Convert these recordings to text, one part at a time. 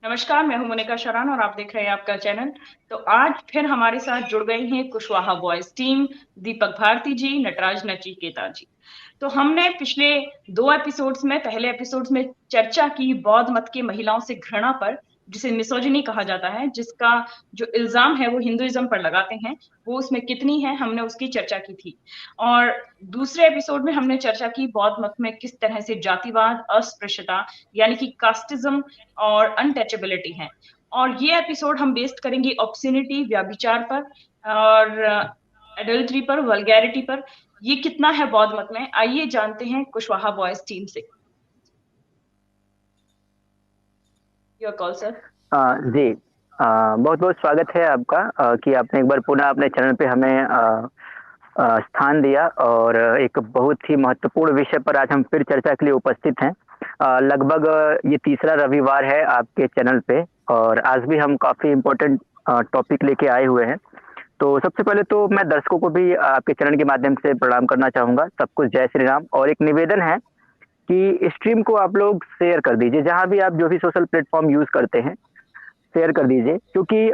नमस्कार, मैं हूँ मोनिका शरण और आप देख रहे हैं आपका चैनल। तो आज फिर हमारे साथ जुड़ गई हैं कुशवाहा बॉयज टीम, दीपक भारती जी, नटराज नचिकेता जी। तो हमने पिछले 2 एपिसोड्स में पहले एपिसोड्स में चर्चा की बौद्ध मत की महिलाओं से घृणा पर, जिसे मिसोजिनी कहा जाता है, जिसका जो इल्ज़ाम है वो हिंदुइज़्म पर लगाते हैं, वो उसमें कितनी है, हमने उसकी चर्चा की थी। और दूसरे एपिसोड में हमने चर्चा की बौद्ध मत में किस तरह से जातिवाद, अस्पृश्यता यानी कि कास्टिज़्म और अनटचेबिलिटी है। और ये एपिसोड हम बेस्ड करेंगे ऑब्स्सिनिटी, व्यभिचार पर और एडल्ट्री पर, वल्गैरिटी पर। ये कितना है बौद्ध मत में, आइए जानते हैं कुशवाहा बॉयज टीम से। Your call sir. जी। बहुत बहुत स्वागत है आपका कि आपने एक बार पुनः अपने चैनल पे हमें स्थान दिया और एक बहुत ही महत्वपूर्ण विषय पर आज हम फिर चर्चा के लिए उपस्थित हैं। लगभग ये तीसरा रविवार है आपके चैनल पे और आज भी हम काफ़ी इम्पोर्टेंट टॉपिक लेके आए हुए हैं। तो सबसे पहले तो मैं दर्शकों को भी आपके चैनल के माध्यम से प्रणाम करना चाहूँगा। सबको जय श्री राम। और एक निवेदन है कि स्ट्रीम को आप लोग शेयर कर दीजिए, जहाँ भी आप जो भी सोशल प्लेटफॉर्म यूज़ करते हैं शेयर कर दीजिए, क्योंकि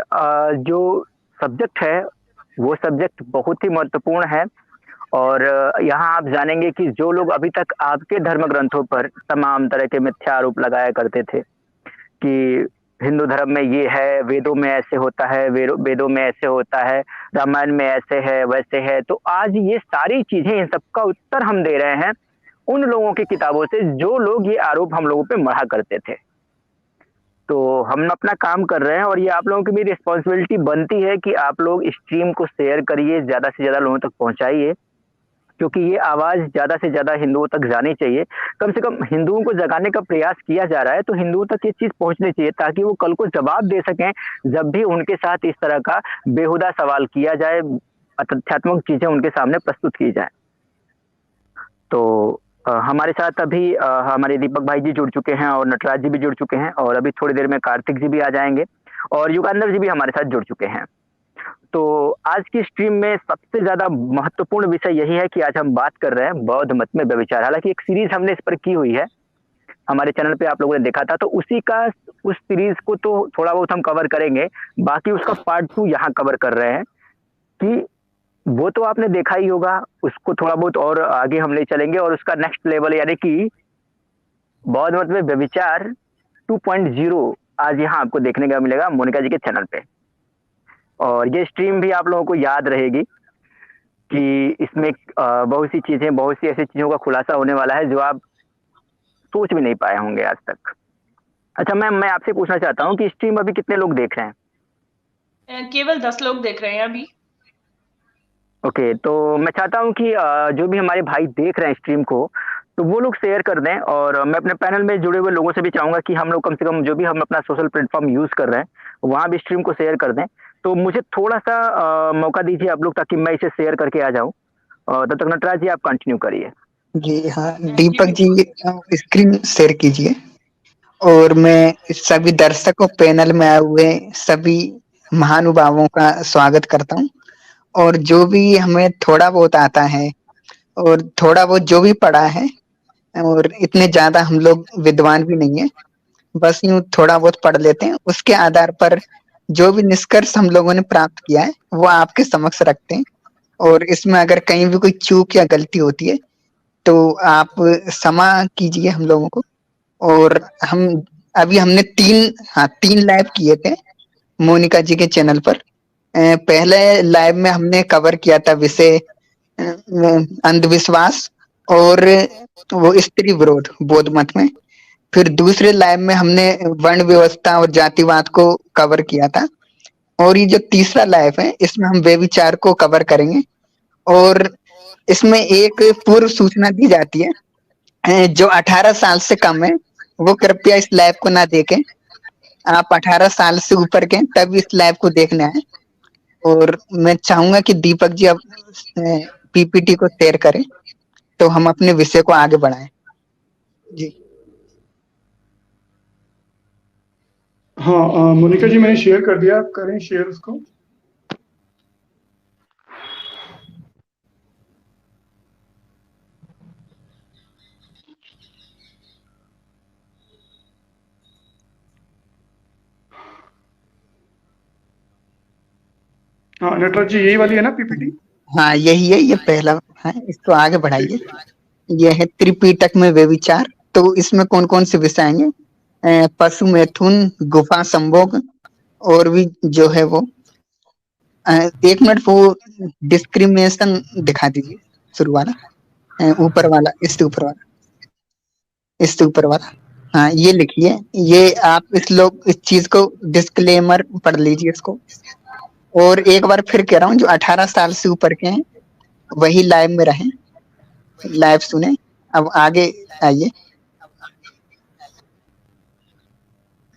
जो सब्जेक्ट है वो सब्जेक्ट बहुत ही महत्वपूर्ण है। और यहाँ आप जानेंगे कि जो लोग अभी तक आपके धर्म ग्रंथों पर तमाम तरह के मिथ्या आरोप लगाया करते थे कि हिंदू धर्म में ये है, वेदों में ऐसे होता है, वेदों में ऐसे होता है, रामायण में ऐसे है, वैसे है, तो आज ये सारी चीजें, इन सबका उत्तर हम दे रहे हैं उन लोगों की किताबों से जो लोग ये आरोप हम लोगों पे मढ़ा करते थे। तो हम अपना काम कर रहे हैं और ये आप लोगों की भी रिस्पॉन्सिबिलिटी बनती है कि आप लोग स्ट्रीम को शेयर करिए, ज़्यादा से ज़्यादा लोगों तक पहुँचाइए, क्योंकि ये आवाज़ ज़्यादा से ज़्यादा हिंदुओं तक जानी चाहिए। कम से कम हिंदुओं को जगाने का प्रयास किया जा रहा है, तो हिंदुओं तक ये चीज़ पहुँचनी चाहिए ताकि वो कल को जवाब दे सकें जब भी उनके साथ इस तरह का बेहुदा सवाल किया जाए, तथ्यात्मक चीज़ें उनके सामने प्रस्तुत की जाएँ। तो हमारे साथ अभी हमारे दीपक भाई जी जुड़ चुके हैं और नटराज जी भी जुड़ चुके हैं और अभी थोड़ी देर में कार्तिक जी भी आ जाएँगे और युगांधर जी भी हमारे साथ जुड़ चुके हैं। तो आज की स्ट्रीम में सबसे ज़्यादा महत्वपूर्ण विषय यही है कि आज हम बात कर रहे हैं बौद्ध मत में व्यभिचार। हालाँकि एक सीरीज़ हमने इस पर की हुई है, हमारे चैनल पे आप लोगों ने देखा था, तो उसी का उस सीरीज़ को तो थोड़ा बहुत हम कवर करेंगे, बाकी उसका पार्ट 2 यहाँ कवर कर रहे हैं कि वो तो आपने देखा ही होगा, उसको थोड़ा बहुत और आगे हम ले चलेंगे और उसका नेक्स्ट लेवल यानी कि बौद्ध मत में व्यभिचार 2.0 आज यहाँ आपको देखने का मिलेगा मोनिका जी के चैनल पे। और ये स्ट्रीम भी आप लोगों को याद रहेगी कि इसमें बहुत सी चीज़ें, बहुत सी ऐसी चीज़ों का खुलासा होने वाला है जो आप सोच भी नहीं पाए होंगे आज तक। अच्छा मैम, मैं आपसे पूछना चाहता हूँ कि स्ट्रीम अभी कितने लोग देख रहे हैं? केवल 10 लोग देख रहे हैं अभी। ओके, तो मैं चाहता हूँ कि जो भी हमारे भाई देख रहे हैं स्ट्रीम को, तो वो लोग शेयर कर दें और मैं अपने पैनल में जुड़े हुए लोगों से भी चाहूँगा कि हम लोग कम से कम जो भी हम अपना सोशल प्लेटफ़ॉर्म यूज़ कर रहे हैं, वहाँ भी स्ट्रीम को शेयर कर दें। तो मुझे थोड़ा-सा मौका दीजिए आप लोग, ताकि मैं इसे शेयर करके आ जाऊँ। तब तक नटराज जी आप कंटिन्यू करिए। जी हाँ, जी दीपक जी बिल्कुल। स्क्रीन शेयर कीजिए और मैं सभी दर्शकों पैनल में आए हुए सभी महानुभावों का स्वागत करता हूँ। और जो भी हमें थोड़ा बहुत आता है और थोड़ा बहुत जो भी पढ़ा है, और इतने ज़्यादा हम लोग विद्वान भी नहीं है, बस यूँ थोड़ा बहुत पढ़ लेते हैं, उसके आधार पर जो भी निष्कर्ष हम लोगों ने प्राप्त किया है, वो आपके समक्ष रखते हैं। और इसमें अगर कहीं भी कोई चूक या गलती होती है, तो आप क्षमा कीजिए हम लोगों को। और हम अभी हमने 3 लाइव किए थे मोनिका जी के चैनल पर। पहले लाइव में हमने कवर किया था विषय अंधविश्वास और वो स्त्री विरोध बौद्ध मत में। फिर दूसरे लाइव में हमने वर्ण व्यवस्था और जातिवाद को कवर किया था। और ये जो तीसरा लाइव है, इसमें हम व्यभिचार को कवर करेंगे। और इसमें एक पूर्व सूचना दी जाती है, जो 18 साल से कम है वो कृपया इस लाइव को ना देखें। आप 18 साल से ऊपर के तब इस लाइव को देखने आए। और मैं चाहूंगा कि दीपक जी अब पीपीटी को शेयर करें, तो हम अपने विषय को आगे बढ़ाएं। जी हाँ, मोनिका जी मैंने शेयर कर दिया, आप करें शेयर उसको। हाँ नटराज जी, यही वाली है ना पीपीटी? हाँ यही है, ये पहला है, इसको आगे बढ़ाइए। ये है त्रिपिटक में व्यभिचार। तो इसमें कौन कौन से विषय आएंगे? पशु मैथुन, गुफा संभोग, और भी जो है वो 1 मिनट वो डिस्क्रिमिनेशन दिखा दीजिए, शुरू वाला, ऊपर वाला, इससे ऊपर वाला, इससे ऊपर वाला। हाँ ये लिखिए, ये आप इस चीज को डिस्क्लेमर पढ़ लीजिए इसको। और एक बार फिर कह रहा हूँ, जो 18 साल से ऊपर के हैं वही लाइव में रहें, लाइव सुने। अब आगे आइए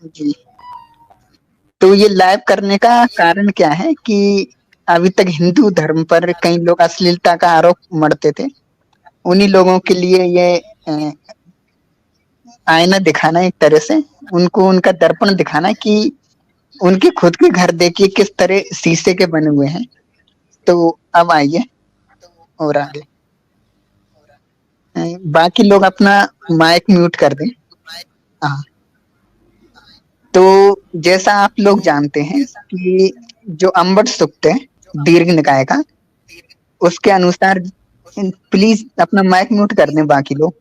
जी। तो ये लाइव करने का कारण क्या है कि अभी तक हिंदू धर्म पर कई लोग अश्लीलता का आरोप मढ़ते थे। उन्हीं लोगों के लिए ये आईना दिखाना, एक तरह से उनको उनका दर्पण दिखाना कि उनके खुद के घर देखिए किस तरह शीशे के बने हुए हैं। तो अब आइए और आगे, बाकी लोग अपना माइक म्यूट कर दें। हाँ, तो जैसा आप लोग जानते हैं कि जो अम्बट सूक्त है दीर्घ निकाय का, उसके अनुसार प्लीज अपना माइक म्यूट कर दें बाकी लोग।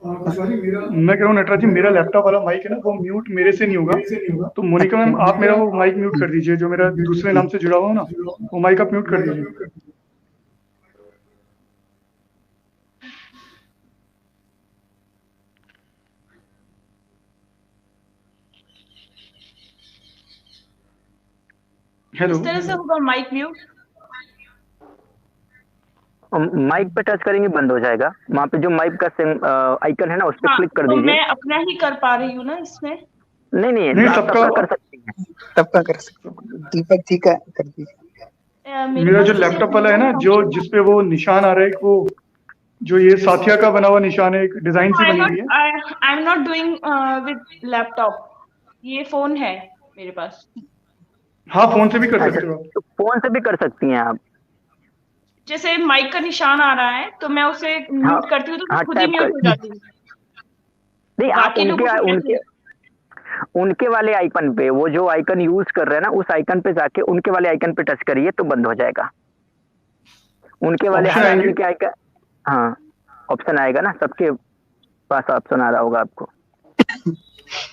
मैं कह रहा हूँ नटराज जी, मेरा लैपटॉप वाला माइक है ना, वो म्यूट मेरे से नहीं होगा। तो मोनिका मैम, आप मेरा वो माइक म्यूट कर दीजिए, जो मेरा दूसरे नाम से जुड़ा हुआ हो ना, वो माइक आप म्यूट कर दीजिए। हेलो, इस तरह से होगा माइक म्यूट। माइक पे टच करेंगे बंद हो जाएगा। वहाँ पे जो माइक का आइकन है ना, उस पर हाँ, क्लिक कर तो दीजिए। मैं अपना ही कर पा रही हूँ ना इसमें। नहीं, नहीं, आप सबका कर सकती हैं। सबका कर सकते हो, दीपक जी का कर दीजिए। मेरे मेरा पास जो तो सिर्फ लैपटॉप वाला है ना, मेरा जो जिसपे वो निशान आ रहा है, एक वो जो ये साथिया का बना हुआ निशान है, एक डिजाइन सी आई बनी हुई है। Am not doing with laptop, ये फोन है मेरे पास। हाँ, फोन से भी कर अच्छा, सकते हो आप। तो फोन से भी कर सकती हैं आप। जैसे माइक का निशान आ रहा है तो मैं उसे हाँ, म्यूट करती हूँ तो हाँ, खुद ही टैप म्यूट हो कर। जाती है। नहीं, आप बाकी लोगों को उनके कैसे? उनके वाले आइकन पे, वो जो आइकन यूज कर रहे हैं ना, उस आइकन पे जाके उनके वाले आइकन पे टच करिए तो बंद हो जाएगा। उनके वाले ऑप्शन हर आएंगे। आदमी के आइकन, हाँ, ऑप्शन आएगा ना, सबके पास ऑप्शन आ रहा होगा आपको।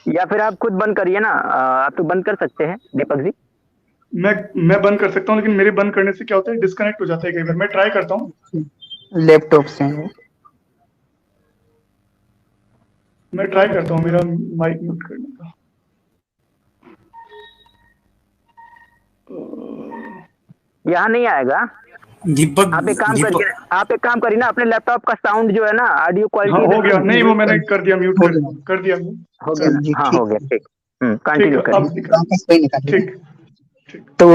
या फिर आप खुद बंद करिए ना, आप तो बंद कर सकते हैं दीपक जी। मैं बंद कर सकता हूँ, लेकिन मेरे बंद करने से क्या होता है, डिस्कनेक्ट हो जाता है कई बार। मैं ट्राई करता हूँ, लैपटॉप से है वो। मैं ट्राई करता हूँ मेरा माइक म्यूट करने का। यहाँ नहीं आएगा। दीपक आप एक काम करिए ना, अपने लैपटॉप का साउंड जो है ना, ऑडियो हाँ, क्वालिटी हो गया। नहीं, वो मैंने कर दिया, म्यूट हो कर गया। कर दिया। हो गया ना? जी हाँ, ठीक हो गया, ठीक। ठीक कंटिन्यू है, करिए। अब निकाल। वापस वही निकालिए। ठीक ठीक। तो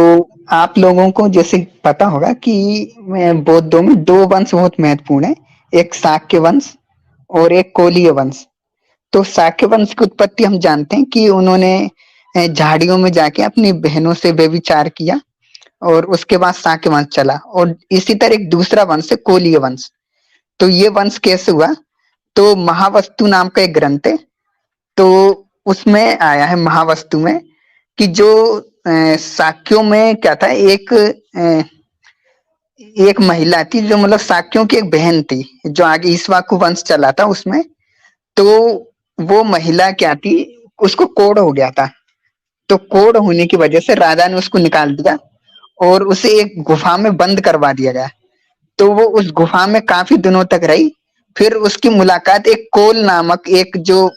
आप लोगों को जैसे पता होगा कि बौद्धों में 2 वंश बहुत महत्वपूर्ण है, एक शाक्य वंश और एक कोलीय वंश। तो शाक्य वंश की उत्पत्ति हम जानते हैं कि उन्होंने झाड़ियों में जाके अपनी बहनों से व्यभिचार किया, और उसके बाद शाक्य वंश चला। और इसी तरह एक दूसरा वंश है कोलीय वंश। तो ये वंश कैसे हुआ? तो महावस्तु नाम का एक ग्रंथ है, तो उसमें आया है महावस्तु में कि जो शाक्यों में क्या था, एक महिला थी जो मतलब शाक्यों की एक बहन थी, जो आगे ईक्ष्वाकु वंश चला था उसमें। तो वो महिला क्या थी, उसको कोढ़ हो गया था। तो कोढ़ होने की वजह से राजा ने उसको निकाल दिया और उसे एक गुफा में बंद करवा दिया गया। तो वो उस गुफा में काफी दिनों तक रही। फिर उसकी मुलाकात एक कोल नामक एक जो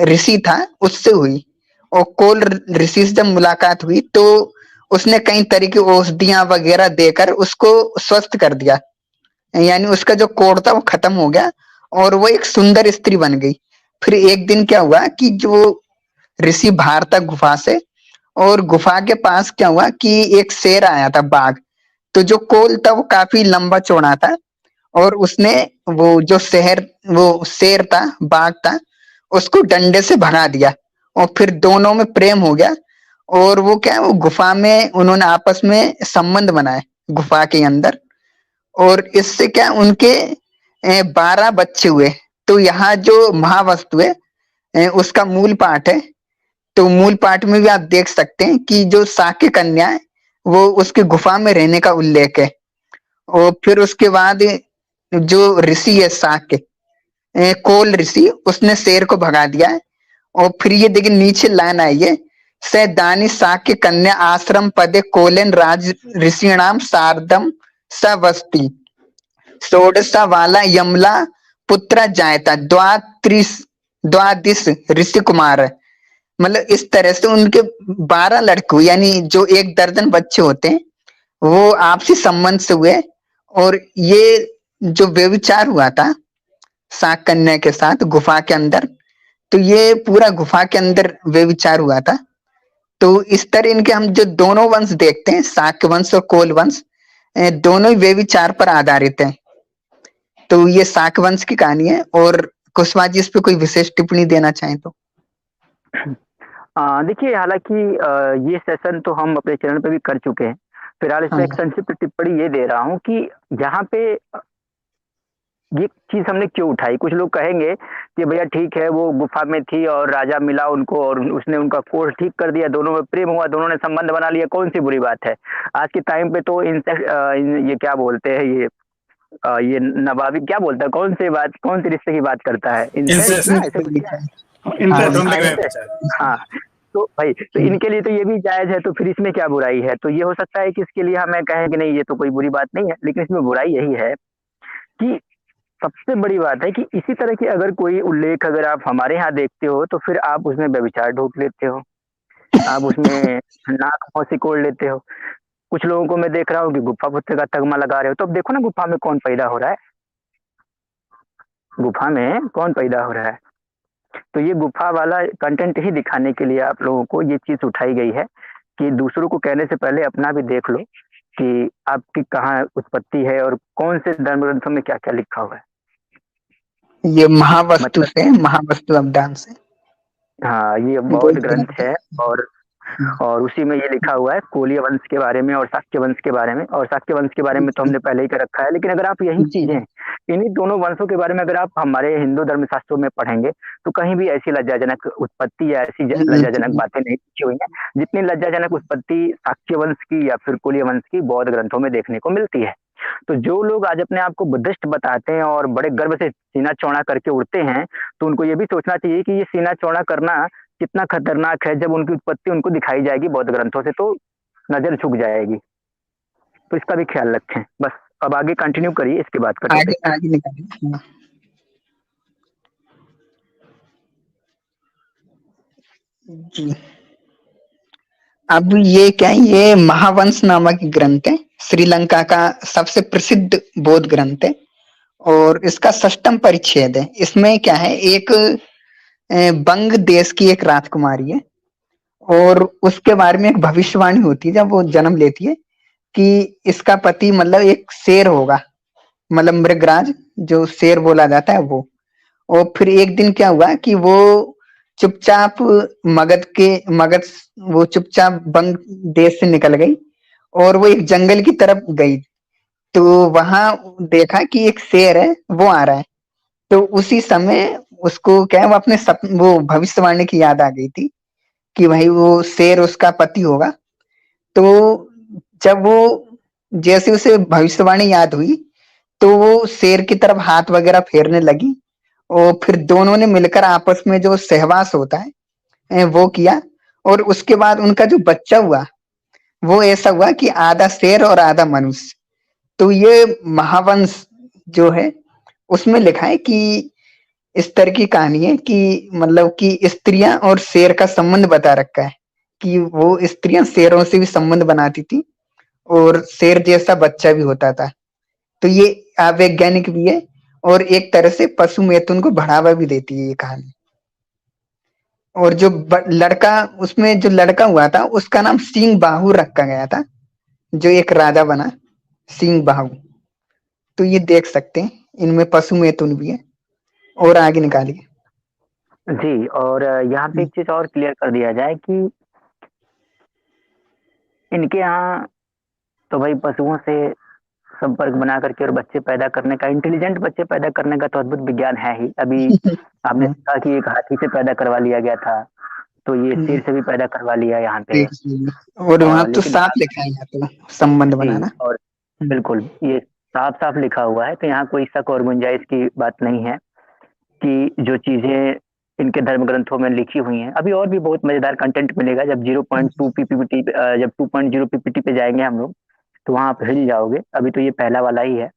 ऋषि था उससे हुई, और कोल ऋषि से जब मुलाकात हुई तो उसने कई तरह की औषधियां वगैरह देकर उसको स्वस्थ कर दिया, यानी उसका जो कोढ़ था वो खत्म हो गया और वो एक सुंदर स्त्री बन गई। फिर एक दिन क्या हुआ कि जो ऋषि बाहर था गुफा से, और गुफा के पास क्या हुआ कि एक शेर आया था, बाघ। तो जो कोल था वो काफी लंबा चौड़ा था, और उसने वो शेर था, बाघ था, उसको डंडे से भगा दिया। और फिर दोनों में प्रेम हो गया, और वो क्या है, वो गुफा में उन्होंने आपस में संबंध बनाए गुफा के अंदर। और इससे क्या उनके 12 बच्चे हुए। तो यहाँ जो महावस्तु है उसका मूल पाठ है। तो मूल पाठ में भी आप देख सकते हैं कि जो शाक्य कन्या है वो उसकी गुफा में रहने का उल्लेख है। और फिर उसके बाद जो ऋषि है शाक्य, कोल ऋषि, उसने शेर को भगा दिया है। और फिर ये देखिए नीचे लाइन आई है, सैदानी शाक्य कन्या आश्रम पदे कोलेन राज ऋषिणाम शारदम सवस्ति षोडशा वाला यमला पुत्र जायता द्वादिश ऋषि कुमार। मतलब इस तरह से उनके 12 लड़के हुए, यानी जो 1 दर्जन बच्चे होते हैं वो आपसी संबंध से हुए। और ये जो व्यभिचार हुआ था शाक कन्या के साथ गुफा के अंदर, तो ये पूरा गुफा के अंदर व्यभिचार हुआ था। तो इस तरह इनके हम जो दोनों वंश देखते हैं, शाक्य वंश और कोल वंश, दोनों ही व्यभिचार पर आधारित है। तो ये शाक वंश की कहानी है। और कुशवाहा जी इस पे कोई विशेष टिप्पणी देना चाहें तो? देखिए, हालांकि ये सेशन तो हम अपने चैनल पे भी कर चुके हैं। फिलहाल इसमें एक संक्षिप्त टिप्पणी ये दे रहा हूँ कि यहाँ पे ये चीज हमने क्यों उठाई। कुछ लोग कहेंगे कि भैया ठीक है, वो गुफा में थी और राजा मिला उनको और उसने उनका कोर्स ठीक कर दिया, दोनों में प्रेम हुआ, दोनों ने संबंध बना लिया, कौन सी बुरी बात है। आज के टाइम पे तो ये क्या बोलते हैं, ये नवाबी क्या बोलता है, कौन सी रिश्ते की बात करता है, इंसेस्ट ना, ऐसे कुछ है। हाँ, तो भाई तो इनके लिए तो ये भी जायज है, तो फिर इसमें क्या बुराई है। तो ये हो सकता है कि इसके लिए हमें कहें कि नहीं ये तो कोई बुरी बात नहीं है, लेकिन इसमें बुराई यही है कि सबसे बड़ी बात है कि इसी तरह की अगर कोई उल्लेख अगर आप हमारे यहाँ देखते हो तो फिर आप उसमें व्यभिचार ढूंढ लेते हो, आप उसमें नाक मुंह सिकोड़ लेते हो। कुछ लोगों को मैं देख रहा हूँ कि गुफा पुत्र का तगमा लगा रहे हो। तो अब देखो ना, गुफा में कौन पैदा हो रहा है, गुफा में कौन पैदा हो रहा है। तो ये गुफा वाला कंटेंट ही दिखाने के लिए आप लोगों को ये चीज उठाई गई है कि दूसरों को कहने से पहले अपना भी देख लो कि आपकी कहाँ उत्पत्ति है और कौन से धर्म ग्रंथों में क्या क्या लिखा हुआ है। ये महावस्तु से, महावस्तु अवदान से, हाँ, ये बौद्ध ग्रंथ है। और उसी में ये लिखा हुआ है कोलीय वंश के बारे में और शाक्य वंश के बारे में। और शाक्य वंश के बारे में तो हमने पहले ही कर रखा है, लेकिन अगर आप यही चीजें इन्हीं दोनों वंशों के बारे में अगर आप हमारे हिंदू धर्म शास्त्रों में पढ़ेंगे तो कहीं भी ऐसी लज्जाजनक उत्पत्ति या ऐसी लज्जाजनक बातें नहीं लिखी हुई हैं जितनी लज्जाजनक उत्पत्ति शाक्य वंश की या फिर कोलीय वंश की बौद्ध ग्रंथों में देखने को मिलती है। तो जो लोग आज अपने आप को बुद्धिस्ट बताते हैं और बड़े गर्व से सीना चौड़ा करके उड़ते हैं, तो उनको ये भी सोचना चाहिए कि ये सीना चौड़ा करना कितना खतरनाक है। जब उनकी उत्पत्ति उनको दिखाई जाएगी बौद्ध ग्रंथों से तो नजर झुक जाएगी। तो इसका भी ख्याल रखें। बस अब आगे कंटिन्यू करिए इसके बाद का आगे निकालिए। जी, अब ये क्या है, ये महावंश नामक ग्रंथ है, श्रीलंका का सबसे प्रसिद्ध बौद्ध ग्रंथ है। और इसका 6वां परिच्छेद है। इसमें क्या है, एक बंग देश की एक राजकुमारी है और उसके बारे में एक भविष्यवाणी होती है जब वो जन्म लेती है कि इसका पति मतलब एक शेर होगा, मतलब मृगराज, जो शेर बोला जाता है वो। और फिर एक दिन क्या हुआ कि वो चुपचाप मगध वो चुपचाप बंग देश से निकल गई और वो एक जंगल की तरफ गई। तो वहां देखा कि एक शेर है वो आ रहा है। तो उसी समय उसको क्या है, वो अपने वो भविष्यवाणी की याद आ गई थी कि भाई वो शेर उसका पति होगा। तो जब वो जैसे उसे भविष्यवाणी याद हुई तो वो शेर की तरफ हाथ वगैरह फेरने लगी और फिर दोनों ने मिलकर आपस में जो सहवास होता है वो किया। और उसके बाद उनका जो बच्चा हुआ वो ऐसा हुआ कि आधा शेर और आधा मनुष्य। तो ये महावंश जो है उसमें लिखा है कि इस तरह की कहानी है कि मतलब कि स्त्रियां और शेर का संबंध बता रखा है कि वो स्त्रियां शेरों से भी संबंध बनाती थी और शेर जैसा बच्चा भी होता था। तो ये अवैज्ञानिक भी है और एक तरह से पशु मैथुन को बढ़ावा भी देती है ये कहानी। और जो लड़का, उसमें जो लड़का हुआ था उसका नाम सिंह बाहु रखा गया था, जो एक राजा बना, सिंह बाहु। तो ये देख सकते हैं, इनमें पशु मैथुन भी है। और आगे निकालिए। जी, और यहाँ पे एक चीज और क्लियर कर दिया जाए कि इनके यहाँ तो भाई पशुओं से संपर्क बना करके और बच्चे पैदा करने का, इंटेलिजेंट बच्चे पैदा करने का तो अद्भुत विज्ञान है ही। अभी आपने कहा कि एक हाथी से पैदा करवा लिया गया था, तो ये सिर से भी पैदा करवा लिया यहाँ पे। और वहाँ तो लेकिन साफ लिखा है यहाँ तो संबंध बनाना। और बिल्कुल ये साफ साफ लिखा हुआ है, तो यहाँ कोई शक और गुंजाइश की बात नहीं है कि जो चीजें इनके धर्म ग्रंथों में लिखी हुई हैं। अभी और भी बहुत मजेदार कंटेंट मिलेगा जब 0.2 पीपीटी जब 2.0 पीपीटी पे जाएंगे हम लोग, तो वहां आप हिल जाओगे। अभी तो ये पहला वाला ही है।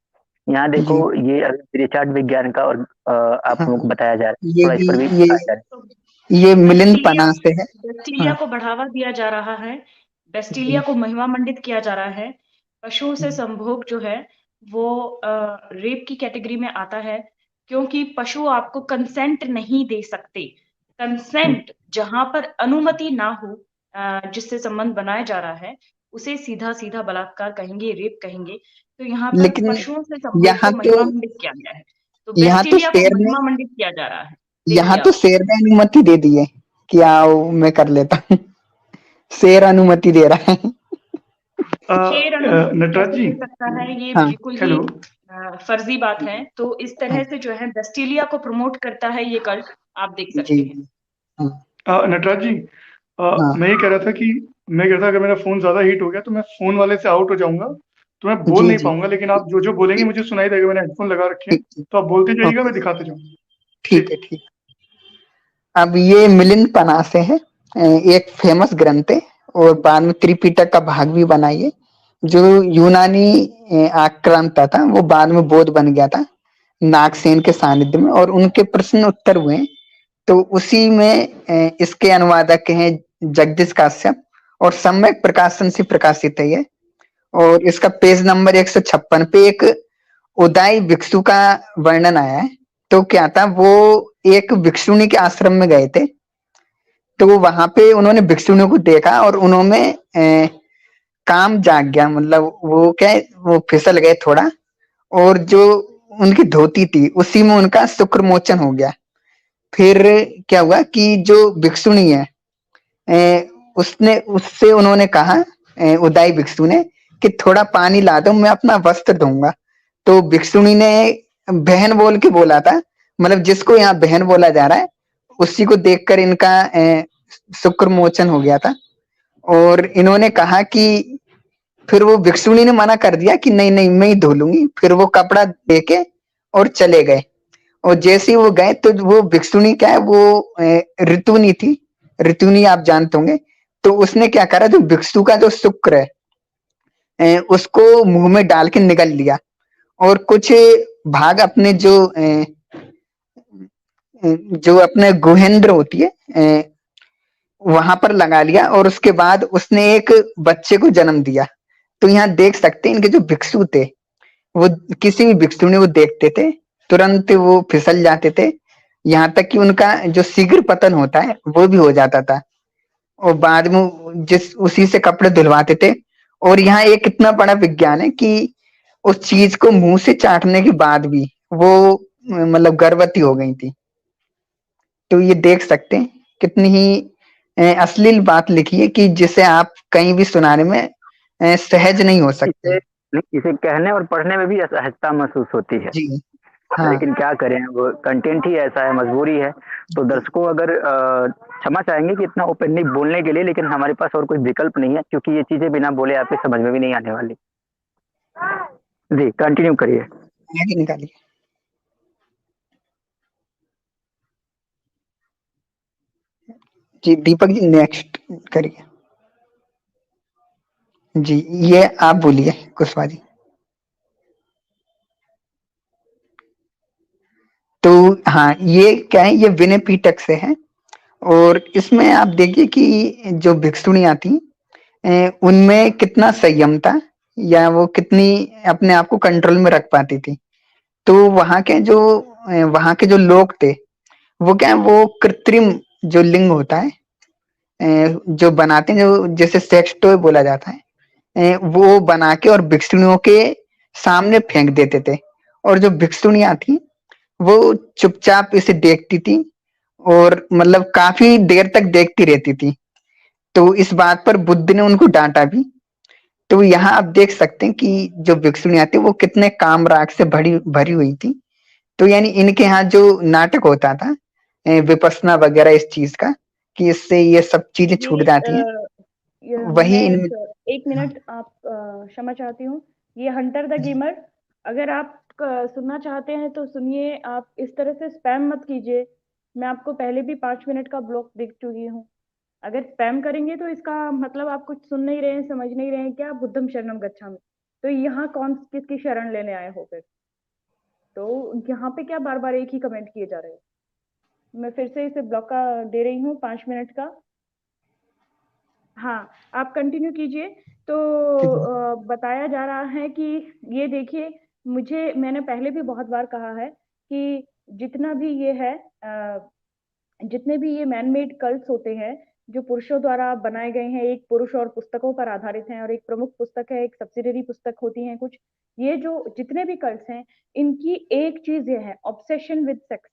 यहाँ देखो ये अभी रिचर्ड विज्ञान का और आप लोगों को बताया जा रहा है, थोड़ा इस पर भी ये मिलिंद पना से है। बेस्टिलिया को बढ़ावा दिया जा रहा है, बेस्टिलिया को महिमा मंडित किया जा रहा है। पशुओं से संभोग जो है वो रेप की कैटेगरी में आता है, क्योंकि पशु आपको कंसेंट नहीं दे सकते। कंसेंट जहां पर अनुमति ना हो जिससे संबंध बनाया जा रहा है, उसे सीधा सीधा बलात्कार कहेंगे, रेप कहेंगे। तो यहाँ पर पशुओं से संभोग को महिमा मंडित किया गया है, तो बेस्टिलिया को महिमा मंडित किया जा रहा है। यहाँ तो शेर ने अनुमति दे दी है कि आओ मैं कर लेता हूँ। शेर अनुमति दे रहा है। नटराज जी सकता है ये बिल्कुल ही फर्जी बात है। तो इस तरह से जो है बेस्टिलिया को प्रमोट करता है ये कल्ट, आप देख सकते हैं। नटराज जी मैं ये कह रहा था कि अगर मेरा फोन ज्यादा हीट हो गया तो मैं फोन वाले से आउट हो जाऊंगा, तो मैं बोल नहीं पाऊंगा, लेकिन आप जो जो बोलेंगे मुझे सुनाई देगा। मैंने हेडफोन लगा रखे हैं, तो आप बोलते जाइएगा, मैं दिखाते जाऊंगा। ठीक है ठीक। अब ये मिलिंद पना से है, एक फेमस ग्रंथ है और बाद में त्रिपिटक का भाग भी बनाइए। जो यूनानी आक्रांता था वो बाद में बौद्ध बन गया था नागसेन के सानिध्य में, और उनके प्रश्न उत्तर हुए। तो उसी में इसके अनुवादक हैं जगदीश काश्यप और सम्यक प्रकाशन से प्रकाशित है ये। और इसका पेज नंबर 156 पे एक उदाई भिक्षु का वर्णन आया है। तो क्या था, वो एक भिक्षुणी के आश्रम में गए थे, तो वहां पे उन्होंने भिक्षुणी को देखा और उन्होंने काम जाग गया, मतलब वो क्या वो फिसल गए थोड़ा, और जो उनकी धोती थी उसी में उनका शुक्र मोचन हो गया। फिर क्या हुआ कि जो भिक्षुणी है उससे उन्होंने कहा, उदाई भिक्षु ने, कि थोड़ा पानी ला दो, मैं अपना वस्त्र धोऊंगा। तो भिक्षुणी ने बहन बोल के बोला था, मतलब जिसको यहाँ बहन बोला जा रहा है उसी को देखकर इनका शुक्र मोचन हो गया था। और इन्होंने कहा कि फिर वो भिक्षुणी ने मना कर दिया कि नहीं नहीं मैं ही धो लूंगी। फिर वो कपड़ा देके और चले गए। और जैसे ही वो गए तो वो भिक्षुणी क्या है, वो ऋतुनी थी, ऋतुनी आप जानते होंगे। तो उसने क्या करा, जो भिक्षु का जो शुक्र है उसको मुंह में डाल के निगल लिया, और कुछ भाग अपने जो अपने गुहेंद्र होती है वहां पर लगा लिया, और उसके बाद उसने एक बच्चे को जन्म दिया। तो यहाँ देख सकते हैं इनके जो भिक्षु थे वो किसी भी भिक्षुणी को देखते थे तुरंत वो फिसल जाते थे, यहाँ तक कि उनका जो शीघ्र पतन होता है वो भी हो जाता था। और बाद में उसी से कपड़े धुलवाते थे। और यहाँ एक इतना बड़ा विज्ञान है कि उस चीज को मुंह से चाटने के बाद भी वो मतलब गर्भवती हो गई थी। तो ये देख सकते हैं कितनी ही अश्लील बात लिखी है कि जिसे आप कहीं भी सुनाने में सहज नहीं हो सकते। इसे कहने और पढ़ने में भी असहजता महसूस होती है जी। हाँ। लेकिन क्या करें, वो कंटेंट ही ऐसा है, मजबूरी है। तो दर्शकों अगर क्षमा चाहेंगे कि इतना ओपनली बोलने के लिए, लेकिन हमारे पास और कोई विकल्प नहीं है, क्योंकि ये चीजें बिना बोले आपके समझ में भी नहीं आने वाली। जी कंटिन्यू करिए, आगे निकालिए। जी दीपक जी नेक्स्ट करिए। जी ये आप बोलिए कुशवाहा जी। तो हाँ ये क्या है, ये विनय पीटक से है। और इसमें आप देखिए कि जो भिक्षुणियां थी उनमें कितना संयम था, या वो कितनी अपने आप को कंट्रोल में रख पाती थी। तो वहां के जो लोग थे वो क्या है, वो कृत्रिम जो लिंग होता है जो बनाते हैं, जो जैसे सेक्स टॉय बोला जाता है, वो बना के और भिक्षुणियों के सामने फेंक देते थे। और जो भिक्षुणियां थी वो चुपचाप इसे देखती थी और मतलब काफी देर तक देखती रहती थी। तो इस बात पर बुद्ध ने उनको डांटा भी। तो यहाँ आप देख सकते हैं कि जो भिक्षुणियां थी वो कितने काम राग से भरी हुई थी। तो यानी इनके यहाँ जो नाटक होता था विपश्यना वगैरह इस चीज का, कि इससे ये सब चीजें छूट जाती हैं। वही मैं इनमें 1 मिनट आप क्षमा चाहती हूँ। ये हंटर द गेमर, अगर आप सुनना चाहते हैं तो सुनिए, आप इस तरह से स्पैम मत कीजिए। मैं आपको पहले भी 5 मिनट का ब्लॉक देख चुकी हूँ। अगर स्पैम करेंगे तो इसका मतलब आप कुछ सुन नहीं रहे हैं, समझ नहीं रहे हैं क्या, बुद्धम शरणम गच्छामि। तो यहाँ कौन किसकी शरण लेने आए हो फिर? तो यहाँ पे क्या बार बार एक ही कमेंट किए जा रहे हैं? मैं फिर से इसे ब्लॉक का दे रही हूँ 5 मिनट का। हाँ, आप कंटिन्यू कीजिए। तो बताया जा रहा है कि ये देखिए, मैंने पहले भी बहुत बार कहा है कि जितना भी ये है, जितने भी ये मैन मेड कल्ट्स होते हैं जो पुरुषों द्वारा बनाए गए हैं, एक पुरुष और पुस्तकों पर आधारित हैं, और एक प्रमुख पुस्तक है, एक सब्सिडरी पुस्तक होती है कुछ, ये जो जितने भी कल्ट्स हैं, इनकी एक चीज ये है, ऑब्सेशन विद सेक्स।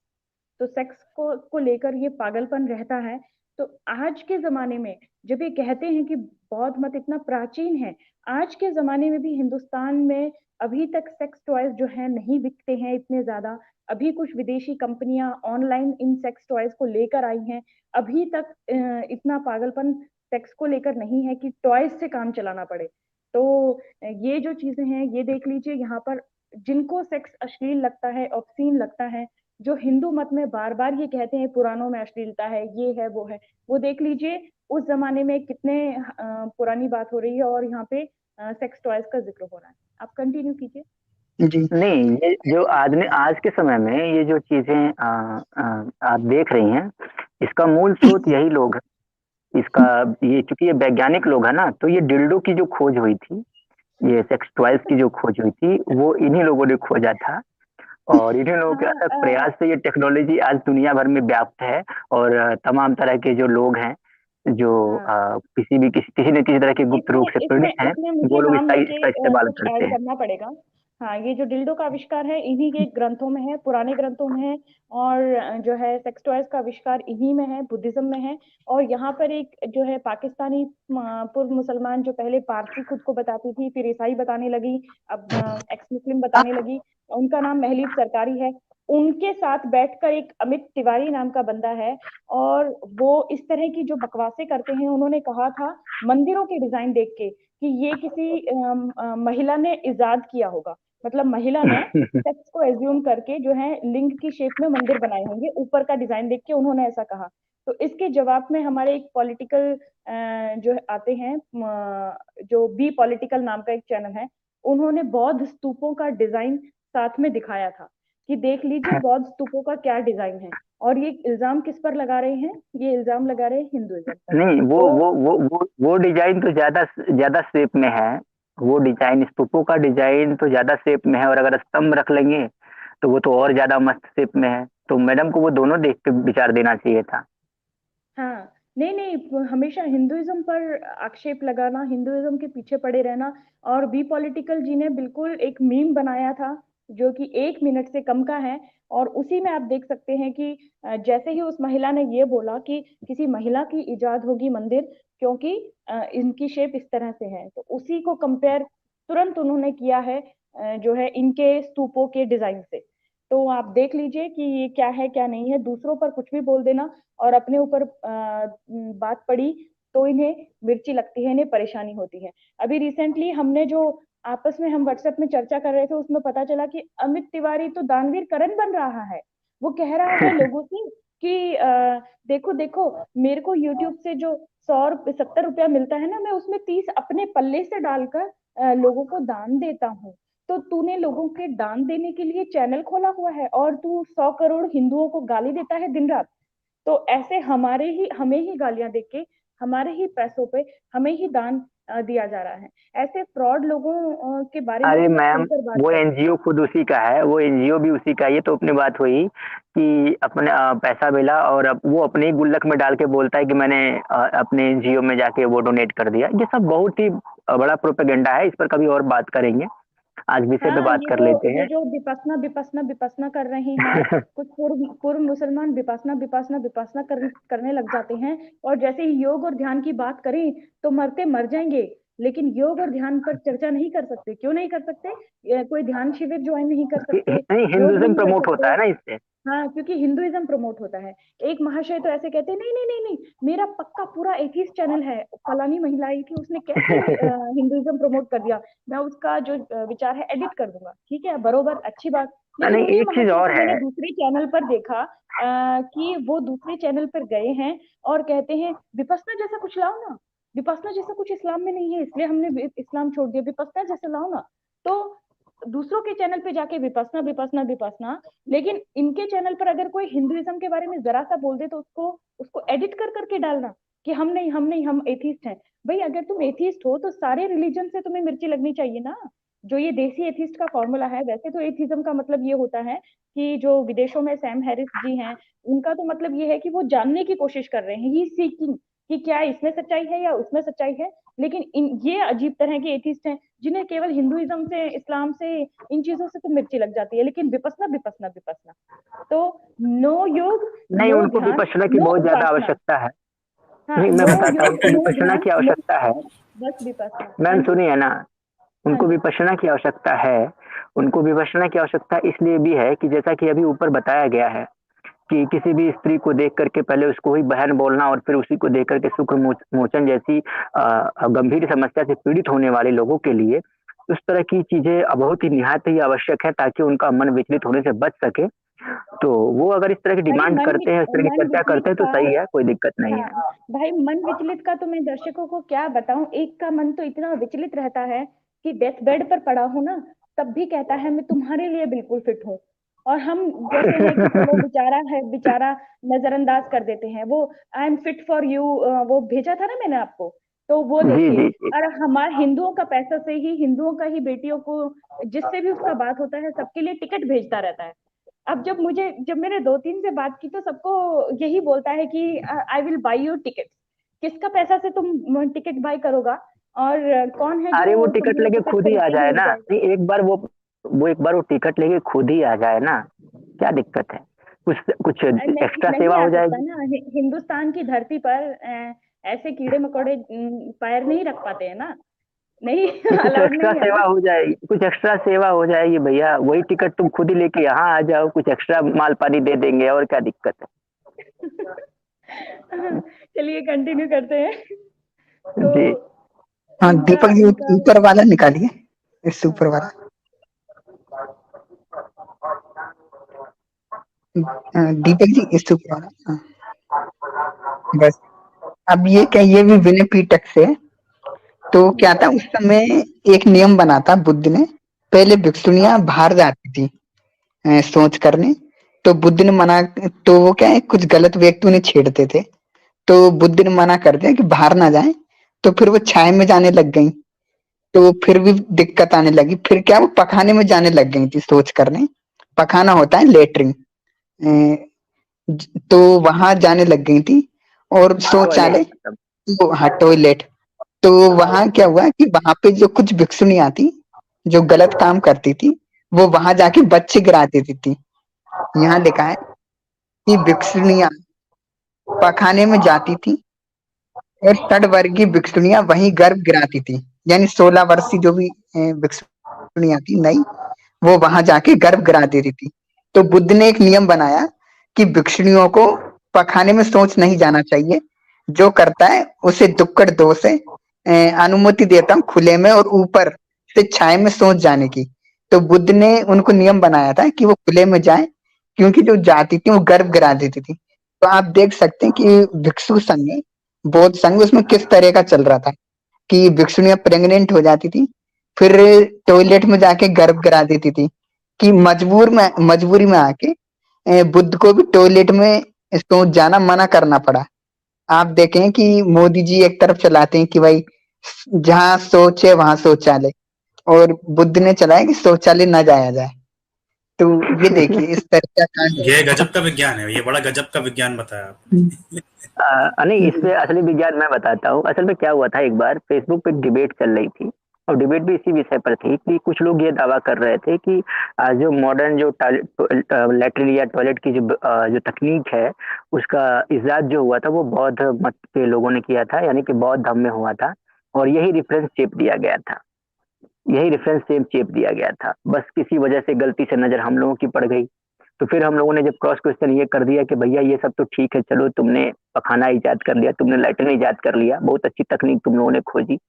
तो सेक्स को लेकर ये पागलपन रहता है। तो आज के ज़माने में जब ये कहते हैं कि बौद्ध मत इतना प्राचीन है, आज के ज़माने में भी हिंदुस्तान में अभी तक सेक्स टॉयज़ जो हैं नहीं बिकते हैं इतने ज़्यादा। अभी कुछ विदेशी कंपनियां ऑनलाइन इन सेक्स टॉयज़ को लेकर आई हैं। अभी तक इतना पागलपन सेक्स को लेकर नहीं है कि टॉयज़ से काम चलाना पड़े। तो ये जो चीज़ें हैं, ये देख लीजिए यहाँ पर, जिनको सेक्स अश्लील लगता है, ऑब्सीन लगता है, जो हिंदू मत में बार बार ये कहते हैं पुराणों में अश्लीलता है, ये है वो है, वो देख लीजिए उस जमाने में कितने पुरानी बात हो रही है, और यहाँ पे सेक्स टॉयज का जिक्र हो रहा है। आप कंटिन्यू कीजिए। जी नहीं, ये जो आज के समय में ये जो चीजें आप देख रही हैं, इसका मूल स्रोत यही लोग हैं। इसका ये चूंकि ये वैज्ञानिक लोग है ना, तो ये डिल्डो की जो खोज हुई थी, ये सेक्स टॉयज की जो खोज हुई थी, वो इन्हीं लोगों ने खोजा था। और इन्हीं लोगों के अथक प्रयास से ये टेक्नोलॉजी आज दुनिया भर में व्याप्त है। और तमाम तरह के जो लोग हैं, जो किसी न किसी तरह के गुप्त रूप से पीड़ित हैं, इसमें वो मुझे लोग नाम इसका लेके इस्तेमाल कुछ करते ऐड हैं। करना पड़ेगा। हाँ, ये जो डिल्डो का आविष्कार है इन्हीं के ग्रंथों में है, पुराने ग्रंथों में है, और जो है सेक्स टॉयज का आविष्कार इन्हीं में है, बुद्धिज्म में है। और यहाँ पर एक जो है पाकिस्तानी पूर्व मुसलमान, जो पहले पारसी खुद को बताती थी, फिर ईसाई बताने लगी, अब एक्स मुस्लिम बताने लगी, उनका नाम महलीब सरकारी है। उनके साथ बैठकर एक अमित तिवारी नाम का बंदा है, और वो इस तरह की जो बकवासें करते हैं, उन्होंने कहा था मंदिरों के डिजाइन देख के कि ये किसी महिला ने इजाद किया होगा। मतलब महिला ने सेक्स को एज्यूम करके जो है लिंग की शेप में मंदिर बनाए होंगे, ऊपर का डिजाइन देख के उन्होंने ऐसा कहा। तो इसके जवाब में हमारे एक पॉलिटिकल जो आते हैं, जो बी पॉलिटिकल नाम का एक चैनल है, उन्होंने बौद्ध स्तूपों का डिजाइन साथ में दिखाया था कि देख लीजिए बौद्ध स्तूपों का क्या डिजाइन है। और ये इल्जाम किस पर लगा रहे हैं? ये इल्जाम लगा रहे हैं हिंदुइज्म पर। नहीं, तो वो डिजाइन तो ज्यादा ज्यादा शेप में है। वो डिजाइन, स्तूपों का डिजाइन तो ज्यादा शेप में है, और अगर स्तंभ रख लेंगे तो वो तो और ज्यादा मस्त शेप में है। तो मैडम को वो दोनों देख के विचार देना चाहिए था। हाँ, नहीं नहीं, हमेशा हिंदुइज्म पर आक्षेप लगाना, हिंदुइज्म के पीछे पड़े रहना। और बी पॉलिटिकल जी ने बिल्कुल एक मीम बनाया था जो कि 1 मिनट से कम का है, और उसी में आप देख सकते हैं कि जैसे ही उस महिला ने ये बोला कि किसी महिला की इजाद होगी मंदिर, क्योंकि इनकी शेप इस तरह से है, तो उसी को कंपेयर तुरंत उन्होंने किया है जो है इनके स्तूपों के डिजाइन से। तो आप देख लीजिए कि ये क्या है क्या नहीं है, दूसरों पर कुछ भी बोल देना और अपने ऊपर बात पड़ी तो इन्हें मिर्ची लगती है, इन्हें परेशानी होती है। अभी रिसेंटली हमने जो आपस में हम व्हाट्सएप में चर्चा कर रहे थे, उसमें पता चला कि अमित तिवारी तो दानवीर करण बन रहा है। वो कह रहा है लोगों से कि देखो देखो, मेरे को यूट्यूब से जो 100-70 रुपया मिलता है ना, मैं उसमें 30 अपने पल्ले से डालकर लोगों को दान देता हूँ। तो तूने लोगों के दान देने के लिए चैनल खोला हुआ है, और तू 100 करोड़ हिंदुओं को गाली देता है दिन रात। तो ऐसे हमें ही गालियां देके, हमारे ही पैसों पे हमें ही दान दिया जा रहा है। ऐसे फ्रॉड लोगों के बारे में अरे तो मैं मैम, खुलकर बात वो करूंगी। एनजीओ खुद उसी का है, वो एनजीओ भी उसी का है। ये तो अपनी बात हुई कि अपने पैसा मिला और अब वो अपने ही गुल्लक में डाल के बोलता है कि मैंने अपने एनजीओ में जाके वो डोनेट कर दिया। ये सब बहुत ही बड़ा प्रोपेगेंडा है। इस पर कभी और बात करेंगे, आज विषय पे हाँ, बात कर लेते ये हैं। जो विपसना विपसना विपसना कर रहे हैं, कुछ पूर्व मुसलमान विपसना विपसना विपसना करने लग जाते हैं, और जैसे ही योग और ध्यान की बात करें तो मरते मर जाएंगे। लेकिन योग और ध्यान पर चर्चा नहीं कर सकते। क्यों नहीं कर सकते? कोई ध्यान शिविर ज्वाइन नहीं कर सकते, नहीं, योग हिंदुइज्म नहीं कर प्रमोट होता है ना सकते। इससे। हाँ, क्योंकि हिंदुइज्म प्रमोट होता है। एक महाशय तो ऐसे कहते हैं, नहीं नहीं नहीं नहीं, मेरा पक्का पूरा एथीस्ट चैनल है, फलानी महिला आई थी, उसने कैसे हिंदुइज्म प्रमोट कर दिया, मैं उसका जो विचार है एडिट कर दूंगा। ठीक है, बरोबर, अच्छी बात। लेकिन नहीं, उन्हीं एक चीज महाशय और को है। मैंने दूसरे चैनल पर देखा कि वो दूसरे चैनल पर गए हैं और कहते हैं विपस्सना जैसा कुछ लाओ ना, विपस्सना जैसा कुछ इस्लाम में नहीं है, इसलिए हमने इस्लाम छोड़ दिया, विपस्सना जैसा लाओ ना। तो दूसरों के चैनल पे जाके विपस्सना विपस्सना विपस्सना, लेकिन इनके चैनल पर अगर कोई हिंदुइज्म के बारे में जरा सा बोल दे तो उसको उसको एडिट कर करके डालना कि हम नहीं हम नहीं, हम एथीस्ट हैं। भाई अगर तुम एथीस्ट हो तो सारे रिलीजन से तुम्हें मिर्ची लगनी चाहिए ना। जो ये देसी एथीस्ट का फॉर्मूला है, वैसे तो एथिज्म का मतलब ये होता है कि जो विदेशों में सैम हैरिस जी हैं, उनका तो मतलब ये है कि वो जानने की कोशिश कर रहे हैं, ही सीकिंग कि क्या इसमें सच्चाई है या उसमें सच्चाई है। लेकिन ये अजीब तरह के एथिस्ट हैं जिन्हें केवल हिंदुइज्म से, इस्लाम से, इन चीजों से तो मिर्ची लग जाती है, लेकिन विपस्सना विपस्सना विपस्सना। तो नो योग, नहीं, नो उनको ध्यान, विपश्यना की नो बहुत ज्यादा उपासना। आवश्यकता है। हाँ, नहीं, मैं नो बताता हूँ, योग, उनको नो विपश्यना ध्यान, की नो आवश्यकता है। उपासना, बस विपस्सना। हाँ मैम जी, सुनिए ना, हाँ उनको जी, विपश्यना की आवश्यकता है। उनको विपश्यना की आवश्यकता इसलिए भी है कि जैसा कि अभी ऊपर बताया गया है कि किसी भी स्त्री को देख करके पहले उसको ही बहन बोलना और फिर उसी को देख करके शुक्र मोचन जैसी गंभीर समस्या से पीड़ित होने वाले लोगों के लिए उस तरह की चीजें बहुत ही निहायत ही आवश्यक है ताकि उनका मन विचलित होने से बच सके। तो वो अगर इस तरह की भाई डिमांड करते हैं, इस तरह की मन चर्चा विचलित करते हैं तो का, सही है, कोई दिक्कत नहीं हाँ है। भाई मन विचलित का तो मैं दर्शकों को क्या बताऊं। एक का मन तो इतना विचलित रहता है कि डेथ बेड पर पड़ा हो ना, तब भी कहता है मैं तुम्हारे लिए बिल्कुल फिट हूँ। और हम जैसे है कि चलो बेचारा है, बेचारा नजरअंदाज कर देते हैं। वो I am fit for you, वो भेजा था ना मैंने आपको, तो वो जी देखिए। जी जी। और हमारे हिंदुओं का पैसा से ही, हिंदुओं का ही बेटियों को, जिससे भी उसका बात होता है सबके लिए टिकट भेजता रहता है। अब जब मैंने दो तीन से बात की तो सबको यही बोलता है कि I will by your ticket. किसका पैसा से तुम टिकट बाय करोगा? और कौन है अरे वो जो टिकट तुम्हें लेके टिकट खुद ही आ खरीदने जाए ही उड़ ना, जाएगा? नहीं एक बार वो एक बार वो टिकट लेके खुद ही आ जाए ना, क्या दिक्कत है? कुछ कुछ नहीं एक्स्ट्रा नहीं सेवा आ हो सकता जाएगी। ना। हिंदुस्तान की धरती पर ऐसे कीड़े मकोड़े पैर नहीं रख पाते हैं ना। नहीं कुछ अलाउड एक्स्ट्रा नहीं है सेवा ना। हो जाएगी, कुछ एक्स्ट्रा सेवा हो जाएगी भैया, वही टिकट तुम खुद ही लेके यहाँ आ जाओ, कुछ एक्स्ट्रा माल पानी दे देंगे, और क्या दिक्कत है? चलिए कंटिन्यू करते हैं। तो जी। हाँ इनका दीपक जी, इनका ऊपर वाला निकालिए, इससे हाँ, ऊपर वाला। दीपक जी, इससे ऊपर वाला। हाँ, बस। अब ये क्या, ये भी विनय पीटक से। तो क्या था उस समय, एक नियम बना था बुद्ध ने। पहले भिक्षुणियां बाहर जाती थी सोच करने। तो बुद्ध ने मना, तो वो क्या है, कुछ गलत व्यक्ति उन्हें छेड़ते थे। तो बुद्ध ने मना कर दिया कि बाहर ना जाएं। तो फिर वो छाया में जाने लग गई। तो फिर भी दिक्कत आने लगी। फिर क्या, वो पखाने में जाने लग गई थी सोच करने। पखाना होता है लेटरिन, तो वहां जाने लग गई थी। और टॉयलेट शौचालय, मतलब। तो हाँ टॉयलेट। तो वहां क्या हुआ कि वहां पे जो कुछ भिक्षुणियां थी, जो गलत काम करती थी, वो वहां जाके बच्चे गिरा देती थी। यहाँ लिखा है कि भिक्षुणियां पखाने में जाती थी और षड्वर्गीय भिक्षुणियां वहीं गर्भ गिराती थी। यानी 16 वर्षीय जो भी भिक्षुणियां थी नई, वो वहां जाके गर्भ गिरा देती थी। तो बुद्ध ने एक नियम बनाया कि भिक्षुणियों को पखाने में शौच नहीं जाना चाहिए। जो करता है उसे दुक्कड़ दोष है। अनुमति देता हूँ खुले में और ऊपर से छाए में शौच जाने की। तो बुद्ध ने उनको नियम बनाया था कि वो खुले में जाए, क्योंकि जो जाती थी वो गर्भ गिरा देती थी। तो आप देख सकते हैं कि भिक्षु संघ, बौद्ध संघ, उसमें किस तरह का चल रहा था कि भिक्षुणियां प्रेग्नेंट हो जाती थी, फिर टॉयलेट में जाके गर्भ गिरा देती थी, कि मजबूरी में आके बुद्ध को भी टॉयलेट में शौच जाना मना करना पड़ा। आप देखें कि मोदी जी एक तरफ चलाते हैं कि भाई जहाँ शौच है वहां शौचालय, और बुद्ध ने चलाया कि शौचालय न जाया जाए। तो ये देखिए इस तरह का कांड ये होता गजब का विज्ञान है, ये बड़ा गजब का विज्ञान बताया है। आपने। नहीं, इसमें असली विज्ञान मैं बताता हूँ। असल में क्या हुआ था, एक बार फेसबुक पे डिबेट चल रही थी और डिबेट भी इसी विषय पर थी कि कुछ लोग ये दावा कर रहे थे कि जो मॉडर्न जो लैट्रिन या टॉयलेट की जो तकनीक है, उसका इजाद जो हुआ था वो बौद्ध मत के लोगों ने किया था, यानी कि बौद्ध धर्म में हुआ था। और यही रेफरेंस चेप दिया गया था, यही रेफरेंस सेम चेप दिया गया था। बस किसी वजह से गलती से नजर हम लोगों की पड़ गई, तो फिर हम लोगों ने जब क्रॉस क्वेश्चन ये कर दिया कि भैया ये सब तो ठीक है, चलो तुमने पखाना ईजाद कर लिया, तुमने लैट्रिन ईजाद कर लिया, बहुत अच्छी तकनीक तुम लोगों ने खोजी,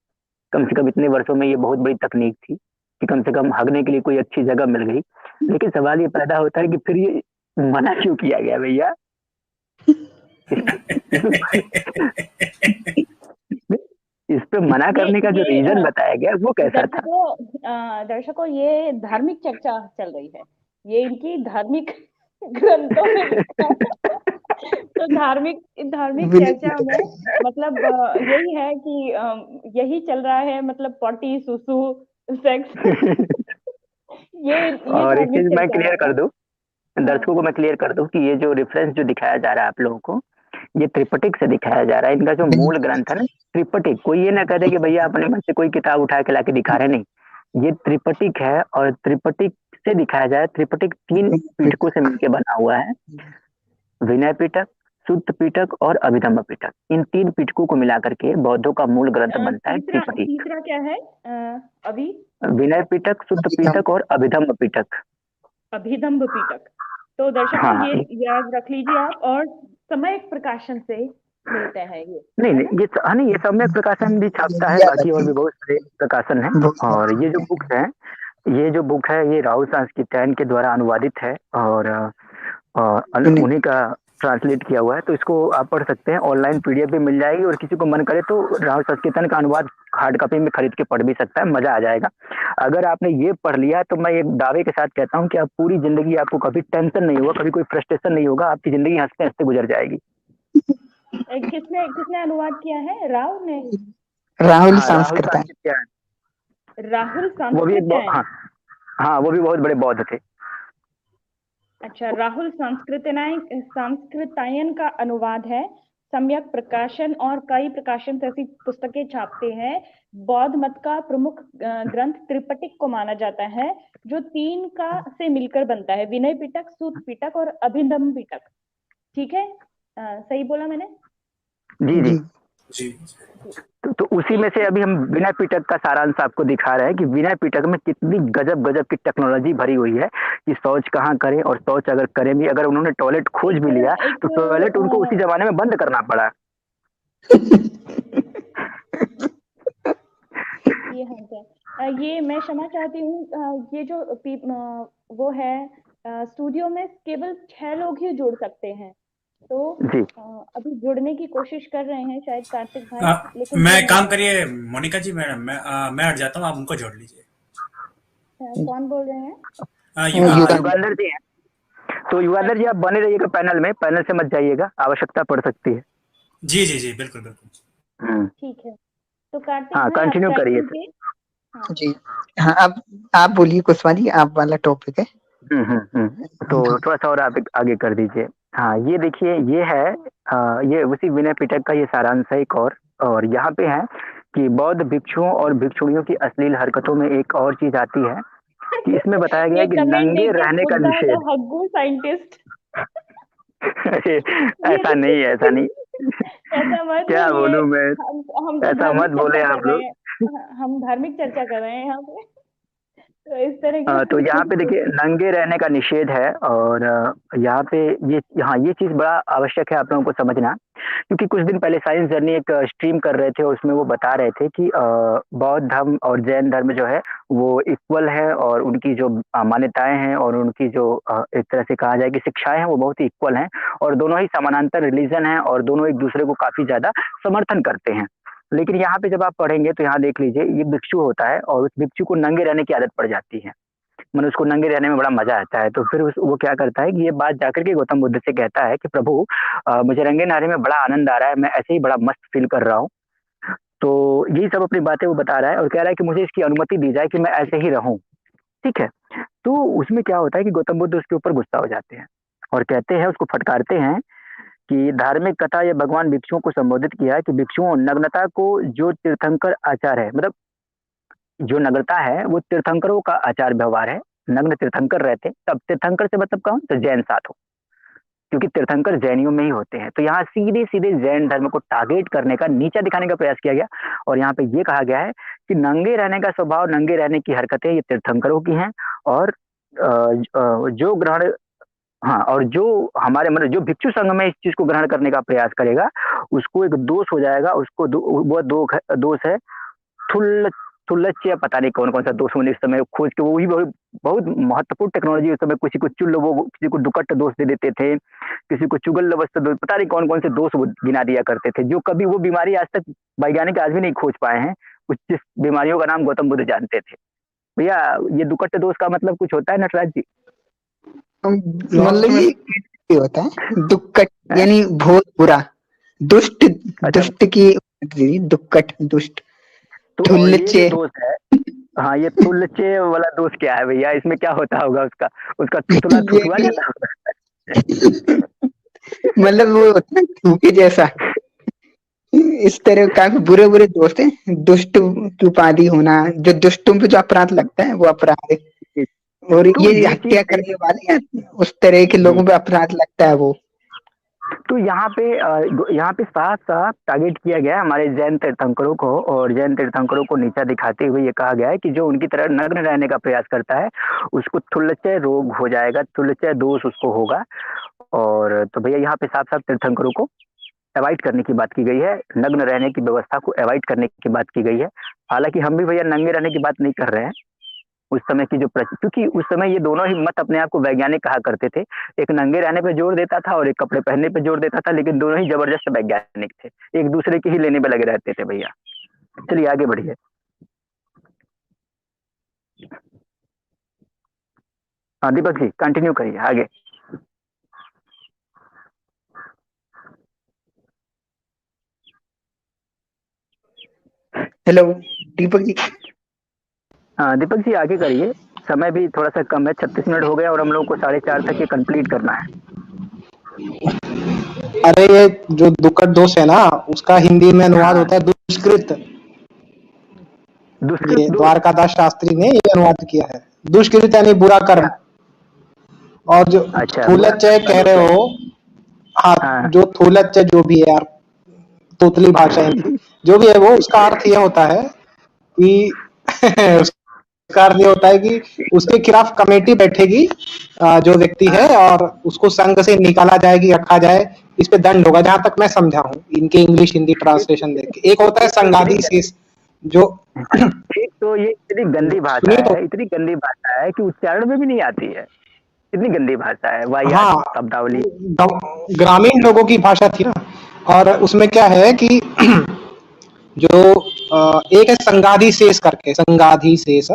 कम से कम इतने वर्षों में ये बहुत बड़ी तकनीक थी कि कम से कम हगने के लिए कोई अच्छी जगह मिल गई। लेकिन सवाल ये पैदा होता है कि फिर ये मना क्यों किया गया भैया? इस पे मना करने का जो रीजन बताया गया वो कैसा था? दर्शकों ये धार्मिक चर्चा चल रही है, ये इनकी धार्मिक ग्रंथों में लिखा है। तो धार्मिक चर्चा में मतलब यही है कि यही चल रहा है, मतलब पॉटी सुसु सेक्स। ये और एक चीज मैं क्लियर कर दूं, हाँ। दर्शकों को मैं क्लियर कर दूं कि ये जो रेफरेंस जो दिखाया जा रहा है आप लोगों को, ये त्रिपिटक से दिखाया जा रहा है। इनका जो मूल ग्रंथ है ना त्रिपिटक, कोई ये ना कह दे कि भैया अपने मन से कोई किताब उठा के लाके दिखा रहे, नहीं, ये त्रिपिटक है। और त्रिपिटक से दिखाया जाए, त्रिपिटक 3 पीठकों से मिलकर बना हुआ है, विनय पिटक, सुत्त पिटक और अभिधम्म पिटक। इन 3 पिटकों को मिलाकर के बौद्धों का मूल ग्रंथ बनता है त्रिपिटक। तीसरा क्या है अभी? विनय पिटक, सुत्त पिटक और अभिधम्म पिटक। अभिधम्म पिटक। तो दर्शकों हाँ, ये याद रख लीजिए आप, और समय प्रकाशन से मिलते हैं ये। नहीं नहीं, ये सम्यक प्रकाशन भी छापता है, बाकी और भी बहुत सारे प्रकाशन है। और ये जो बुक है, ये राहुल सांस्कृत्यायन के द्वारा अनुवादित है और उन्हीं का ट्रांसलेट किया हुआ है। तो इसको आप पढ़ सकते हैं, ऑनलाइन पीडीएफ भी मिल जाएगी, और किसी को मन करे तो राहुल सांस्कृत्यायन का अनुवाद हार्ड कॉपी में खरीद के पढ़ भी सकता है, मजा आ जाएगा। अगर आपने ये पढ़ लिया तो मैं एक दावे के साथ कहता हूँ कि आप पूरी जिंदगी, आपको कभी टेंशन नहीं होगा, कभी कोई फ्रस्ट्रेशन नहीं होगा, आपकी जिंदगी हंसते हंसते गुजर जाएगी। किसने अनुवाद किया है? राहुल ने? राहुल सांस्कृत्यायन। वो भी वो भी बहुत बड़े बौद्ध थे। अच्छा, राहुल सांस्कृत्यायन का अनुवाद है, सम्यक प्रकाशन और कई प्रकाशन से ऐसी पुस्तकें छापते हैं। बौद्ध मत का प्रमुख ग्रंथ त्रिपिटक को माना जाता है, जो 3 का से मिलकर बनता है, विनय पिटक, सूत पिटक और अभिधम्म पिटक। ठीक है, सही बोला मैंने? जी जी जी। तो उसी में से अभी हम विनय पिटक का सारांश आपको दिखा रहे हैं कि विनय पिटक में कितनी गजब गजब की टेक्नोलॉजी भरी हुई है कि शौच कहाँ करें, और शौच अगर करें भी, अगर उन्होंने टॉयलेट खोज भी लिया तो टॉयलेट उनको उसी जमाने में बंद करना पड़ा। ये मैं क्षमा चाहती हूँ, ये जो वो है स्टूडियो में केवल 6 लोग ही जुड़ सकते हैं, तो अभी जुड़ने की कोशिश कर रहे हैं शायद कार्तिक भाई। लेकिन मैं काम करिए मोनिका जी, मैडम मैं हट जाता हूँ, आप उनको जोड़ लीजिए। कौन बोल रहे हैं? युगांधर जी हैं। तो युगांधर जी आप बने रहिएगा पैनल में, पैनल से मत जाइएगा, आवश्यकता पड़ सकती है। जी जी जी, बिल्कुल बिल्कुल। ठीक है, तो कार्तिक हाँ, कंटिन्यू करिए। जी हाँ, अब आप बोलिए कुशवाहा जी, आप वाला टॉपिक है। तो थोड़ा सा और आप आगे कर दीजिए। हाँ, ये देखिए, ये है ये उसी विनय पिटक का ये सारांश है एक और यहाँ पे है कि बौद्ध भिक्षुओं और भिक्षुणियों की अश्लील हरकतों में एक और चीज आती है कि इसमें बताया गया है कि नंगे रहने का निषेध। हग्गू साइंटिस्ट। ऐसा नहीं, ऐसा नहीं, ऐसा मत क्या बोलूं मैं, हम ऐसा मत बोले आप लोग, हम धार्मिक चर्चा कर रहे हैं यहाँ पे, तो इस तरह की तो यहाँ पे देखिए नंगे रहने का निषेध है। और यहाँ पे ये चीज बड़ा आवश्यक है आप लोगों को समझना, क्योंकि कुछ दिन पहले साइंस जर्नी एक स्ट्रीम कर रहे थे और उसमें वो बता रहे थे कि बौद्ध धर्म और जैन धर्म जो है वो इक्वल है, और उनकी जो मान्यताएं हैं और उनकी जो एक तरह से कहा जाए कि शिक्षाएं हैं वो बहुत ही इक्वल हैं, और दोनों ही समानांतर रिलीजन हैं, और दोनों एक दूसरे को काफी ज्यादा समर्थन करते हैं। लेकिन यहाँ पे जब आप पढ़ेंगे तो यहाँ देख लीजिए, ये भिक्षु होता है और उस भिक्षु को नंगे रहने की आदत पड़ जाती है, मतलब उसको नंगे रहने में बड़ा मजा आता है। तो फिर वो क्या करता है कि ये बात जाकर के गौतम बुद्ध से कहता है कि प्रभु मुझे नंगे रहने में बड़ा आनंद आ रहा है, मैं ऐसे ही बड़ा मस्त फील कर रहा हूँ। तो यही सब अपनी बातें वो बता रहा है और कह रहा है कि मुझे इसकी अनुमति दी जाए कि मैं ऐसे ही रहूं। ठीक है, तो उसमें क्या होता है कि गौतम बुद्ध उसके ऊपर गुस्सा हो जाते हैं और कहते हैं, उसको फटकारते हैं कि धार्मिक कथा या भगवान भिक्षुओं को संबोधित किया है कि भिक्षुओं, नग्नता को जो तीर्थंकर आचार है, मतलब जो नग्नता है वो तीर्थंकरों का आचार व्यवहार है, नग्न तीर्थंकर रहते, तब तीर्थंकर से मतलब कौन, तो जैन साधु। क्योंकि तीर्थंकर जैनियों में ही होते हैं। तो यहाँ सीधे सीधे जैन धर्म को टारगेट करने का, नीचा दिखाने का प्रयास किया गया। और यहाँ पे ये कहा गया है कि नंगे रहने का स्वभाव, नंगे रहने की हरकतें ये तीर्थंकरों की हैं, और जो ग्रहण, हाँ, और जो हमारे मतलब जो भिक्षु संघ में इस चीज को ग्रहण करने का प्रयास करेगा उसको एक दोष हो जाएगा। उसको वो दोष है थुल्लच्य, पता नहीं कौन कौन सा दोष होने इस समय खोज के, वो भी बहुत महत्वपूर्ण टेक्नोलॉजी। उस समय किसी को चुल्ल, वो किसी को दुकट दोष दे देते थे, किसी को चुगल अवस्था दोष, पता नहीं कौन कौन से दोष वो गिना दिया करते थे, जो कभी वो बीमारी आज तक वैज्ञानिक आज भी नहीं खोज पाए हैं। कुछ जिस बीमारियों का नाम गौतम बुद्ध जानते थे। भैया ये दुकट दोष का मतलब कुछ होता है नटराज जी? मतलब ये होता है दुक्कट, यानी बहुत बुरा, दुष्ट, दुष्ट की दुक्कट, दुष्ट, तो ये दोष है। हाँ, ये तुल्चे वाला दोष क्या है भैया? इसमें क्या होता होगा? उसका थुथुला जाता होगा। मतलब वो होता है थूके जैसा, इस तरह काफी बुरे बुरे दोस्त हैं। दुष्ट की उपाधि होना, जो दुष्टों पे जो अपराध लगता है वो अपराध है, और ये हत्या करने वाले हैं उस तरह के लोगों पे अपराध लगता है वो। तो यहाँ पे साफ साफ टारगेट किया गया है हमारे जैन तीर्थंकरों को, और जैन तीर्थंकरों को नीचा दिखाते हुए ये कहा गया है कि जो उनकी तरह नग्न रहने का प्रयास करता है उसको थुल्लचय रोग हो जाएगा, थुल्लचय दोष उसको होगा। और तो भैया यहाँ पे साफ साफ तीर्थंकरों को अवॉइड करने की बात की गई है, नग्न रहने की व्यवस्था को अवॉइड करने की बात की गई है। हालांकि हम भी भैया नंगे रहने की बात नहीं कर रहे हैं। उस समय की जो क्योंकि उस समय ये दोनों ही मत अपने आप को वैज्ञानिक कहा करते थे, एक नंगे रहने पे जोर देता था और एक कपड़े पहनने पे जोर देता था, लेकिन दोनों ही जबरदस्त वैज्ञानिक थे, एक दूसरे के ही लेने पे लगे रहते थे भैया। चलिए आगे बढ़िए। हाँ दीपक जी कंटिन्यू करिए आगे। हेलो दीपक जी। हाँ दीपक जी आगे करिए, समय भी थोड़ा सा कम है, 36 मिनट हो गया और हम लोग को 4:30 तक ये कंप्लीट करना है। अरे ये जो दुक्कट दोष है ना, उसका हिंदी में अनुवाद होता है दुष्कृत। ये द्वारकादास शास्त्री ने ये अनुवाद किया है, दुष्कृत यानी बुरा कर्म। और जो थूलच्चय कह रहे हो, हाँ, जो थूलच्चय जो भी है यार, तोतली भाषा जो भी है वो, उसका अर्थ ये होता है कि उसका अर्थ ये होता है कि उसके खिलाफ कमेटी बैठेगी, जो व्यक्ति है, और उसको संघ से निकाला जाएगी, रखा जाए, इस पे दंड होगा, जहां तक मैं समझा हूँ इनके इंग्लिश हिंदी ट्रांसलेशन देख के। एक होता है संगादी शेष, जो ठीक, तो ये इतनी गंदी भाषा है, इतनी गंदी भाषा है कि उच्चारण में भी नहीं आती है, इतनी गंदी भाषा है। हाँ, शब्दावली ग्रामीण लोगों की भाषा थी ना। और उसमें क्या है कि जो एक है संगाधि शेष करके, संगाधि शेष,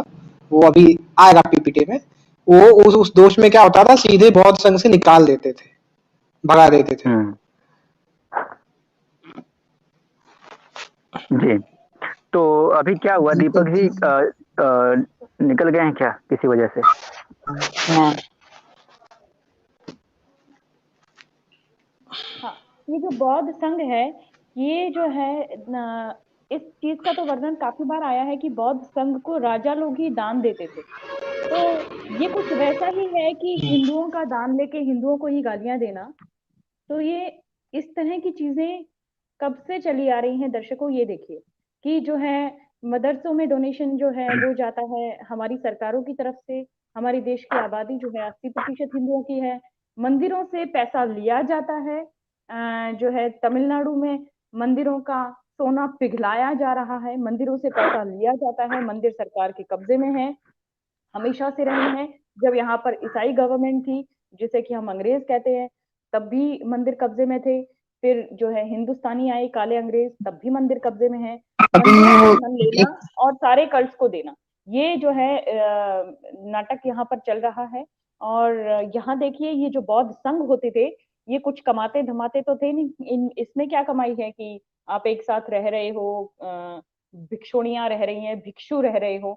वो अभी आएगा पीपीटी में। वो उस दोष में क्या होता था, सीधे बौद्ध संघ से निकाल देते थे, भगा देते थे। जी, तो अभी क्या हुआ दीपक जी, निकल गए हैं क्या किसी वजह से? हाँ, ये जो बौद्ध संघ है, ये जो है इस चीज का तो वर्णन काफी बार आया है कि बौद्ध संघ को राजा लोग ही दान देते थे। तो ये कुछ वैसा ही है कि हिंदुओं का दान लेके हिंदुओं को ही गालियां देना। तो ये इस तरह की चीजें कब से चली आ रही हैं दर्शकों, ये देखिए कि जो है मदरसों में डोनेशन जो है वो जाता है हमारी सरकारों की तरफ से। हमारे देश की आबादी जो है 80% हिंदुओं की है। मंदिरों से पैसा लिया जाता है, जो है तमिलनाडु में मंदिरों का सोना पिघलाया जा रहा है, मंदिरों से पैसा लिया जाता है, मंदिर सरकार के कब्जे में है, हमेशा से रहे हैं। जब यहाँ पर ईसाई गवर्नमेंट थी, जिसे कि हम अंग्रेज कहते हैं, तब भी मंदिर कब्जे में थे। फिर जो है हिंदुस्तानी आए काले अंग्रेज, तब भी मंदिर कब्जे में है। धन लेना और सारे कल्ट्स को देना, ये जो है नाटक यहाँ पर चल रहा है। और यहाँ देखिए ये जो बौद्ध संघ होते थे, ये कुछ कमाते धमाते तो थे नहीं। इसमें क्या कमाई है कि आप एक साथ रह रहे हो, भिक्षुणियां रह रही हैं, भिक्षु रह रहे हो,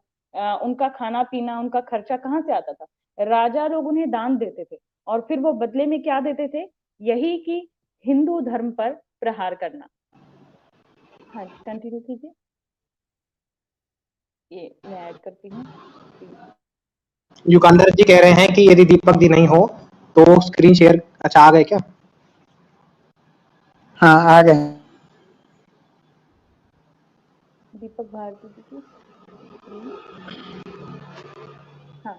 उनका खाना पीना, उनका खर्चा कहाँ से आता था? राजा लोग उन्हें दान देते थे, और फिर वो बदले में क्या देते थे? यही कि हिंदू धर्म पर प्रहार करना। हाँ कंटिन्यू कीजिए, ये मैं ऐड करती हूँ। युगंधर जी कह रहे हैं कि यदि दीपक जी नहीं हो तो स्क्रीन शेयर अच्छा आ गए क्या? हाँ आ गए। दीपक भारती जी की हाँ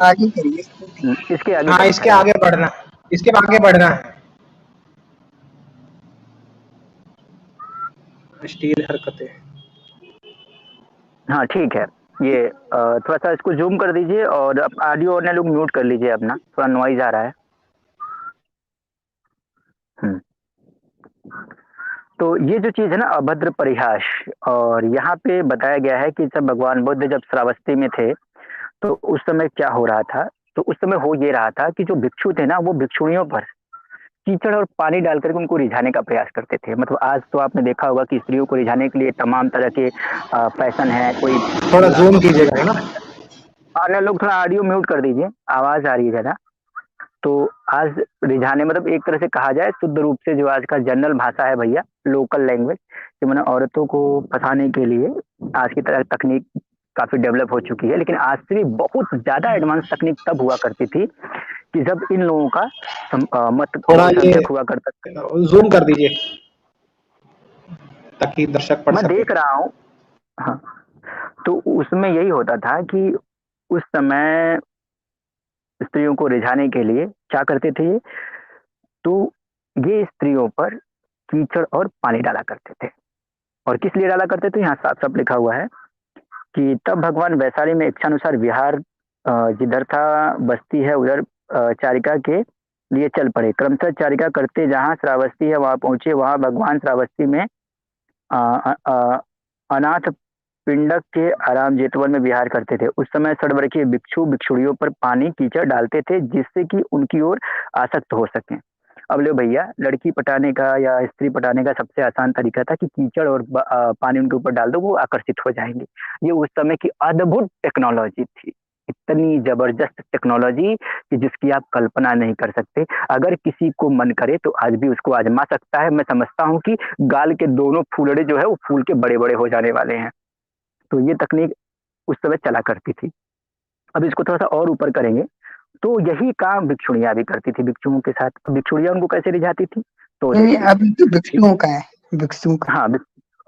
आगे करिए। इसके आगे हाँ करें इसके खड़ा। आगे बढ़ना, इसके आगे बढ़ना है। अश्लील हरकतें। हाँ ठीक है, ये थोड़ा सा इसको जूम कर दीजिए और ऑडियो अन्य लोग म्यूट कर लीजिए अपना, थोड़ा नॉइज आ रहा है। हम्म। तो ये जो चीज है ना अभद्र परिहास, और यहाँ पे बताया गया है कि जब भगवान बुद्ध जब श्रावस्ती में थे तो उस समय क्या हो रहा था। तो उस समय हो ये रहा था कि जो भिक्षु थे ना वो भिक्षुणियों पर कीचड़ और पानी डाल करके उनको रिझाने का प्रयास करते थे। मतलब आज तो आपने देखा होगा कि स्त्रियों को रिझाने के लिए तमाम तरह के फैशन है, कोई थोड़ा गुलाब जूम का फूल कीजिएगा ना। अन्य लोग थोड़ा ऑडियो म्यूट कर दीजिए, आवाज आ रही है ज्यादा। तो आज रिझाने मतलब एक तरह से कहा जाए शुद्ध रूप से जो आज का जनरल भाषा है भैया, लोकल लैंग्वेज, कि मैंने औरतों को फंसाने के लिए आज की तरह तकनीक काफी डेवलप हो चुकी है, लेकिन आज से भी बहुत ज्यादा एडवांस तकनीक तब हुआ करती थी कि जब इन लोगों का मत थोड़ा ये बहुसंख्यक हुआ करता था। जूम कर दीजिए ताकि दर्शक पढ़ मैं सके। देख रहा हूँ। हाँ, तो उसमें यही होता था कि उस समय स्त्रियों को रिझाने के लिए क्या करते थे ये, तो ये स्त्रियों पर कीचड़ और पानी डाला करते थे। और किस लिए डाला करते थे, यहाँ साफ साफ लिखा हुआ है कि तब भगवान वैशाली में इच्छानुसार विहार जिधर था बस्ती है उधर चारिका के लिए चल पड़े। क्रमशः चारिका करते जहाँ श्रावस्ती है वहां पहुंचे। वहां भगवान श्रावस्ती में अनाथ पिंडक के आराम जेतवन में विहार करते थे। उस समय षड्वर्गीय भिक्षु भिक्षुड़ियों पर पानी कीचड़ डालते थे जिससे कि उनकी ओर आसक्त हो सके। अब ले भैया, लड़की पटाने का या स्त्री पटाने का सबसे आसान तरीका था कि कीचड़ और पानी उनके ऊपर डाल दो, वो आकर्षित हो जाएंगे। ये उस समय की अद्भुत टेक्नोलॉजी थी, इतनी जबरदस्त टेक्नोलॉजी कि जिसकी आप कल्पना नहीं कर सकते। अगर किसी को मन करे तो आज भी उसको आजमा सकता है। मैं समझता हूँ कि गाल के दोनों फूलड़े जो है वो फूल के बड़े बड़े हो जाने वाले हैं। तो ये तकनीक उस समय चला करती थी। अब इसको थोड़ा सा और ऊपर करेंगे तो यही काम भिक्षुणियां भी करती थी भिक्षुओं के साथ। भिक्षुणियां उनको कैसे रिझाती थी, तो नहीं देखिए। अभी तो भिक्षुओं का है, भिक्षुओं का। हाँ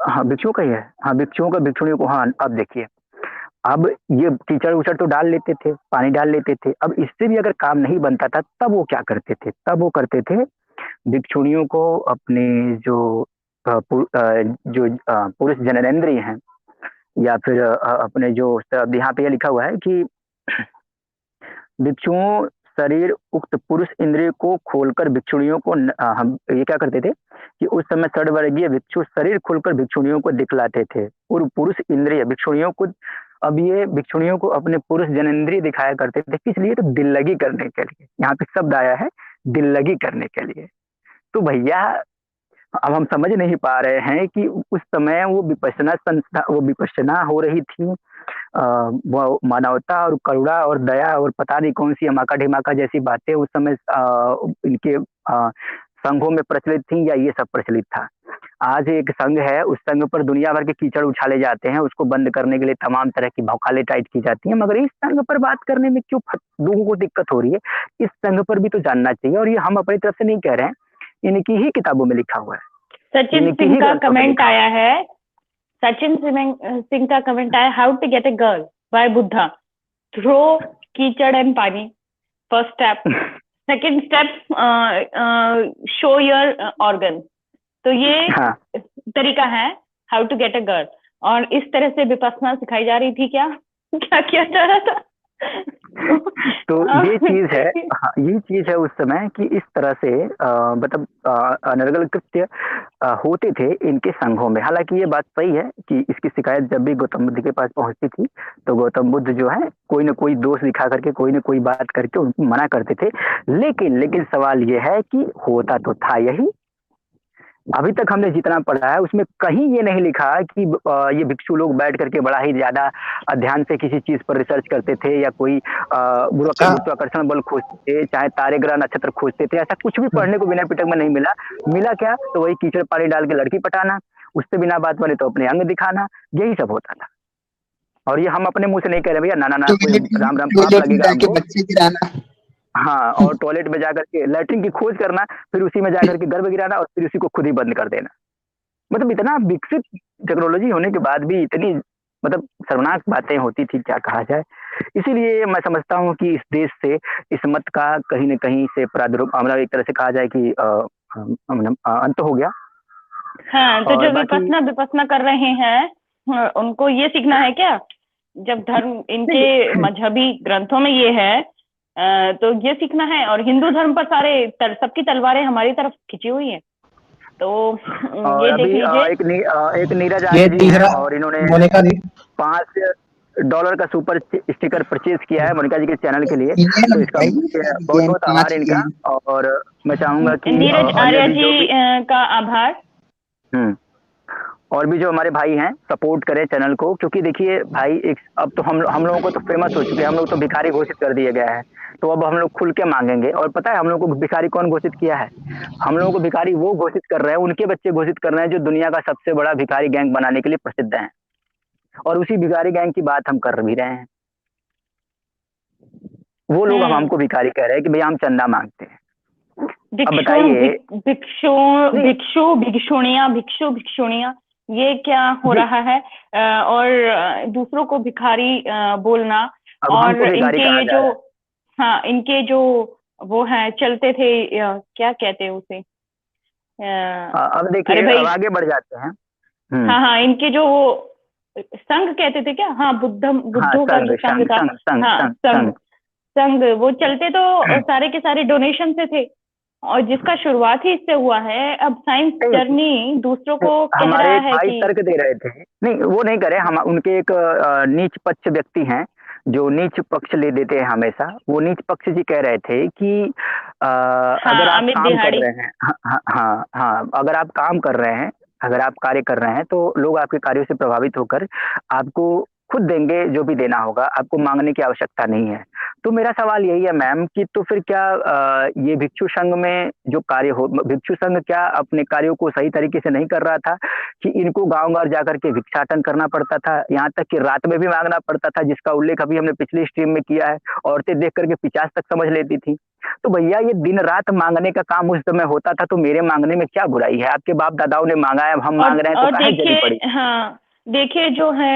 हाँ भिक्षुओं का ही है। हाँ भिक्षुओं का भिक्षुणियों को। हाँ अब देखिए, अब ये कीचड़ उचड़ तो डाल लेते थे, पानी डाल लेते थे। अब इससे भी अगर काम नहीं बनता था तब वो क्या करते थे, तब वो करते थे भिक्षुणियों को अपने जो पुरुष जननेंद्रिय हैं, या फिर अपने जो अब यहाँ पे ये लिखा हुआ है कि भिक्षुओं शरीर उक्त पुरुष इंद्रिय को खोलकर भिक्षुणियों को हम ये क्या करते थे कि उस समय षड्वर्गीय भिक्षु शरीर खोलकर भिक्षुणियों को दिखलाते थे और पुरुष इंद्रिय भिक्षुणियों को। अब ये भिक्षुणियों को अपने पुरुष जनेंद्रिय दिखाया करते थे, किस लिए, तो दिल लगी करने के लिए। यहाँ पे शब्द आया है दिल लगी करने के लिए। तो भैया अब हम समझ नहीं पा रहे हैं कि उस समय वो विपश्यना संस्था, वो विपश्यना हो रही थी, वो मानवता और करुणा और दया और पता नहीं कौन सी अमाका ढिमाका जैसी बातें उस समय इनके संघों में प्रचलित थी, या ये सब प्रचलित था। आज एक संघ है, उस संघ पर दुनिया भर के कीचड़ उछाले जाते हैं, उसको बंद करने के लिए तमाम तरह की भौकाले टाइट की जाती हैं, मगर इस संघ पर बात करने में क्यों लोगों को दिक्कत हो रही है। इस संघ पर भी तो जानना चाहिए, और ये हम अपनी तरफ से नहीं कह रहे हैं, इनकी ही किताबों में लिखा हुआ है। सचिन सिंह का कमेंट आया है, सचिन सिंह का कमेंट आया, how to get a girl by Buddha, throw kichad and pani, first step, second step show your organ. तो ये हाँ। तरीका है how to get a girl. और इस तरह से विपश्यना सिखाई जा रही थी क्या क्या किया जा रहा था? तो ये चीज है। हाँ, ये चीज है उस समय कि इस तरह से मतलब अनर्गल कृत्य होते थे इनके संघों में। हालांकि ये बात सही है कि इसकी शिकायत जब भी गौतम बुद्ध के पास पहुंचती थी तो गौतम बुद्ध जो है कोई ना कोई दोष दिखा करके, कोई ना कोई बात करके उनको मना करते थे। लेकिन सवाल ये है कि होता तो था यही। अभी तक हमने जितना पढ़ा है उसमें कहीं ये नहीं लिखा कि ये भिक्षु लोग बैठ करके बड़ा ही ज्यादा ध्यान से किसी चीज पर रिसर्च करते थे, या कोई गुरुत्वाकर्षण बल खोजते थे, चाहे तारे ग्रह नक्षत्र खोजते थे। ऐसा कुछ भी पढ़ने को विनय पिटक में नहीं मिला। मिला क्या, तो वही कीचड़ पानी डाल के लड़की पटाना, उससे बिना बात बने तो अपने अंग दिखाना, यही सब होता था। और ये हम अपने मुंह से नहीं कह रहे भैया, ना ना ना, कोई राम राम पाप लगेगा हमको। बच्चे गिराना, हाँ, और टॉयलेट में जाकर के लैट्रिन की खोज करना, फिर उसी में जाकर के गर्भ गिराना और फिर उसी को खुद ही बंद कर देना। मतलब इतना विकसित टेक्नोलॉजी होने के बाद भी इतनी मतलब शर्मनाक बातें होती थी, क्या कहा जाए। इसीलिए मैं समझता हूँ कि इस देश से इस मत का कहीं न कहीं से प्रादुर्भाव, मतलब एक तरह से कहा जाए कि अंत हो गया। हाँ, तो जो विपसना कर रहे हैं उनको ये सीखना है क्या? जब धर्म इनके मजहबी ग्रंथों में ये है तो ये सीखना है। और हिंदू धर्म पर सबकी तलवारें हमारी तरफ खिंची हुई है। तो ये देख लीजिए, एक नीरज आर्य जी हैं और इन्होंने $5 का सुपर स्टिकर परचेज किया है मोनिका जी के चैनल के लिए, तो इसका बहुत बहुत आभार इनका। और मैं चाहूंगा कि नीरज आर्य जी का आभार। और भी जो हमारे भाई हैं सपोर्ट करें चैनल को, क्योंकि देखिए भाई अब तो हम लोगों को तो फेमस हो चुके हैं, हम लोग तो भिखारी घोषित कर दिया गया है, तो अब हम लोग खुल के मांगेंगे। और पता है हम लोग को भिखारी कौन घोषित किया है? हम लोगों को भिखारी वो घोषित कर रहे हैं, उनके बच्चे घोषित कर रहे हैं जो दुनिया का सबसे बड़ा भिखारी गैंग बनाने के लिए प्रसिद्ध है। और उसी भिखारी गैंग की बात हम कर भी रहे हैं। वो लोग हमको भिखारी कह रहे हैं कि भैया हम चंदा मांगते हैं। अब बताइए, भिक्षुणिया ये क्या हो रहा है? और दूसरों को भिखारी बोलना, और इनके जो वो है चलते थे, क्या कहते हैं उसे, अब देखिए अब आगे बढ़ जाते हैं। हाँ, इनके जो वो संघ कहते थे क्या? हाँ, बुद्धों का जो संघ था, संघ वो चलते तो सारे के सारे डोनेशन से थे, और जिसका शुरुआत ही इससे हुआ है। अब साइंस जर्नी दूसरों को कह रहा है कि तर्क दे रहे थे, नहीं वो नहीं करे हम, उनके एक नीच पक्ष व्यक्ति हैं जो नीच पक्ष ले देते हैं हमेशा। वो नीच पक्ष जी कह रहे थे कि अगर आप काम कर रहे हैं, हाँ, अगर आप काम कर रहे हैं, अगर आप कार्य कर रहे हैं तो लोग आपके कार्यों से प्रभावित होकर आपको खुद देंगे जो भी देना होगा, आपको मांगने की आवश्यकता नहीं है। तो मेरा सवाल यही है मैम कि तो फिर क्या ये भिक्षु संघ में जो कार्य हो, भिक्षु संघ क्या अपने कार्यों को सही तरीके से नहीं कर रहा था कि इनको गांव-गांव जाकर के भिक्षाटन करना पड़ता था, यहाँ तक कि रात में भी मांगना पड़ता था, जिसका उल्लेख अभी हमने पिछली स्ट्रीम में किया है। औरतें देख करके 50 तक समझ लेती थी। तो भैया ये दिन रात मांगने का काम उस समय होता था, तो मेरे मांगने में क्या बुराई है? आपके बाप दादाओं ने मांगा है, अब हम मांग रहे हैं, तो काहे जल्दी पड़ी? हाँ, देखिए जो है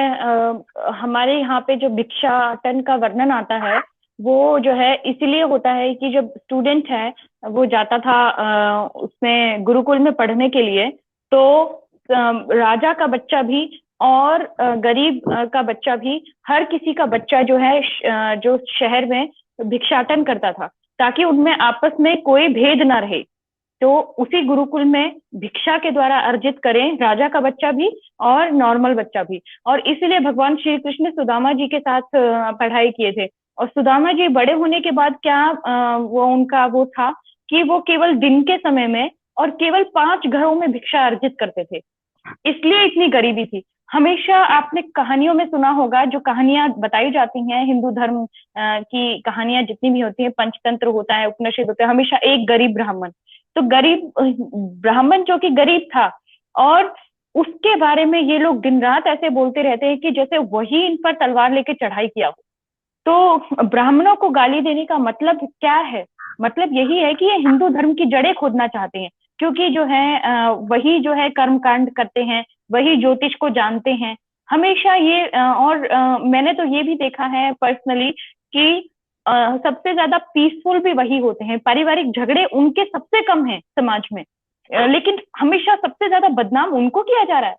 हमारे यहाँ पे जो भिक्षाटन का वर्णन आता है वो जो है इसलिए होता है कि जब स्टूडेंट है वो जाता था उसमें गुरुकुल में पढ़ने के लिए, तो राजा का बच्चा भी और गरीब का बच्चा भी, हर किसी का बच्चा जो है जो शहर में भिक्षाटन करता था, ताकि उनमें आपस में कोई भेद ना रहे। तो उसी गुरुकुल में भिक्षा के द्वारा अर्जित करें राजा का बच्चा भी और नॉर्मल बच्चा भी। और इसीलिए भगवान श्री कृष्ण सुदामा जी के साथ पढ़ाई किए थे। और सुदामा जी बड़े होने के बाद क्या वो उनका वो था कि वो केवल दिन के समय में और केवल 5 घरों में भिक्षा अर्जित करते थे, इसलिए इतनी गरीबी थी। हमेशा आपने कहानियों में सुना होगा, जो कहानियां बताई जाती हैं हिंदू धर्म की कहानियां जितनी भी होती हैं, पंचतंत्र होता है, उपनिषद होता है, हमेशा एक गरीब ब्राह्मण। तो गरीब ब्राह्मण जो कि गरीब था, और उसके बारे में ये लोग दिन रात ऐसे बोलते रहते हैं कि जैसे वही इन पर तलवार लेके चढ़ाई किया हो। तो ब्राह्मणों को गाली देने का मतलब क्या है? मतलब यही है कि ये हिंदू धर्म की जड़ें खोदना चाहते हैं, क्योंकि जो है वही जो है कर्म कांड करते हैं, वही ज्योतिष को जानते हैं हमेशा ये। और मैंने तो ये भी देखा है पर्सनली कि सबसे ज्यादा पीसफुल भी वही होते हैं, पारिवारिक झगड़े उनके सबसे कम हैं समाज में, लेकिन हमेशा सबसे ज्यादा बदनाम उनको किया जा रहा है।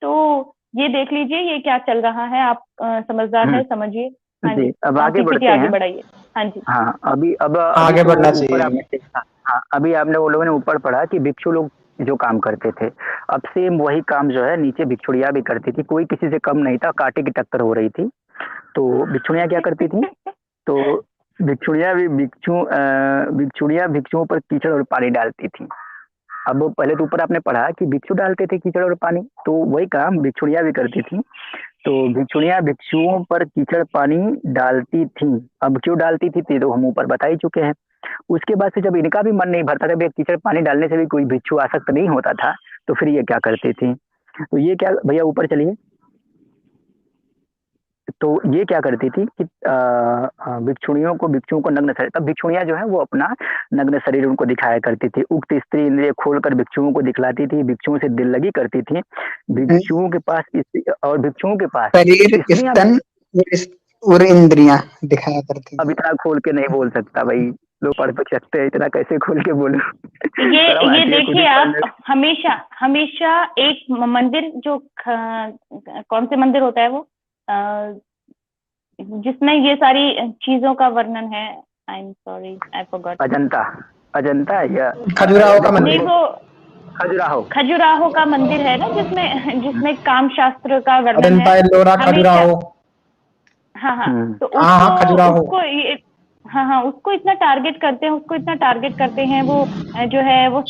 तो ये देख लीजिए ये क्या चल रहा है। आप समझदार है, समझिए। हाँ जी, अब आगे बढ़ते हैं। आगे बढ़ाइए। हाँ जी, हाँ, अब आगे बढ़ना चाहिए। हाँ, अभी आपने वो लोगों ने ऊपर पढ़ा कि भिक्षु लोग जो काम करते थे, अब सेम वही काम जो है नीचे भिक्षुड़िया भी करती थी। कोई किसी से कम नहीं था, कांटे की टक्कर हो रही थी। तो भिक्षुड़िया क्या करती थी? तो भिक्षुड़िया भिक्षुओं पर कीचड़ और पानी डालती थी। अब पहले तो ऊपर आपने पढ़ा कि भिक्षु डालते थे कीचड़ और पानी, तो वही काम भिक्षुड़िया भी करती थी। तो भिक्षुड़िया भिक्षुओं पर कीचड़ पानी डालती थी। अब क्यों डालती थी तो हम ऊपर बता ही चुके हैं। उसके बाद से जब इनका भी मन नहीं भरता था, कीचड़ पानी डालने से भी कोई भिक्षु आसक्त नहीं होता था, तो फिर ये क्या करती थी? तो ये क्या भैया, ऊपर चलिए। तो ये क्या करती थी कि भिक्षुओं को नग्न शरीर, तब भिक्षुणियां जो है वो अपना नग्न शरीर उनको दिखाया करती थी। उक्त स्त्री इंद्रिय खोलकर भिक्षुओं को दिखलाती थी, भिक्षुओं से दिल लगी करती थी। भिक्षुओं के पास और भिक्षुओं के पास शरीर, स्तन और इंद्रियां दिखाया करती अब इतना खोल के नहीं बोल सकता भाई, लोग पढ़ सकते हैं, इतना कैसे खोल के बोलूं। ये देखिए आप, हमेशा एक मंदिर जो कौन से मंदिर होता है वो जिसमें ये सारी चीजों का वर्णन है, I am sorry I forgot. Ajanta या खजुराहो का मंदिर, खजुराहो का मंदिर है ना, जिसमें काम शास्त्र का वर्णन है। एलोरा खजुराहो, हाँ, तो उसको इतना टारगेट करते हैं, वो जो है वो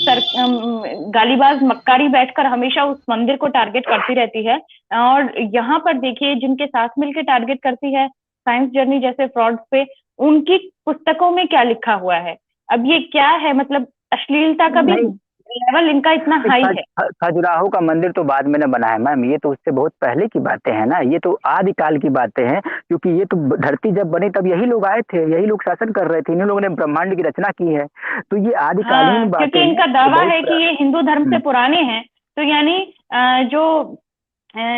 गालीबाज मक्कारी बैठकर हमेशा उस मंदिर को टारगेट करती रहती है। और यहाँ पर देखिए जिनके साथ मिलकर टारगेट करती है साइंस जर्नी जैसे फ्रॉड पे, उनकी पुस्तकों में क्या लिखा हुआ है। अब ये क्या है, मतलब अश्लीलता का भी लेवल इनका इतना हाई है। खजुराहो का मंदिर तो बाद में बना है मैम, ये तो उससे बहुत पहले की बातें हैं ना, ये तो आदिकाल की बातें हैं, क्योंकि ये तो धरती जब बनी तब यही लोग आए थे, यही लोग शासन कर रहे थे, इन लोगों ने ब्रह्मांड की रचना की है, तो ये आदिकालीन बातें। क्योंकि इनका दावा है कि ये हिंदू धर्म से पुराने हैं, तो यानी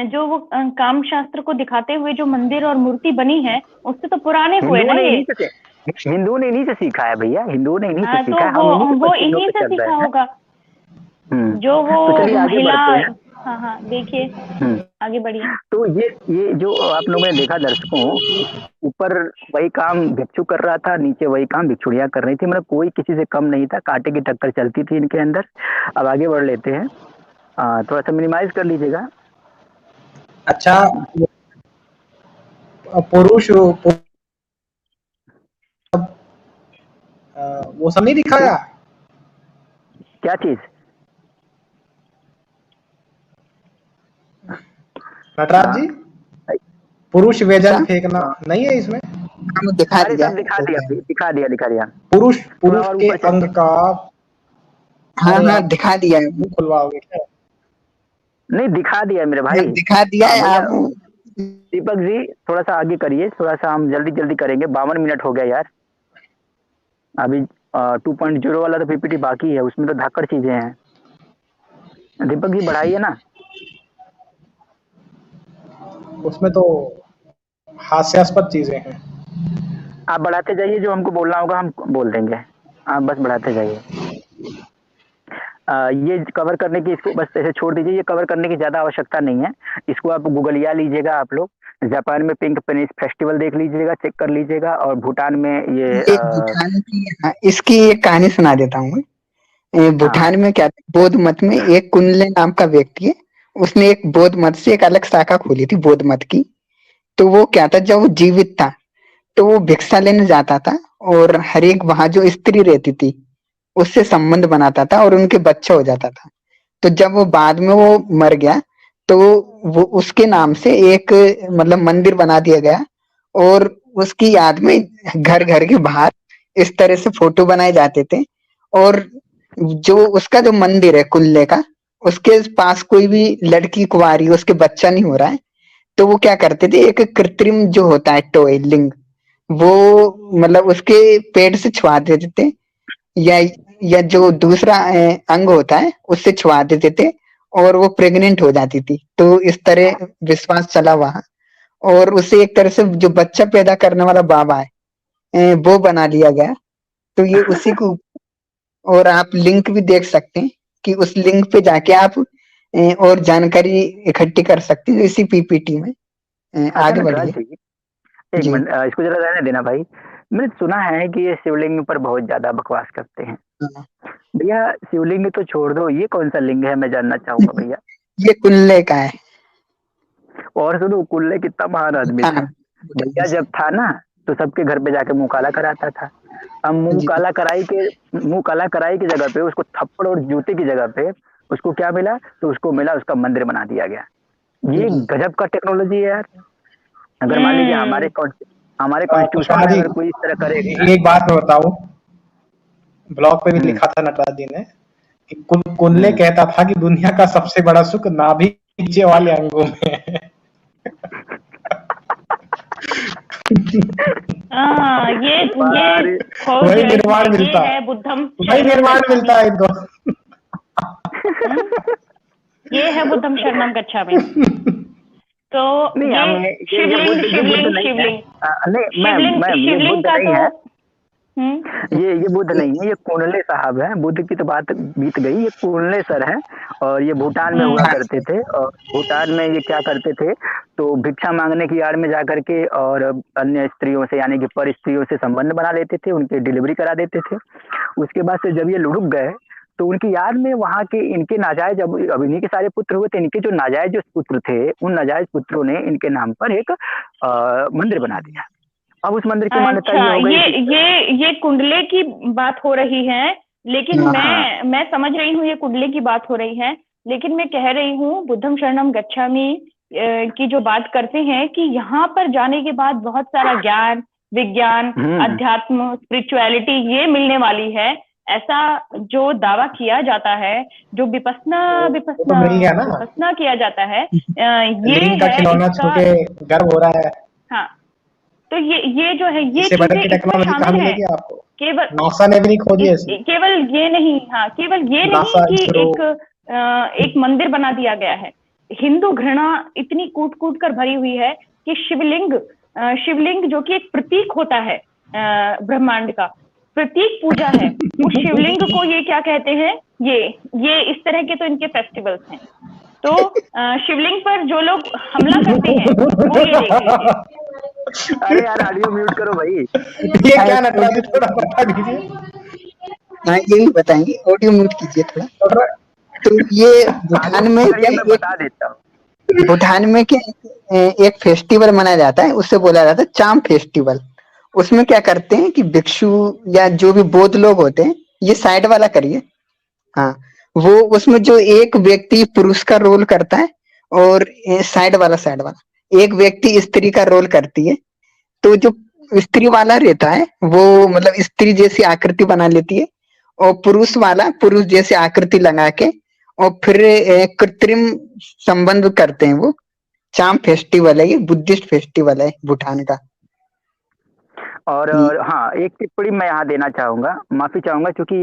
जो वो काम शास्त्र को दिखाते हुए जो मंदिर और मूर्ति बनी है उससे तो पुराने हुए ना ये। हिंदुओं ने इन्हीं से सीखा है भैया, हिंदुओं ने इन्हीं से सीखा है, वो इन्हीं से सीखा होगा जो वो महिला। हाँ देखिए आगे बढ़िए। तो ये जो आप लोगों ने देखा दर्शकों, ऊपर वही काम भिक्षु कर रहा था, नीचे वही काम भिक्षुड़ियां कर रही थी, मतलब कोई किसी से कम नहीं था, कांटे की टक्कर चलती थी इनके अंदर। अब आगे बढ़ लेते हैं, थोड़ा सा मिनिमाइज कर लीजिएगा। अच्छा, पुरुष वो सब नहीं दिखाया, क्या चीज? नटराज जी, पुरुष व्यजन फेंकना नहीं है इसमें? दिखा दिया। पुरुष के अंग का, हाँ दिखा दिया है। मुंह खुलवाओगे क्या? नहीं दिखा दिया मेरे भाई, दिखा दिया है आप। दीपक जी थोड़ा सा आगे करिए, थोड़ा सा हम जल्दी करेंगे, 52 मिनट हो गया यार। अभी 2.0 वाला तो पीपीटी बाकी है, उसमें तो धाकड़ चीजें हैं। दीपक जी बढ़ाइए ना, उसमें तो हास्यास्पद चीजें हैं। आप बढ़ाते जाइए, जो हमको बोलना होगा हम बोल देंगे, आप बस बढ़ाते जाइए। ये कवर करने की, इसको बस ऐसे छोड़ दीजिए, ये कवर करने की ज्यादा आवश्यकता नहीं है। इसको आप गूगलिया लीजिएगा, आप लोग जापान में पिंक पेनिस फेस्टिवल देख लीजिएगा, चेक कर लीजिएगा, और भूटान में ये भूटान की, इसकी एक कहानी सुना देता हूँ। भूटान में क्या, बौद्ध मत में एक कुनले नाम का व्यक्ति है, उसने एक बौद्ध मत से एक अलग शाखा खोली थी बौद्ध मत की। तो वो क्या था, जब वो जीवित था तो वो भिक्षा लेने जाता था, और हर एक वहां जो स्त्री रहती थी उससे संबंध बनाता था, और उनके बच्चा हो जाता था। तो जब वो बाद में वो मर गया तो वो उसके नाम से एक मतलब मंदिर बना दिया गया, और उसकी याद में घर घर के बाहर इस तरह से फोटो बनाए जाते थे। और जो उसका जो मंदिर है कुल्ले का, उसके पास कोई भी लड़की कुंवारी, उसके बच्चा नहीं हो रहा है, तो वो क्या करते थे, एक कृत्रिम जो होता है टॉय लिंग, वो मतलब उसके पेट से छुआ देते थे, या जो दूसरा अंग होता है उससे छुआ देते थे, और वो प्रेग्नेंट हो जाती थी। तो इस तरह विश्वास चला वहां, और उसे एक तरह से जो बच्चा पैदा करने वाला बाबा है वो बना लिया गया। तो ये उसी को, और आप लिंक भी देख सकते हैं कि उस लिंक पे जाके आप और जानकारी इकट्ठी कर सकते हैं इसी पीपीटी में। आगे बढ़िए। एक मिनट, इसको जरा रहने देना भाई। मैंने सुना है कि ये शिवलिंग पर बहुत ज्यादा बकवास करते हैं। भैया शिवलिंग तो छोड़ दो, ये कौन सा लिंग है, मैं जानना चाहूंगा भैया। ये कुल्ले का है। और सुनो, कुल्ले कितना महान आदमी था भैया, जब था ना तो सबके घर पे जाके मुंह काला कराता था। अब मुंह काला कराई की जगह पे उसको थप्पड़ और जूते की जगह पे उसको क्या मिला, तो उसको मिला, उसका मंदिर बना दिया गया। ये गजब का टेक्नोलॉजी है यार। अगर मान लीजिए हमारे कॉन्स्टिट्यूशन में अगर कोई इस तरह करेगा। एक बात मैं बताऊं, ब्लॉग पे भी लिखा था नटराज जी ने कि कुल्ले कहता था कि दुनिया का सबसे बड़ा सुख नाभि नीचे वाले अंगों में। ये वही निर्माण मिलता है बुद्धम, वही निर्माण मिलता है इनको। ये है बुद्धम शरणम गच्छामि। तो ये शिवलिंग का तो ये बुद्ध नहीं है, ये कुंडले साहब है। बुद्ध की तो बात बीत गई, ये कुंडले सर है और ये भूटान में हुआ करते थे। और भूटान में ये क्या करते थे, तो भिक्षा मांगने की आड़ में जाकर के और अन्य स्त्रियों से यानी कि पर स्त्रियों से संबंध बना लेते थे, उनकी डिलीवरी करा देते थे। उसके बाद से जब ये लुढ़क गए तो उनकी याद में वहाँ के इनके नाजायज, अब इन्हीं के सारे पुत्र हुए थे, इनके जो नाजायज जो पुत्र थे उन नाजायज पुत्रों ने इनके नाम पर एक मंदिर बना दिया। अब उस मंदिर की मान्यता ये हो गई। ये कुंडले की बात हो रही है, लेकिन मैं समझ रही हूँ ये कुंडले की बात हो रही है, लेकिन मैं कह रही हूँ बुद्धम शरणम गच्छामि की जो बात करते हैं कि यहाँ पर जाने के बाद बहुत सारा ज्ञान, विज्ञान, अध्यात्म, स्पिरिचुअलिटी ये मिलने वाली है, ऐसा जो दावा किया जाता है, जो विपस्सना किया जाता है, ये का खिलौना छूके गर्व हो रहा है। हाँ, तो ये जो है ये टेक्नोलॉजी कहाँ मिलेगी आपको? केवल नासा ने भी नहीं खोजी ऐसी। केवल ये नहीं कि एक मंदिर बना दिया गया है। हिंदू घृणा इतनी कूट कूट कर भरी हुई है कि शिवलिंग जो कि एक प्रतीक होता है ब्रह्मांड का, प्रतीक पूजा है, उस शिवलिंग को ये क्या कहते हैं, ये इस तरह के तो इनके फेस्टिवल्स हैं। तो शिवलिंग पर जो लोग हमला करते हैं वो ये देख लीजिए। अरे यार ऑडियो म्यूट करो भाई। ये क्या नटराज थोड़ा बता दीजिए। हाँ ये भी बताएंगे, ऑडियो म्यूट कीजिए थोड़ा। तो ये भूटान में बता देता हूँ। भूटान में क्या एक फेस्टिवल मनाया जाता है, उससे बोला जाता है चाम फेस्टिवल। उसमें क्या करते हैं कि भिक्षु या जो भी बौद्ध लोग होते हैं, ये साइड वाला करिए, हाँ, वो उसमें जो एक व्यक्ति पुरुष का रोल करता है और साइड वाला एक व्यक्ति स्त्री का रोल करती है। तो जो स्त्री वाला रहता है वो मतलब स्त्री जैसी आकृति बना लेती है और पुरुष वाला पुरुष जैसी आकृति लगा के और फिर कृत्रिम संबंध करते हैं। वो चाम फेस्टिवल है, ये बुद्धिस्ट फेस्टिवल है भूटान का। और हाँ, एक टिप्पणी मैं यहाँ देना चाहूंगा, माफी चाहूंगा, क्योंकि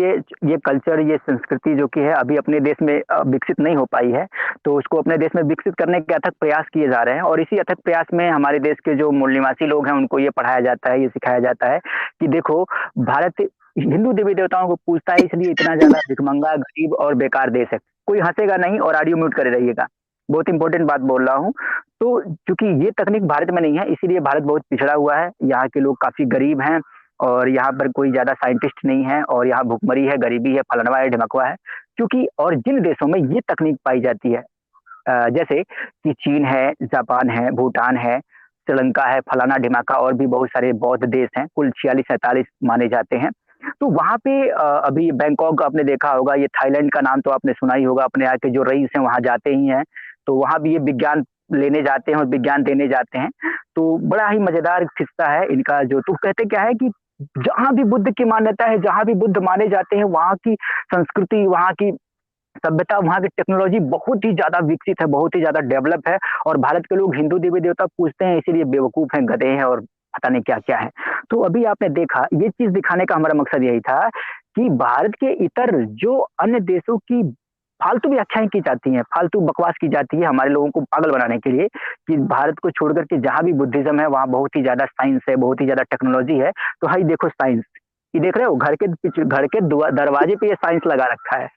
ये कल्चर, ये संस्कृति जो कि है अभी अपने देश में विकसित नहीं हो पाई है, तो उसको अपने देश में विकसित करने के अथक प्रयास किए जा रहे हैं। और इसी अथक प्रयास में हमारे देश के जो मूल निवासी लोग हैं उनको ये पढ़ाया जाता है, ये सिखाया जाता है कि देखो भारत हिंदू देवी देवताओं को पूजता है, इसलिए इतना ज्यादा भिखमंगा, गरीब और बेकार देश है। कोई हंसेगा नहीं और ऑडियो म्यूट करे रहिएगा, बहुत इंपॉर्टेंट बात बोल रहा हूँ। तो क्योंकि ये तकनीक भारत में नहीं है, इसीलिए भारत बहुत पिछड़ा हुआ है। यहाँ के लोग काफी गरीब हैं और यहाँ पर कोई ज्यादा साइंटिस्ट नहीं है और यहाँ भुखमरी है, गरीबी है, फलनवा है, ढिमकवा है। क्योंकि और जिन देशों में ये तकनीक पाई जाती है, जैसे कि चीन है, जापान है, भूटान है, श्रीलंका है, फलाना ढिमाका और भी बहुत सारे बौद्ध देश हैं, कुल 46-47 माने जाते हैं। तो वहाँ पे अभी बैंकॉक आपने देखा होगा, ये थाईलैंड का नाम तो आपने सुना ही होगा, अपने यहाँ के जो रईस हैं वहाँ जाते ही हैं, तो वहाँ भी ये विज्ञान लेने जाते हैं और विज्ञान देने जाते हैं। तो बड़ा ही मजेदार किस्सा है इनका। जो तो कहते क्या है कि जहाँ भी बुद्ध की मान्यता है, जहाँ भी बुद्ध माने जाते हैं, वहाँ की संस्कृति, वहाँ की सभ्यता, वहाँ की टेक्नोलॉजी बहुत ही ज्यादा विकसित है, बहुत ही ज्यादा डेवलप है। और भारत के लोग हिंदू देवी देवता पूजते हैं, इसीलिए बेवकूफ हैं, गधे हैं और पता नहीं क्या क्या है। तो अभी आपने देखा, ये चीज दिखाने का हमारा मकसद यही था कि भारत के इतर जो अन्य देशों की फालतू व्याख्याएं की जाती हैं, फालतू बकवास की जाती है हमारे लोगों को पागल बनाने के लिए, कि भारत को छोड़कर के जहां भी बुद्धिज्म है वहां बहुत ही ज्यादा साइंस है, बहुत ही ज्यादा टेक्नोलॉजी है। तो हाई देखो साइंस, ये देख रहे हो घर के दरवाजे पे ये साइंस लगा रखा है।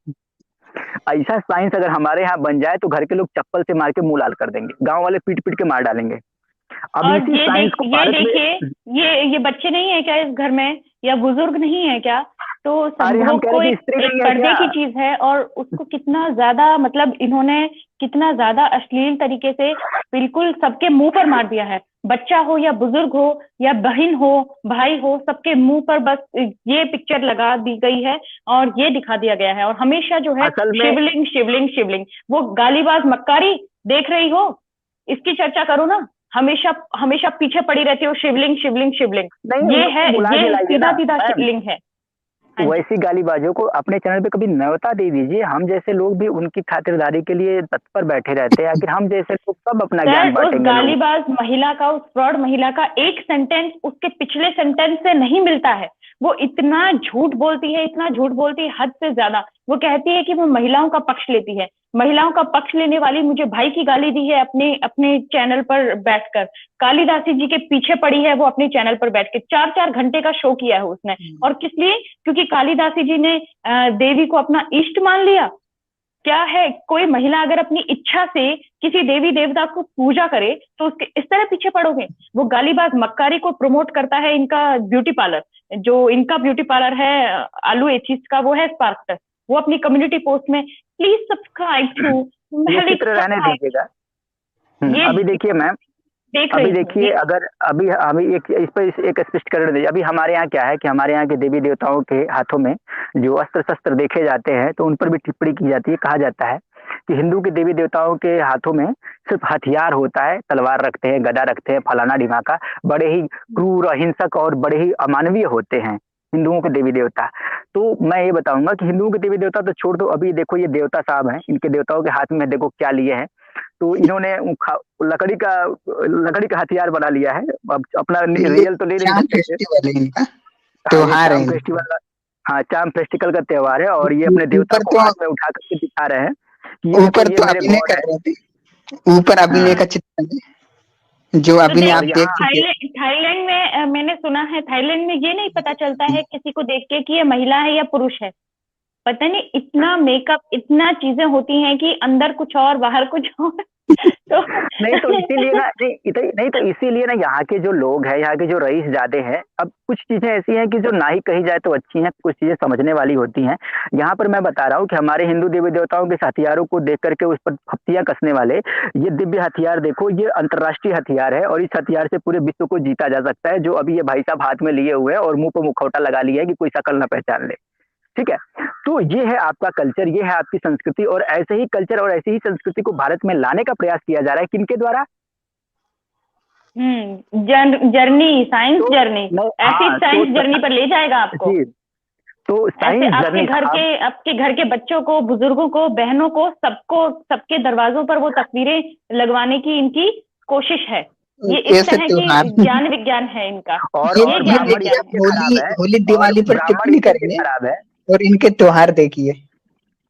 ऐसा साइंस अगर हमारे यहाँ बन जाए तो घर के लोग चप्पल से मार के मुंह लाल कर देंगे, गांव वाले पीट पीट के मार डालेंगे। अब इसी साइंस को देखिए, ये बच्चे नहीं है क्या इस घर में, या बुजुर्ग नहीं है क्या? तो संभोग को एक पर्दे की चीज है और उसको कितना ज्यादा, मतलब इन्होंने कितना ज्यादा अश्लील तरीके से बिल्कुल सबके मुंह पर मार दिया है। बच्चा हो या बुजुर्ग हो या बहन हो, भाई हो, सबके मुंह पर बस ये पिक्चर लगा दी गई है और ये दिखा दिया गया है। और हमेशा जो है शिवलिंग शिवलिंग शिवलिंग, वो गालीबाज मक्कारी देख रही हो, इसकी चर्चा करो ना। हमेशा पीछे पड़ी रहती हो, शिवलिंग शिवलिंग शिवलिंग। ये है, ये सीधा सीधा शिवलिंग है। तो वैसी गालीबाजों को अपने चैनल पे कभी न्योता दे दीजिए। हम जैसे लोग भी उनकी खातिरदारी के लिए तत्पर बैठे रहते हैं, आखिर हम जैसे लोग कब अपना ज्ञान बांटेंगे? उस गालीबाज महिला का, उस फ्रॉड महिला का एक सेंटेंस उसके पिछले सेंटेंस से नहीं मिलता है। वो इतना झूठ बोलती है, इतना झूठ बोलती है, हद से ज्यादा। वो कहती है कि वो महिलाओं का पक्ष लेती है। महिलाओं का पक्ष लेने वाली मुझे भाई की गाली दी है अपने अपने चैनल पर बैठकर। कालिदासी जी के पीछे पड़ी है वो अपने चैनल पर बैठ के। 4-4 घंटे का शो किया है उसने। और किस लिए? क्योंकि कालिदासी जी ने देवी को अपना इष्ट मान लिया। क्या है, कोई महिला अगर अपनी इच्छा से किसी देवी देवता को पूजा करे तो उसके इस तरह पीछे पड़ोगे? वो गालीबाज मक्कारी को प्रमोट करता है इनका ब्यूटी पार्लर, जो इनका ब्यूटी पार्लर है आलू एथिस्ट का, वो है स्पार्कटस। वो अपनी कम्युनिटी पोस्ट में प्लीज सब्सक्राइब टू रहने दीजिएगा। अभी देखिए मैम, अभी देखिए, अगर अभी अभी एक इस पर एक स्पष्टीकरण दीजिए। अभी हमारे यहाँ क्या है कि हमारे यहाँ के देवी देवताओं के हाथों में जो अस्त्र शस्त्र देखे जाते हैं तो उन पर भी टिप्पणी की जाती है। कहा जाता है कि हिंदू के देवी देवताओं के हाथों में सिर्फ हथियार होता है, तलवार रखते हैं, गदा रखते हैं, फलाना ढिमाका, बड़े ही क्रूर, अहिंसक और बड़े ही अमानवीय होते हैं हिंदुओं के देवी देवता। तो मैं ये बताऊंगा कि हिंदुओं के देवी देवता तो छोड़ दो, अभी देखो ये देवता साहब हैं, इनके देवताओं के हाथ में देखो क्या लिए हैं। तो इन्होंने लकड़ी का हथियार बना लिया है। अब अपना रियल तो ले नहीं सकते। त्योहार है, फेस्टिवल, हाँ, चाम फेस्टिवल का त्योहार है और ये अपने देवता को हाथ में उठा करके दिखा रहे हैं कि ऊपर तो अभिनय कर रहे थे, ऊपर अभिनय का चित्र जो अभिनय आप देख चुके हैं। थाईलैंड में मैंने सुना है, थाईलैंड में ये नहीं पता चलता है किसी को देख के कि ये महिला है या पुरुष है। पता नहीं, इतना मेकअप, इतना चीजें होती हैं कि अंदर कुछ और बाहर कुछ और। तो नहीं तो इसीलिए ना, नहीं तो इसीलिए ना यहाँ के जो लोग हैं, यहाँ के जो रईस जादे हैं, अब कुछ चीजें ऐसी हैं कि जो ना ही कही जाए तो अच्छी हैं, कुछ चीजें समझने वाली होती हैं। यहाँ पर मैं बता रहा हूँ कि हमारे हिंदू देवी देवताओं के हथियारों को देख करके उस पर फप्तियां कसने वाले, ये दिव्य हथियार देखो, ये अंतर्राष्ट्रीय हथियार है और इस हथियार से पूरे विश्व को जीता जा सकता है, जो अभी ये भाई साहब हाथ में लिए हुए हैं और मुंह पर मुखौटा लगा लिया है कि कोई शकल ना पहचान ले। ठीक है, तो ये है आपका कल्चर, ये है आपकी संस्कृति, और ऐसे ही कल्चर और ऐसी ही संस्कृति को भारत में लाने का प्रयास किया जा रहा है। किनके द्वारा? जर्नी, साइंस जर्नी, ऐसी साइंस जर्नी पर ले जाएगा आपको। तो साइंस जर्नी आपके घर के बच्चों को, बुजुर्गों को, बहनों को, सबको, सबके दरवाजों पर वो तस्वीरें लगवाने की इनकी कोशिश है। ये इस तरह की ज्ञान विज्ञान है इनका। और होली दिवाली पर टिप्पणी करेंगे और इनके त्योहार देखिए।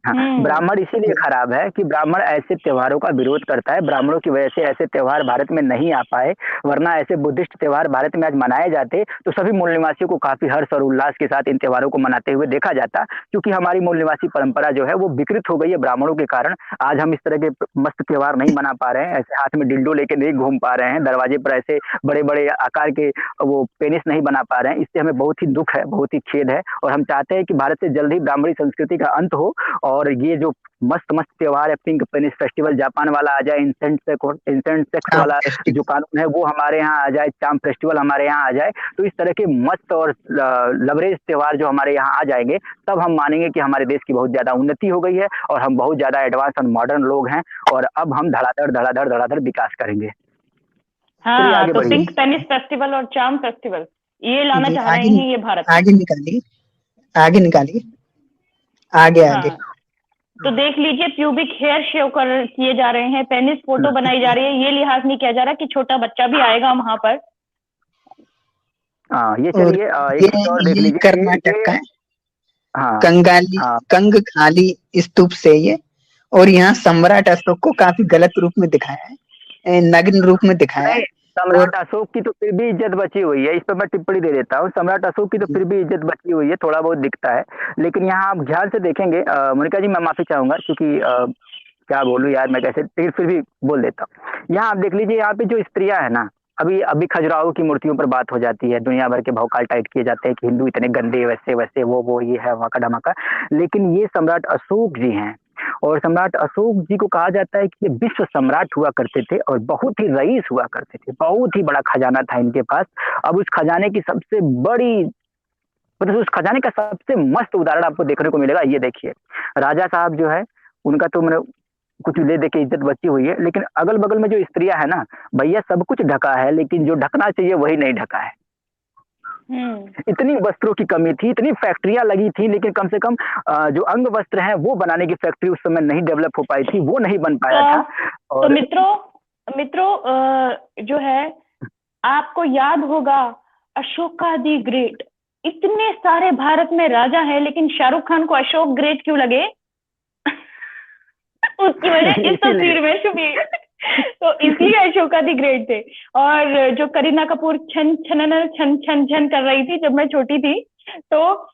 हाँ, ब्राह्मण इसीलिए खराब है कि ब्राह्मण ऐसे त्योहारों का विरोध करता है। ब्राह्मणों की वजह से ऐसे त्योहार भारत में नहीं आ पाए, वरना ऐसे बुद्धिस्ट त्योहार भारत में आज मनाए जाते तो सभी मूल निवासियों को काफी हर्ष और उल्लास के साथ इन त्योहारों को मनाते हुए देखा जाता। क्योंकि हमारी मूल निवासी परंपरा जो है वो विकृत हो गई है ब्राह्मणों के कारण। आज हम इस तरह के मस्त त्योहार नहीं मना पा रहे हैं, ऐसे हाथ में डिल्डो लेके नहीं घूम पा रहे हैं, दरवाजे पर ऐसे बड़े बड़े आकार के वो पेनिस नहीं बना पा रहे हैं। इससे हमें बहुत ही दुख है, बहुत ही खेद है, और हम चाहते हैं कि भारत से जल्द ही ब्राह्मणी संस्कृति का अंत हो और ये जो मस्त मस्त त्योहार है, पिंक पेनिस फेस्टिवल जापान वाला आ जाए, इंसेंट सेक्स वाला जो कानून है वो हमारे यहाँ आ जाए, चाम फेस्टिवल हमारे यहाँ आ जाए, तो इस तरह के मस्त और लवरेज त्योहार जो हमारे यहाँ आ जाएंगे, तब हम मानेंगे कि हमारे देश की बहुत ज्यादा उन्नति हो गई है और हम बहुत ज्यादा एडवांस और मॉडर्न लोग हैं और अब हम धड़ाधड़ विकास करेंगे। हाँ, तो पिंक पेनिस फेस्टिवल और चाम फेस्टिवल ये लाना चाह रहे हैं ये भारत। आगे निकालिए। आगे तो देख लीजिए, प्यूबिक हेयर शेव किए जा रहे हैं, पेनिस फोटो बनाई जा रही है, ये लिहाज नहीं किया जा रहा कि छोटा बच्चा भी आएगा वहां पर। ये चलिए एक और देख लीजिए, कर्नाटक का है, कंगखाली स्तूप से ये, और यहाँ सम्राट अशोक को काफी गलत रूप में दिखाया है, नग्न रूप में दिखाया है। सम्राट अशोक की तो फिर भी इज्जत बची हुई है, इस पर मैं टिप्पणी दे देता हूँ। सम्राट अशोक की तो फिर भी इज्जत बची हुई है, थोड़ा बहुत दिखता है, लेकिन यहाँ आप ध्यान से देखेंगे। मोनिका जी, मैं माफी चाहूंगा क्योंकि क्या बोलूं यार मैं कैसे, फिर भी बोल देता हूँ। यहाँ आप देख लीजिए, यहाँ पे जो स्त्रियां है ना, अभी खजुराहो की मूर्तियों पर बात हो जाती है, दुनिया भर के भौकाल टाइट किए जाते हैं कि हिंदू इतने गंदे, वैसे वैसे वो ये है वहाँ का धमाका, लेकिन ये सम्राट अशोक जी हैं। और सम्राट अशोक जी को कहा जाता है कि ये विश्व सम्राट हुआ करते थे और बहुत ही रईस हुआ करते थे, बहुत ही बड़ा खजाना था इनके पास। अब उस खजाने की सबसे बड़ी, मतलब उस खजाने का सबसे मस्त उदाहरण आपको देखने को मिलेगा। ये देखिए, राजा साहब जो है उनका तो मैंने कुछ ले दे के इज्जत बची हुई है, लेकिन अगल बगल में जो स्त्रियां है ना भैया, सब कुछ ढका है, लेकिन जो ढकना चाहिए वही नहीं ढका है। इतनी वस्त्रों की कमी थी, इतनी फैक्ट्रियां लगी थी, लेकिन कम से कम जो अंग वस्त्र हैं वो बनाने की फैक्ट्री उस समय नहीं डेवलप हो पाई थी, वो नहीं बन पाया था। तो मित्रों जो है, आपको याद होगा अशोका दी ग्रेट, इतने सारे भारत में राजा है, लेकिन शाहरुख खान को अशोक ग्रेट क्यों लगे? उसकी वजह इस तस्वीर में छुपी। तो इसलिए अशोका दी ग्रेट थे। और जो करीना कपूर छन छन कर रही थी जब मैं छोटी थी, तो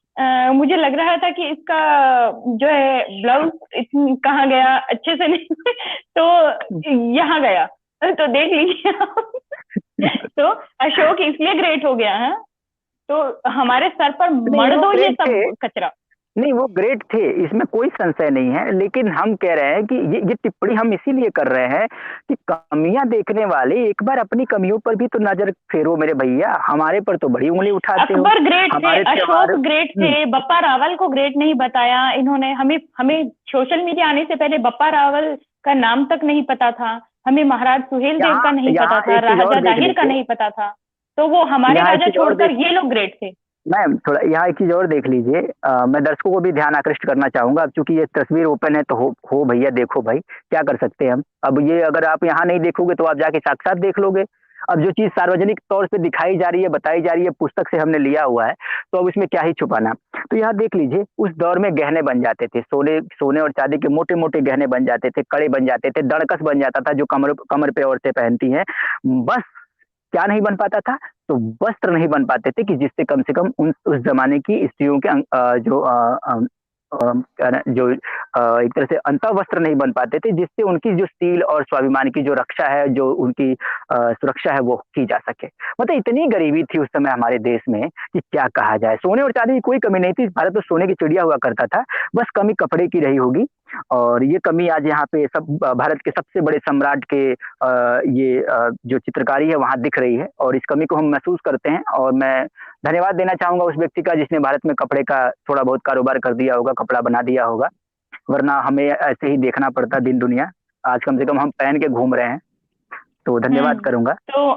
मुझे लग रहा था कि इसका जो है ब्लाउज कहाँ गया, अच्छे से नहीं तो यहाँ गया, तो देख लीजिए। तो अशोक इसलिए ग्रेट हो गया है, तो हमारे सर पर मर दो ये सब कचरा। नहीं, वो ग्रेट थे, इसमें कोई संशय नहीं है, लेकिन हम कह रहे हैं कि ये टिप्पणी हम इसीलिए कर रहे हैं कि कमियां देखने वाले एक बार अपनी कमियों पर भी तो नजर फेरो मेरे भैया, हमारे पर तो बड़ी उंगली उठाते हो। अकबर ग्रेट थे, अशोक ग्रेट थे, बप्पा रावल को ग्रेट नहीं बताया इन्होंने। हमें सोशल मीडिया आने से पहले बप्पा रावल का नाम तक नहीं पता था, हमें महाराज सुहेल देव का नहीं पता था, राजा दाहिर का नहीं पता था, तो वो हमारे राजा छोड़कर ये लोग ग्रेट थे। मैम थोड़ा यहाँ एक चीज और देख लीजिए, मैं दर्शकों को भी ध्यान आकृष्ट करना चाहूंगा। अब चूंकि ये तस्वीर ओपन है तो हो भैया, देखो भाई, क्या कर सकते हैं हम। अब ये अगर आप यहाँ नहीं देखोगे तो आप जाके साक्षात देख लोगे। अब जो चीज सार्वजनिक तौर पे दिखाई जा रही है, बताई जा रही है, पुस्तक से हमने लिया हुआ है, तो अब इसमें क्या ही छुपाना। तो यहाँ देख लीजिए, उस दौर में गहने बन जाते थे, सोने और चांदी के मोटे मोटे गहने बन जाते थे, कड़े बन जाते थे, दड़कस बन जाता था जो कमर पे औरतें पहनती हैं। बस क्या नहीं बन पाता था, तो वस्त्र नहीं बन पाते थे कि जिससे कम से कम उस जमाने की स्त्रियों के जो एक तरह से अंतः वस्त्र नहीं बन पाते थे, जिससे उनकी जो स्टील और स्वाभिमान की जो रक्षा है, जो उनकी सुरक्षा है, वो की जा सके। मतलब इतनी गरीबी थी उस समय हमारे देश में कि क्या कहा जाए। सोने और चांदी की कोई कमी नहीं थी, भारत तो सोने की चिड़िया हुआ करता था, बस कमी कपड़े की रही होगी। और ये कमी आज यहाँ पे सब भारत के सबसे बड़े सम्राट के ये जो चित्रकारी है वहां दिख रही है, और इस कमी को हम महसूस करते हैं। और मैं धन्यवाद देना चाहूंगा उस व्यक्ति का जिसने भारत में कपड़े का थोड़ा बहुत कारोबार कर दिया होगा, कपड़ा बना दिया होगा, वरना हमें ऐसे ही देखना पड़ता दिन दुनिया। आज कम से कम हम पहन के घूम रहे हैं, तो धन्यवाद करूंगा। तो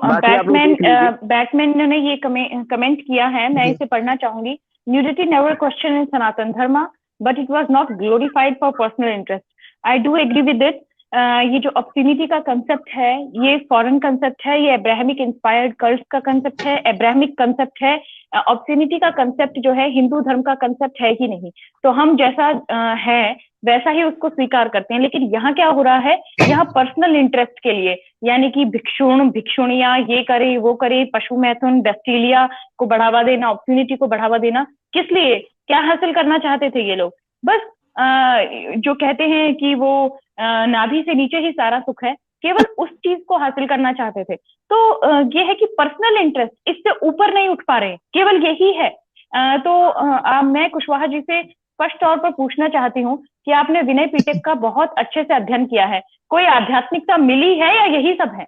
बैटमैन ने ये कमेंट किया है, मैं इसे पढ़ना चाहूंगी। न्यूडिटी नेवर क्वेश्चन इन सनातन धर्म, but it was not glorified for personal interest. I do agree with it. ये जो ऑब्स्टिनिटी का कंसेप्ट है, ये फॉरेन कंसेप्ट है, ये अब्राहमिक इंस्पायर्ड कल्ट्स का कंसेप्ट है, अब्राहमिक कंसेप्ट है। ऑब्स्टिनिटी का कंसेप्ट जो है हिंदू धर्म का कंसेप्ट है ही नहीं, तो हम जैसा है वैसा ही उसको स्वीकार करते हैं। लेकिन यहाँ क्या हो रहा है, यहाँ पर्सनल इंटरेस्ट के लिए, यानी कि भिक्षुणियां ये करे वो करे, पशु मैथुन, बेस्टिलिया को बढ़ावा देना, ऑब्स्टिनिटी को बढ़ावा देना, किस लिए, क्या हासिल करना चाहते थे ये लोग? बस जो कहते हैं कि वो नाभि से नीचे ही सारा सुख है, केवल उस चीज को हासिल करना चाहते थे। तो ये है कि पर्सनल इंटरेस्ट, इससे ऊपर नहीं उठ पा रहे, केवल यही है। तो मैं कुशवाहा जी से स्पष्ट तौर पर पूछना चाहती हूँ कि आपने विनय पिटक का बहुत अच्छे से अध्ययन किया है, कोई आध्यात्मिकता मिली है या यही सब है?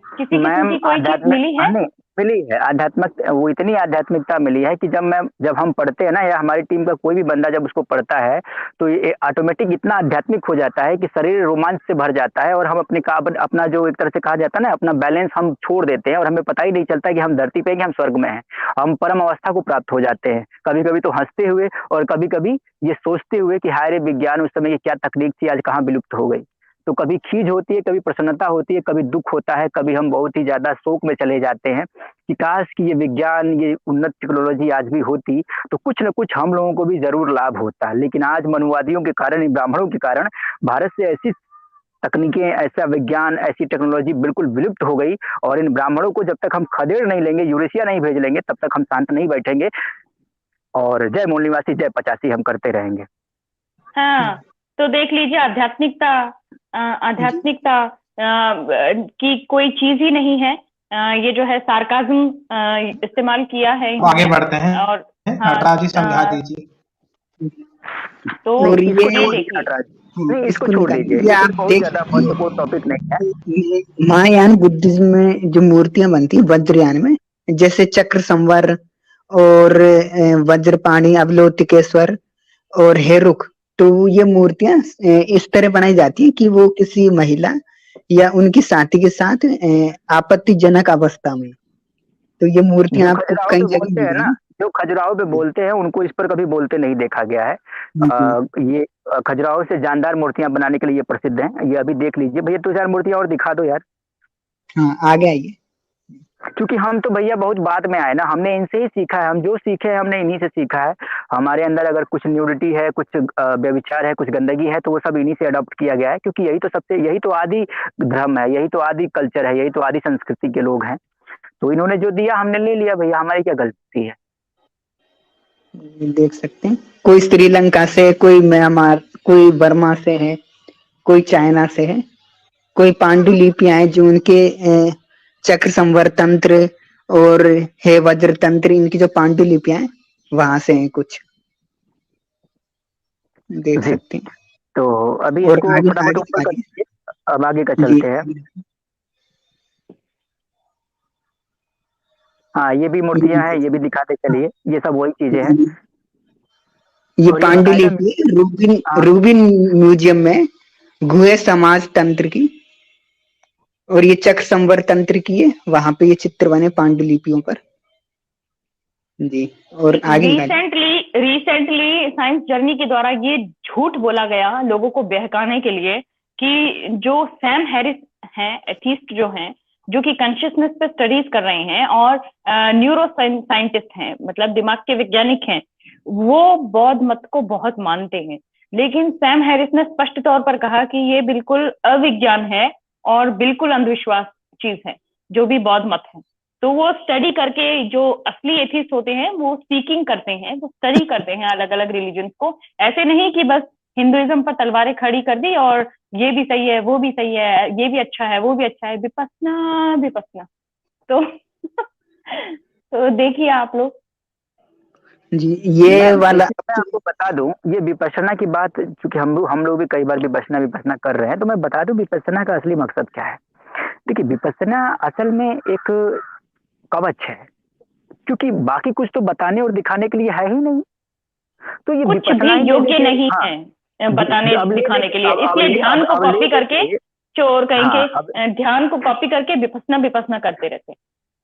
किसी किस्म की कोई चीज मिली है? मिली है आध्यात्मिक, वो इतनी आध्यात्मिकता मिली है कि जब हम पढ़ते हैं ना, या हमारी टीम का कोई भी बंदा जब उसको पढ़ता है, तो ये ऑटोमेटिक इतना आध्यात्मिक हो जाता है कि शरीर रोमांच से भर जाता है, और हम अपना जो एक तरह से कहा जाता है ना, अपना बैलेंस हम छोड़ देते हैं, और हमें पता ही नहीं चलता कि हम धरती पे, कि हम स्वर्ग में हैं। हम परम अवस्था को प्राप्त हो जाते हैं, कभी कभी तो हंसते हुए, और कभी कभी ये सोचते हुए कि हाय रे विज्ञान, उस समय ये क्या तकनीक थी, आज कहाँ विलुप्त हो गई। तो कभी खीज होती है, कभी प्रसन्नता होती है, कभी दुख होता है, कभी हम बहुत ही ज्यादा शोक में चले जाते हैं कि काश कि ये विज्ञान, ये उन्नत टेक्नोलॉजी आज भी होती तो कुछ न कुछ हम लोगों को भी जरूर लाभ होता। लेकिन आज मनुवादियों के कारण, ब्राह्मणों के कारण भारत से ऐसी तकनीकें, ऐसा विज्ञान, ऐसी टेक्नोलॉजी बिल्कुल विलुप्त हो गई। और इन ब्राह्मणों को जब तक हम खदेड़ नहीं लेंगे, यूरेशिया नहीं भेज लेंगे, तब तक हम शांत नहीं बैठेंगे। और जय मूल निवासी, जय 85 हम करते रहेंगे। हाँ, तो देख लीजिए, आध्यात्मिकता की कोई चीज ही नहीं है। ये जो है सार्काज्म इस्तेमाल किया है। आगे बढ़ते हैं, और नटराज जी समझा दीजिए। तो इसको छोड़ दीजिए, आप बहुत ज्यादा महत्वपूर्ण टॉपिक नहीं है। महायान बुद्धिज्म में जो मूर्तियां बनती है वज्रयान में, जैसे चक्र संवर और वज्रपाणी, अवलोकितेश्वर और हेरुक, तो ये मूर्तियां इस तरह बनाई जाती है कि वो किसी महिला या उनकी साथी के साथ आपत्तिजनक अवस्था में, तो ये मूर्तियां आपको खजुराहो कई पे जगह बोलते मिल हैं रही ना, जो खजुराहो पे बोलते हैं उनको इस पर कभी बोलते नहीं देखा गया है। ये खजुराहो से जानदार मूर्तियां बनाने के लिए ये प्रसिद्ध हैं। ये अभी देख लीजिए भैया, 2-4 मूर्तियां और दिखा दो यार। हाँ आगे आइए। क्योंकि हम तो भैया बहुत बाद में आए ना, हमने इनसे ही सीखा है, हम जो सीखे हैं हमने इन्हीं से सीखा है। हमारे अंदर अगर कुछ न्यूडिटी है, कुछ व्यभिचार है, कुछ गंदगी है, तो वो सब इन्हीं से अडॉप्ट किया गया है, क्योंकि यही तो आदि धर्म है, यही तो आदि कल्चर है, यही तो आदि संस्कृति के लोग हैं। तो इन्होंने जो दिया हमने ले लिया भैया, हमारी क्या गलती है। देख सकते हैं कोई श्रीलंका से, कोई म्यांमार, कोई बर्मा से है, कोई चाइना से है, कोई पांडुलिपियां हैं जो उनके चक्र संवर तंत्र और है वज्र तंत्र, इनकी जो पांडुलिपियां हैं वहां से हैं कुछ, देख सकते हैं। तो अभी और इसको आगे फटाफट आगे ऊपर कर आगे दीजिए, अब आगे का जी। चलते हैं। हाँ ये भी मूर्तियां हैं, ये भी दिखाते चलिए, ये सब वही चीजें हैं। ये और ये बकायदा पांडुलिपि रूबिन हाँ, रूबिन म्यूजियम में गुहे समाज तंत्र की, और ये चक्र संवर तंत्र की है, वहां पे ये चित्र बने पांडुलिपियों पर जी। और आगे रिसेंटली साइंस जर्नी के द्वारा ये झूठ बोला गया लोगों को बहकाने के लिए कि जो सैम हैरिस हैं, एथिस्ट जो हैं, जो कि कॉन्शियसनेस पे स्टडीज कर रहे हैं और न्यूरो साइंटिस्ट हैं, मतलब दिमाग के वैज्ञानिक हैं, वो बौद्ध मत को बहुत मानते हैं। लेकिन सैम हैरिस ने स्पष्ट तौर पर कहा कि ये बिल्कुल अविज्ञान है और बिल्कुल अंधविश्वास चीज है, जो भी बौद्ध मत है। तो वो स्टडी करके, जो असली एथिस्ट होते हैं वो सीकिंग करते हैं, वो स्टडी करते हैं अलग अलग रिलीजन को। ऐसे नहीं कि बस हिंदुइज्म पर तलवारें खड़ी कर दी और ये भी सही है, वो भी सही है, ये भी अच्छा है, वो भी अच्छा है, विपस्सना विपस्सना। तो तो देखिए आप लोग जी। ये वाला मैं आपको बता दूं, ये विपश्यना की बात, क्योंकि हम लोग भी कई बार विपश्यना कर रहे हैं, तो मैं बता दूं विपश्यना का असली मकसद क्या है। देखिए विपश्यना असल में एक कवच है, क्योंकि बाकी कुछ तो बताने और दिखाने के लिए है ही नहीं। तो ये कुछ भी योग्य नहीं है बताने दिखाने के लिए, इसलिए ध्यान को कॉपी करके चोर कहेंगे, ध्यान को कॉपी करके विपस्सना करते रहते हैं।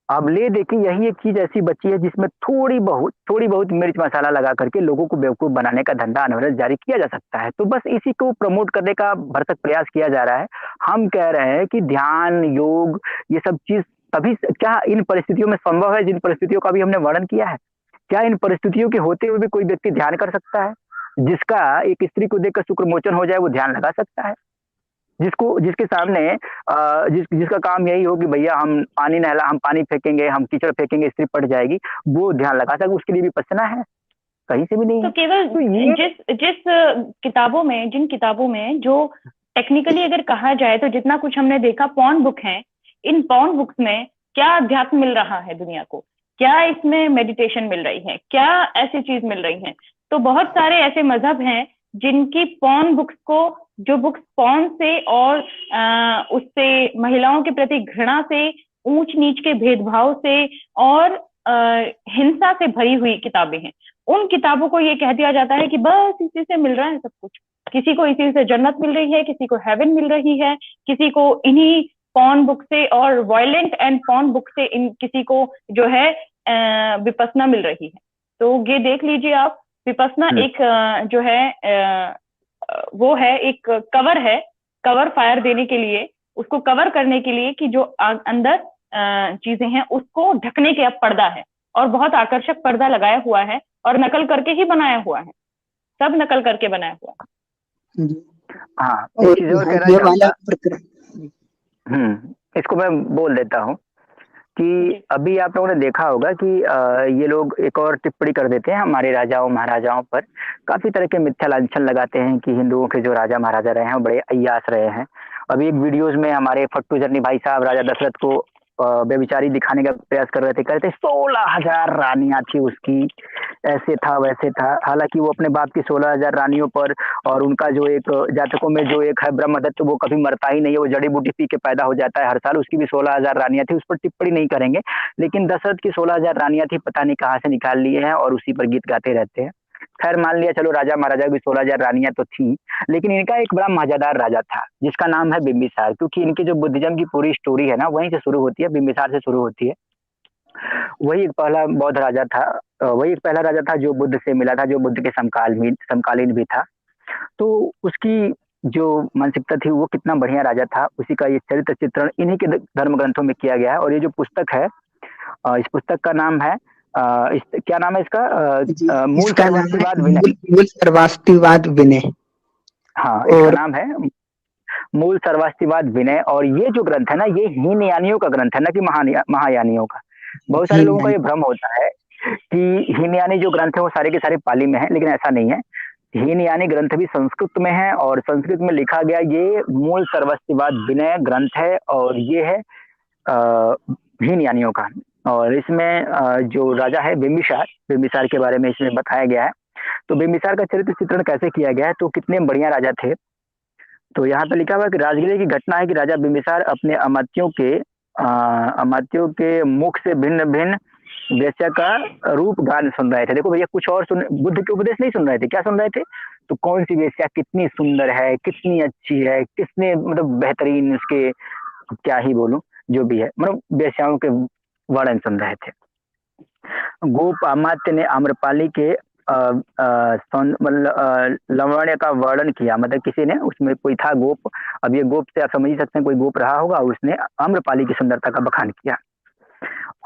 अब ले देखिए, यही एक चीज ऐसी बची है जिसमें थोड़ी बहुत मिर्च मसाला लगा करके लोगों को बेवकूफ बनाने का धंधा अनवरत जारी किया जा सकता है। तो बस इसी को प्रमोट करने का भरसक प्रयास किया जा रहा है। हम कह रहे हैं कि ध्यान, योग, ये सब चीज तभी क्या इन परिस्थितियों में संभव है जिन परिस्थितियों का भी हमने वर्णन किया है। क्या इन परिस्थितियों के होते हुए भी कोई व्यक्ति ध्यान कर सकता है? जिसका एक स्त्री को देखकर शुक्रमोचन हो जाए वो ध्यान लगा सकता है? जिसके सामने जिसका काम यही हो कि भैया हम पानी फेंकेंगे, हम कीचड़ फेंकेंगे, स्त्री पट जाएगी, वो ध्यान लगा सके, उसके लिए भी विपश्यना है? कहीं से भी नहीं। तो केवल जिस जिन किताबों में जो टेक्निकली अगर कहा जाए तो जितना कुछ हमने देखा पॉर्न बुक है, इन पॉर्न बुक्स में क्या अध्यात्म मिल रहा है दुनिया को? क्या इसमें मेडिटेशन मिल रही है? क्या ऐसी चीज मिल रही है? तो बहुत सारे ऐसे मजहब हैं जिनकी पॉर्न बुक्स को, जो बुक्स पॉर्न से और उससे महिलाओं के प्रति घृणा से, ऊंच नीच के भेदभाव से और हिंसा से भरी हुई किताबें हैं। उन किताबों को ये कह दिया जाता है कि बस इसी से मिल रहा है सब कुछ, किसी को इसी से जन्नत मिल रही है, किसी को हेवन मिल रही है, किसी को इन्हीं पॉर्न बुक से और वायलेंट एंड पॉर्न बुक से किसी को जो है विपस्सना मिल रही है। तो ये देख लीजिए आप, विपस्सना एक जो है वो है एक कवर है, कवर फायर देने के लिए, उसको कवर करने के लिए कि जो अंदर चीजें हैं उसको ढकने के अब पर्दा है, और बहुत आकर्षक पर्दा लगाया हुआ है और नकल करके ही बनाया हुआ है, सब नकल करके बनाया हुआ है। हाँ, एक चीज और कहना चाहूंगा, इसको मैं बोल देता हूँ कि अभी आप लोगों ने देखा होगा कि ये लोग एक और टिप्पणी कर देते हैं हमारे राजाओं महाराजाओं पर, काफी तरह के मिथ्या लांछन लगाते हैं कि हिंदुओं के जो राजा महाराजा रहे हैं वो बड़े अय्यास रहे हैं। अभी एक वीडियोज में हमारे फट्टू जरनी भाई साहब राजा दशरथ को बेविचारी दिखाने का प्रयास कर रहे थे, कहते 16,000 रानियां थी उसकी, ऐसे था वैसे था। हालांकि वो अपने बाप की 16,000 रानियों पर, और उनका जो एक जातकों में जो एक है ब्रह्मदत्त, वो कभी मरता ही नहीं है, वो जड़ी बूटी पी के पैदा हो जाता है हर साल, उसकी भी 16,000 रानियां थी, उस पर टिप्पणी नहीं करेंगे। लेकिन दशरथ की 16,000 रानियां थी, पता नहीं कहाँ से निकाल लिए हैं और उसी पर गीत गाते रहते हैं। खैर मान लिया, चलो राजा महाराजा की 16,000 रानियां तो थी, लेकिन इनका एक बड़ा मजेदार राजा था जिसका नाम है बिंबिसार, क्योंकि इनकी जो बुद्धिज्म की पूरी स्टोरी है ना वहीं से शुरू होती है, बिंबिसार से शुरू होती है। वही एक पहला बौद्ध राजा था, वही एक पहला राजा था जो बुद्ध से मिला था, जो बुद्ध के समकालीन भी था। तो उसकी जो मानसिकता थी वो कितना बढ़िया राजा था, उसी का ये चरित्र चित्रण इन्हीं के धर्म ग्रंथों में किया गया है। और ये जो पुस्तक है, इस पुस्तक का नाम है क्या नाम है इसका? मूल सर्वस्तिवाद विनय। मूल सर्वस्तिवाद विनय। हाँ, इसका नाम है मूल सर्वस्तिवाद विनय। और ये जो ग्रंथ है ना, ये हीनयानियों का ग्रंथ है, ना कि महायानियों का। बहुत सारे लोगों का ये भ्रम होता है कि हीनयानी जो ग्रंथ है वो सारे के सारे पाली में है, लेकिन ऐसा नहीं है। हीनयानी ग्रंथ भी संस्कृत में है, और संस्कृत में लिखा गया ये मूल सर्वस्तिवाद विनय ग्रंथ है, और ये है हीनयानियों का। और इसमें जो राजा है बिम्बिसार के बारे में इसमें बताया गया है। तो बिम्बिसार का चरित्र चित्रण कैसे किया गया है, तो कितने बढ़िया राजा थे। तो यहाँ पे लिखा हुआ है कि राजगीर की घटना है कि राजा बिम्बिसार अपने अमात्यों के मुख से भिन्न भिन्न वेश्या का रूप गान सुन रहे थे। देखो भैया, कुछ और बुद्ध के उपदेश नहीं सुन रहे थे, क्या सुन रहे थे? तो कौन सी वेश्या कितनी सुंदर है, कितनी अच्छी है, कितने मतलब बेहतरीन, उसके क्या ही बोलूं, जो भी है, मतलब वेश्याओं के वर्णन सुन रहे थे। गोप अमात्य ने आम्रपाली के लवण्य का वर्णन किया, मतलब किसी ने, उसमें कोई था गोप, अब ये गोप से आप समझ ही सकते हैं, कोई गोप रहा होगा, उसने आम्रपाली की सुंदरता का बखान किया।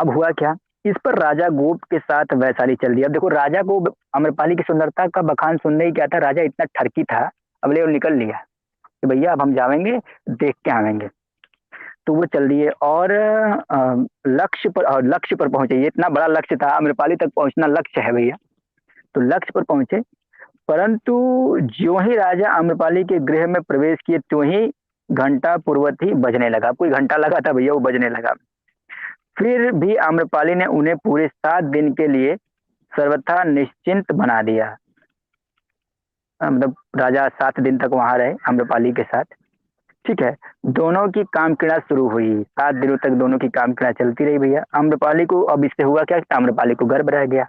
अब हुआ क्या, इस पर राजा गोप के साथ वैशाली चल दिया। अब देखो, राजा को आम्रपाली की सुंदरता का बखान सुनने ही क्या था, राजा इतना ठरकी था, अब ले निकल लिया कि भैया अब हम जाएंगे, देख के आवेंगे। तो वो चल दिए और लक्ष्य पर पहुंचे। ये इतना बड़ा लक्ष्य था, आम्रपाली तक पहुंचना लक्ष्य है भैया। तो लक्ष्य पर पहुंचे, परंतु जो ही राजा आम्रपाली के गृह में प्रवेश किए, त्यों ही घंटा पूर्वत ही बजने लगा। कोई घंटा लगा था भैया, वो बजने लगा। फिर भी आम्रपाली ने उन्हें पूरे 7 दिन के लिए सर्वथा निश्चिंत बना दिया। मतलब राजा 7 दिन तक वहां रहे आम्रपाली के साथ, ठीक है। दोनों की काम क्रीड़ा शुरू हुई, 7 दिनों तक दोनों की काम क्रीड़ा चलती रही भैया। आम्रपाली को, अब इससे हुआ क्या, आम्रपाली को गर्व रह गया।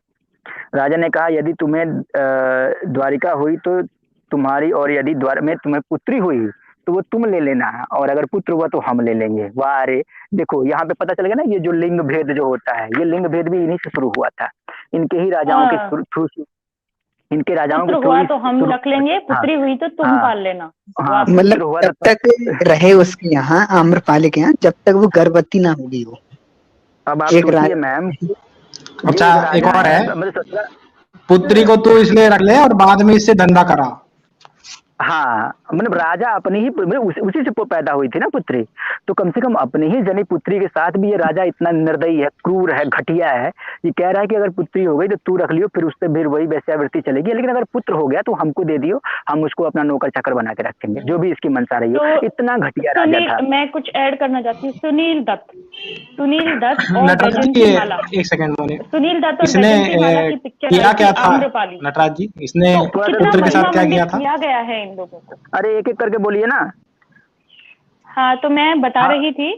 राजा ने कहा, यदि तुम्हें द्वारिका हुई तो तुम्हारी, और यदि द्वार में तुम्हें पुत्री हुई तो वो तुम ले लेना, और अगर पुत्र हुआ तो हम ले लेंगे। वाह रे, देखो यहाँ पे पता चल गया ना, ये जो लिंग भेद जो होता है, ये लिंग भेद भी इन्हीं से शुरू हुआ था, इनके ही राजाओं के थ्रू, इनके राजाओं के हुआ तो हम रख लेंगे, पुत्री हुई तो तुम पाल लेना। मतलब जब तक रहे उसके यहाँ, आम्रपाली के यहाँ, जब तक वो गर्भवती ना होगी वो। अब आप सोचिए मैम, अच्छा एक और है, पुत्री को तू इसलिए रख ले और बाद में इससे धंधा करा। हाँ, मतलब राजा अपनी ही, उसी से पैदा हुई थी ना पुत्री, तो कम से कम अपनी ही जनी पुत्री के साथ भी ये राजा इतना निर्दयी है, क्रूर है, घटिया है। ये कह रहा है कि अगर पुत्री हो गई तो तू रख लियो, फिर उससे फिर वही वैश्यावृत्ति चलेगी, लेकिन अगर पुत्र हो गया तो हमको दे दियो, हम उसको अपना नौकर चाकर बना के रखेंगे, जो भी इसकी मनसा रही हो। तो इतना घटिया राजा था। मैं कुछ ऐड करना चाहती हूँ। सुनील दत्त और वैजयंती माला, एक सेकंड बोले, सुनील दत्त और वैजयंती माला की पिक्चर किया क्या था नटराज जी, इसने पुत्र के साथ क्या किया था? किया गया है इन लोगों को। अरे एक एक करके बोलिए ना। हाँ, तो मैं बता रही थी,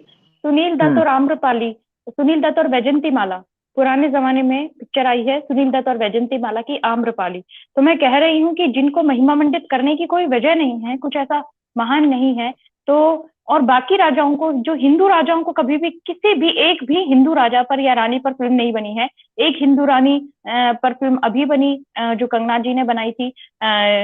सुनील दत्त और आम्रपाली, सुनील दत्त और वैजयंती माला, पुराने जमाने में पिक्चर आई है सुनील दत्त और वैजयंती माला की, आम्रपाली। तो मैं कह रही हूँ कि जिनको महिमा मंडित करने की कोई वजह नहीं है, कुछ ऐसा महान नहीं है, तो और बाकी राजाओं को, जो हिंदू राजाओं को कभी भी, किसी भी एक भी हिंदू राजा पर या रानी पर फिल्म नहीं बनी है। एक हिंदू रानी पर फिल्म अभी बनी, जो कंगना जी ने बनाई थी,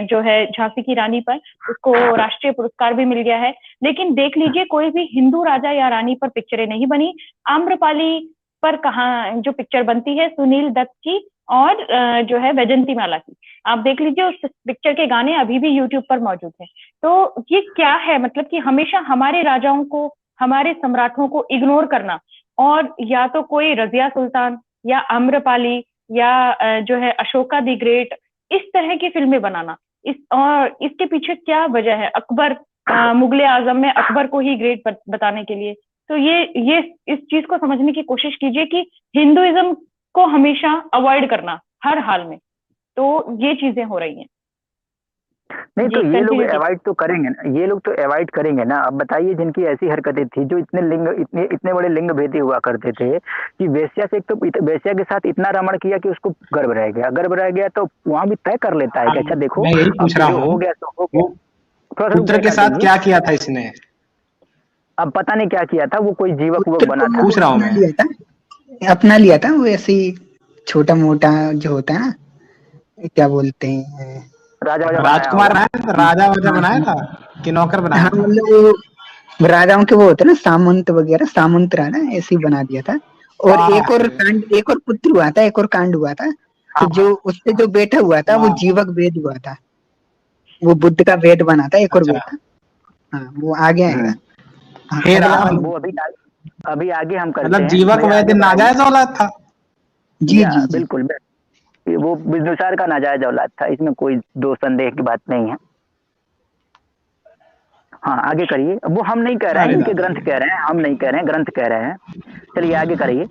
जो है झांसी की रानी पर, उसको राष्ट्रीय पुरस्कार भी मिल गया है। लेकिन देख लीजिए, कोई भी हिंदू राजा या रानी पर पिक्चरें नहीं बनी। आम्रपाली पर कहाँ जो पिक्चर बनती है, सुनील दत्त की और जो है वैजयंती माला की, आप देख लीजिए, उस पिक्चर के गाने अभी भी यूट्यूब पर मौजूद हैं। तो ये क्या है, मतलब कि हमेशा हमारे राजाओं को, हमारे सम्राटों को इग्नोर करना, और या तो कोई रजिया सुल्तान या आम्रपाली या जो है अशोका दी ग्रेट, इस तरह की फिल्में बनाना, और इसके पीछे क्या वजह है? अकबर, मुगले आजम में अकबर को ही ग्रेट बताने के लिए। तो ये इस चीज को समझने की कोशिश कीजिए कि हिंदुइज्म को हमेशा अवॉइड करना हर हाल में, तो ये चीजें हो रही हैं। नहीं तो ये लोग अवॉइड तो करेंगे ना, ये लोग तो अवॉइड करेंगे ना। अब बताइए, जिनकी ऐसी हरकतें थी, जो इतने बड़े लिंग भेदी हुआ करते थे कि वेश्या से, एक तो वेश्या के साथ इतना रमण किया कि उसको गर्भ रह गया, तो वहां भी तय कर लेता है कि अच्छा देखो, मैं यही पूछ रहा हूँ, हो गया तो हो गया। पुत्र के साथ क्या किया था इसने? अब पता नहीं क्या किया था, वो कोई जीवक बना था, पूछ रहा हूँ मैं। अपना लिया था, वो ऐसे ही छोटा मोटा जो होता है ना, क्या बोलते हैं, राजकुमार राजा वाजा बनाया था कि नौकर बनाया हाँ था? मतलब राजाओं के वो होते हैं ना, सामंत वगैरह, सामंत राजा ऐसे ही बना दिया था। और एक और पुत्र हुआ था, एक और कांड हुआ था कि जो उससे जो बेटा हुआ था वो जीवक वेद हुआ था, वो बुद्ध का वेद बना था, एक और बेटा। हाँ वो आगे आएगा। वो अभी आगे हम करते हैं। मतलब जीवक वेद नाजायज औलाद था? जी जी बिल्कुल, वो बिंदुसार का नाजायज औलाद था, इसमें कोई दो संदेह की बात नहीं है। हाँ आगे करिए। वो हम नहीं कह रहे हैं, इनके ग्रंथ कह रहे हैं, हम नहीं कह रहे हैं, ग्रंथ कह रहे हैं। चलिए आगे करिए।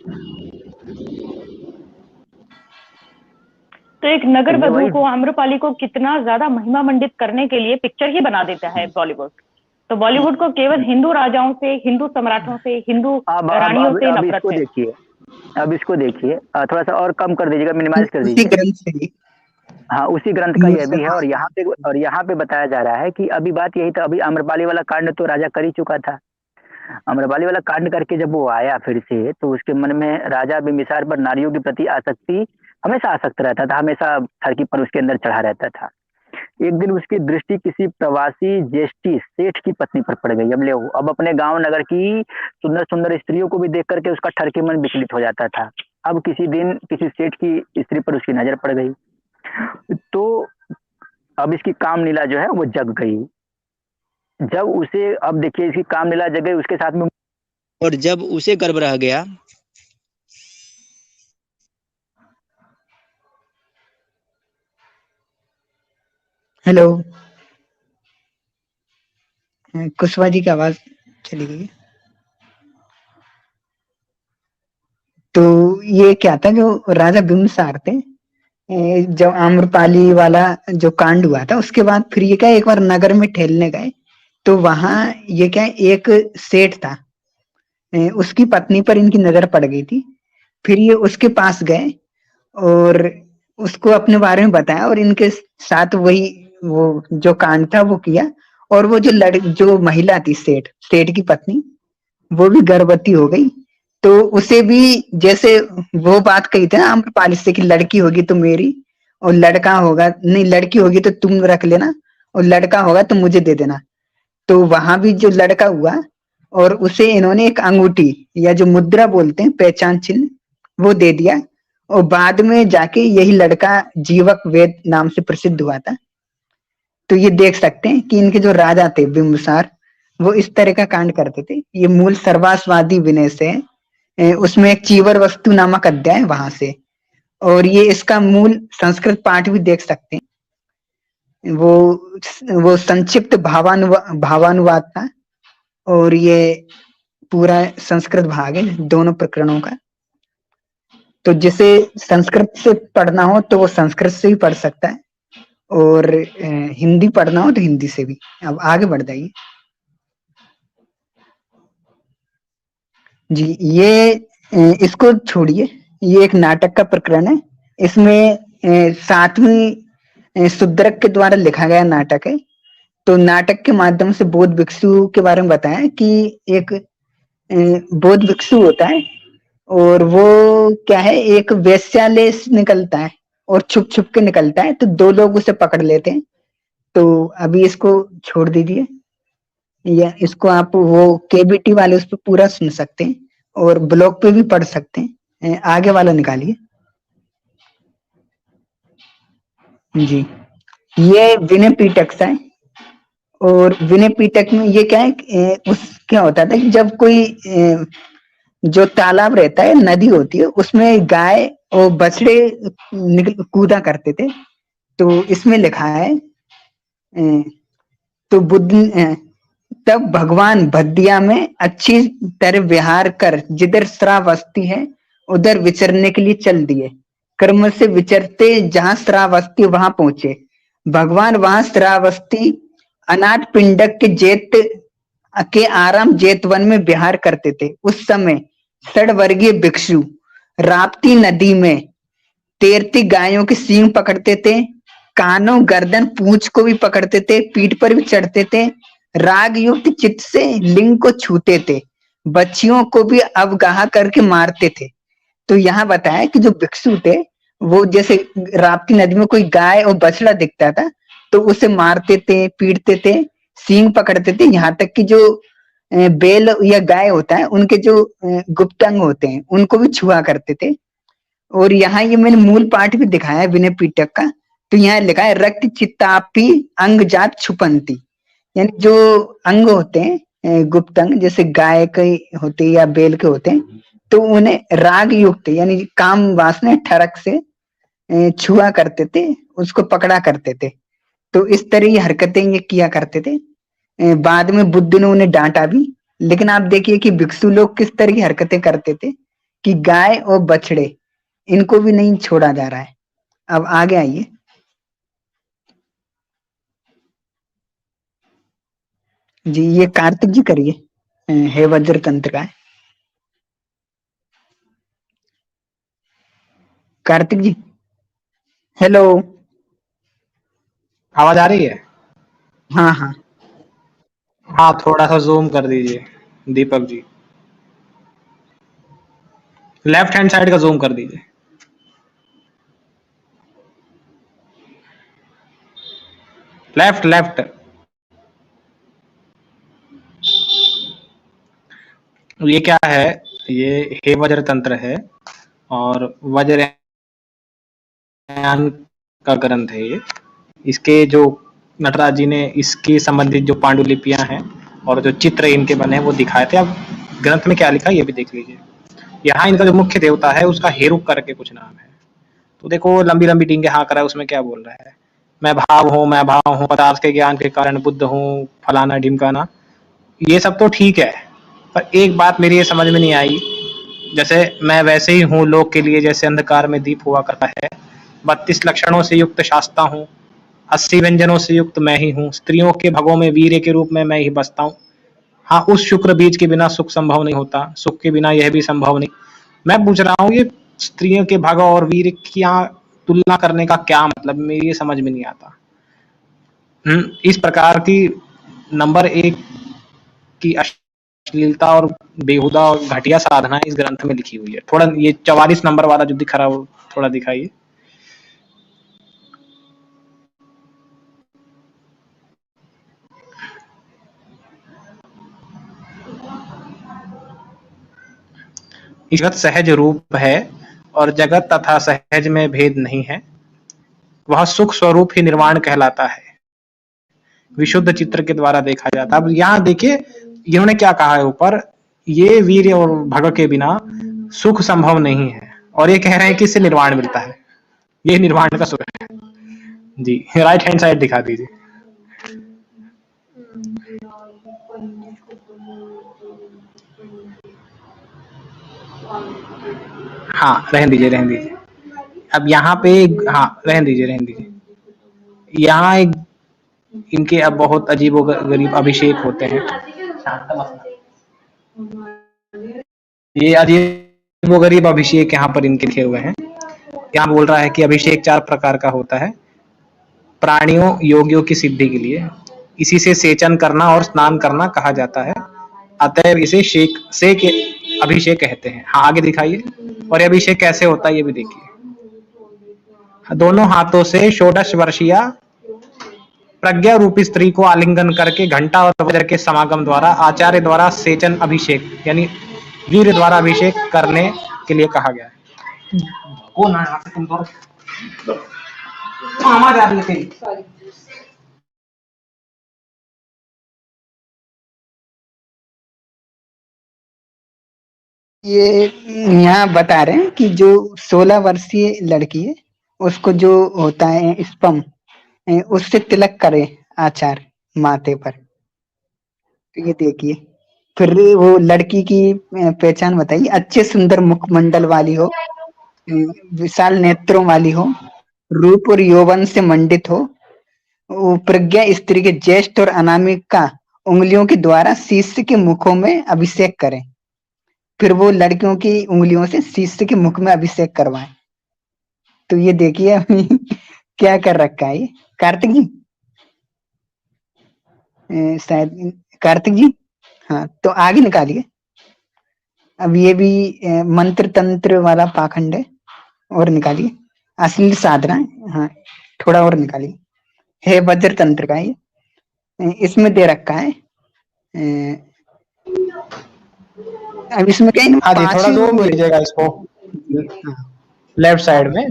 तो एक नगर वधू को, आम्रपाली को कितना ज्यादा महिमा मंडित करने के लिए पिक्चर ही बना देता है बॉलीवुड। तो बॉलीवुड को केवल हिंदू राजाओं से, हिंदू सम्राटों से, हिंदू रानियों से नफरत है। अब इसको देखिए, थोड़ा सा और कम कर दीजिएगा, मिनिमाइज कर दीजिए। हाँ उसी ग्रंथ का यह भी है। और यहाँ पे बताया जा रहा है कि अभी बात यही था, अभी आम्रपाली वाला कांड तो राजा कर ही चुका था। आम्रपाली वाला कांड करके जब वो आया फिर से, तो उसके मन में राजा बिंबिसार पर नारियों के प्रति आसक्ति हमेशा आसक्त रहता था, हमेशा थरकी पर उसके अंदर चढ़ा रहता था। एक दिन उसकी दृष्टि किसी प्रवासी ज्येष्ठी सेठ की पत्नी पर पड़ गई। अब अपने गांव नगर की सुंदर सुंदर स्त्रियों को भी देख करके उसका ठरकी मन विचलित हो जाता था। अब किसी दिन किसी सेठ की स्त्री पर उसकी नजर पड़ गई, तो अब इसकी काम लीला जो है वो जग गई। जब उसे, अब देखिए इसकी काम लीला जग गई, उसके साथ में, और जब उसे गर्भ रह गया, हेलो, कुशवा जी की आवाज चली गई। तो ये क्या था, जो राजा बिंबिसार थे, जब आम्रपाली वाला जो कांड हुआ था उसके बाद फिर ये क्या, एक बार नगर में टहलने गए, तो वहां ये क्या, एक सेठ था, उसकी पत्नी पर इनकी नजर पड़ गई थी। फिर ये उसके पास गए और उसको अपने बारे में बताया, और इनके साथ वही वो जो कांड था वो किया। और वो जो महिला थी, सेठ की पत्नी, वो भी गर्भवती हो गई। तो उसे भी जैसे वो बात कही थी ना आम्रपाली से कि लड़की होगी तो मेरी, और लड़का होगा, नहीं लड़की होगी तो तुम रख लेना, और लड़का होगा तो मुझे दे देना। तो वहां भी जो लड़का हुआ, और उसे इन्होंने एक अंगूठी या जो मुद्रा बोलते हैं, पहचान चिन्ह, वो दे दिया। और बाद में जाके यही लड़का जीवक वेद नाम से प्रसिद्ध हुआ था। तो ये देख सकते हैं कि इनके जो राजा थे बिंबिसार, वो इस तरह का कांड करते थे। ये मूल सर्वास्वादी विनय से है, उसमें एक चीवर वस्तु नामक अध्याय वहां से, और ये इसका मूल संस्कृत पाठ भी देख सकते हैं। वो संक्षिप्त भावानुवाद था, और ये पूरा संस्कृत भाग है दोनों प्रकरणों का। तो जिसे संस्कृत से पढ़ना हो तो वो संस्कृत से भी पढ़ सकता है, और हिंदी पढ़ना हो तो हिंदी से भी। अब आगे बढ़ जाइए जी। ये इसको छोड़िए, ये एक नाटक का प्रकरण है। इसमें 7वीं शुद्रक के द्वारा लिखा गया नाटक है। तो नाटक के माध्यम से बौद्ध भिक्षु के बारे में बताया कि एक बौद्ध भिक्षु होता है, और वो क्या है, एक वेश्यालय से निकलता है और छुप छुप के निकलता है, तो 2 लोग उसे पकड़ लेते हैं। तो अभी इसको छोड़ दीजिए, या इसको आप वो केबीटी वाले उस पर पूरा सुन सकते हैं, और ब्लॉग पे भी पढ़ सकते हैं। आगे वाला निकालिए जी। ये विनय पीटक सा है, और विनय पीटक में ये क्या है, क्या होता था कि जब कोई जो तालाब रहता है, नदी होती है, उसमें गाय और बछड़े कूदा करते थे। तो इसमें लिखा है, तो बुद्ध तब भगवान भद्दिया में अच्छी तरह विहार कर, जिधर श्रावस्ती है उधर विचरने के लिए चल दिए। कर्म से विचरते जहां श्रावस्ती वहां पहुंचे। भगवान वहां श्रावस्ती अनाथ पिंडक के जेत के आराम जेतवन में विहार करते थे। उस समय षडवर्गीय भिक्षु राप्ती नदी में तैरती गायों के सींग पकड़ते थे, कानों, गर्दन, पूंछ को भी पकड़ते थे, पीठ पर भी चढ़ते थे, राग युक्त चित्त से लिंग को छूते थे, बच्चियों को भी अवगाह करके मारते थे, तो यहाँ बताया कि जो भिक्षु थे वो जैसे राप्ती नदी में कोई गाय और बछड़ा दिखता था तो उसे मारते थे, पीटते थे, सींग पकड़ते थे, यहाँ तक कि जो बैल या गाय होता है उनके जो गुप्त अंग होते हैं उनको भी छुआ करते थे। और यहाँ ये मैंने मूल पाठ भी दिखाया है विनय पिटक का। तो यहाँ लिखा है रक्त चित्तापी अंग जात छुपंती, यानी जो अंग होते हैं गुप्त अंग जैसे गाय के होते या बैल के होते हैं तो उन्हें राग युक्त यानी काम वासना ठरक से छुआ करते थे, उसको पकड़ा करते थे। तो इस तरह की हरकतें ये किया करते थे। बाद में बुद्ध ने उन्हें डांटा भी, लेकिन आप देखिए कि भिक्षु लोग किस तरह की हरकतें करते थे कि गाय और बछड़े इनको भी नहीं छोड़ा जा रहा है। अब आगे आइए। जी ये कार्तिक जी करिए, हे वज्र तंत्र का है। कार्तिक जी हेलो, आवाज आ रही है? हाँ हाँ हाँ, थोड़ा सा जूम कर दीजिए Deepak ji, left hand side का जूम कर दीजिए। Left left. ये क्या है? ये हे वज्र तंत्र है और वज्रयान का ग्रंथ है ये। इसके जो नटराज जी ने इसके संबंधित जो पांडुलिपियां हैं और जो चित्र इनके बने हैं वो दिखाए थे। अब ग्रंथ में क्या लिखा है ये भी देख लीजिए। यहाँ इनका जो मुख्य देवता है उसका हेरुक करके कुछ नाम है। तो देखो लंबी लंबी डींगे हाँ करा है, उसमें क्या बोल रहा है? मैं भाव हूँ, मैं भाव हूँ, पदार्थ के ज्ञान के कारण बुद्ध हूँ, फलाना ढिमकाना। ये सब तो ठीक है, पर एक बात मेरी ये समझ में नहीं आई। जैसे मैं वैसे ही हूँ लोक के लिए जैसे अंधकार में दीप हुआ करता है, 32 लक्षणों से युक्त शास्ता हूँ, 80 व्यंजनों से युक्त मैं ही हूँ, स्त्रियों के भगों में वीर्य के रूप में मैं ही बसता हूँ। हाँ, उस शुक्र बीज के बिना सुख संभव नहीं होता, सुख के बिना यह भी संभव नहीं। मैं पूछ रहा हूँ ये स्त्रियों के भग और वीर की यहाँ तुलना करने का क्या मतलब, मेरी ये समझ में नहीं आता। इस प्रकार की नंबर 1 की अश्लीलता और बेहुदा और घटिया साधना इस ग्रंथ में लिखी हुई है। थोड़ा ये 44 नंबर वाला जो दिख रहा है वो थोड़ा दिखाइए। जगत सहज रूप है और जगत तथा सहज में भेद नहीं है, वह सुख स्वरूप ही निर्वाण कहलाता है, विशुद्ध चित्र के द्वारा देखा जाता है। अब यहाँ देखिए इन्होंने क्या कहा है ऊपर, ये वीर्य और भग के बिना सुख संभव नहीं है, और ये कह रहे हैं कि इससे निर्वाण मिलता है, ये निर्वाण का सुख है। जी राइट हैंड साइड दिखा दीजिए। हाँ रहने दीजिए रहने दीजिए। अब यहाँ पे हाँ रहने दीजिए रहने दीजिए। यहाँ एक इनके अब बहुत अजीबो गरीब अभिषेक होते हैं। ये अजीबो गरीब अभिषेक यहाँ पर इनके लिखे हुए हैं। यहाँ बोल रहा है कि अभिषेक 4 प्रकार का होता है प्राणियों योगियों की सिद्धि के लिए, इसी से सेचन करना और स्नान करना कहा जाता है, अतएव इसे शेक अभिषेक कहते हैं। हाँ आगे दिखाइए। और ये अभिषेक कैसे होता है ये भी देखिए। दोनों हाथों से 16 वर्षीय प्रज्ञा रूपी स्त्री को आलिंगन करके घंटा और वज्र के समागम द्वारा आचार्य द्वारा सेचन अभिषेक यानी वीर द्वारा अभिषेक करने के लिए कहा गया है। कौन है यहाँ पे तुम दोनों? आवाज आ रही है तेरी। ये यहाँ बता रहे हैं कि जो 16 वर्षीय लड़की है उसको जो होता है स्पम, उससे तिलक करे आचार्य माथे पर। तो ये देखिए, फिर वो लड़की की पहचान बताइए, अच्छे सुंदर मुखमंडल वाली हो, विशाल नेत्रों वाली हो, रूप और यौवन से मंडित हो, प्रज्ञा स्त्री के ज्येष्ठ और अनामिका उंगलियों के द्वारा शिष्य के मुखों में अभिषेक करें। फिर वो लड़कियों की उंगलियों से शिष्य के मुख में अभिषेक करवाएं। तो ये देखिए क्या कर रखा है ये। कार्तिक जी शायद कार्तिक जी हाँ तो आगे निकालिए। अब ये भी मंत्र तंत्र वाला पाखंड है, और निकालिए। असली साधना है, हाँ थोड़ा और निकालिए। है वज्र तंत्र का ये, इसमें दे रखा है। अब इसमें कहीं हाँ जी, थोड़ा जूम कीजिएगा इसको लेफ्ट साइड में।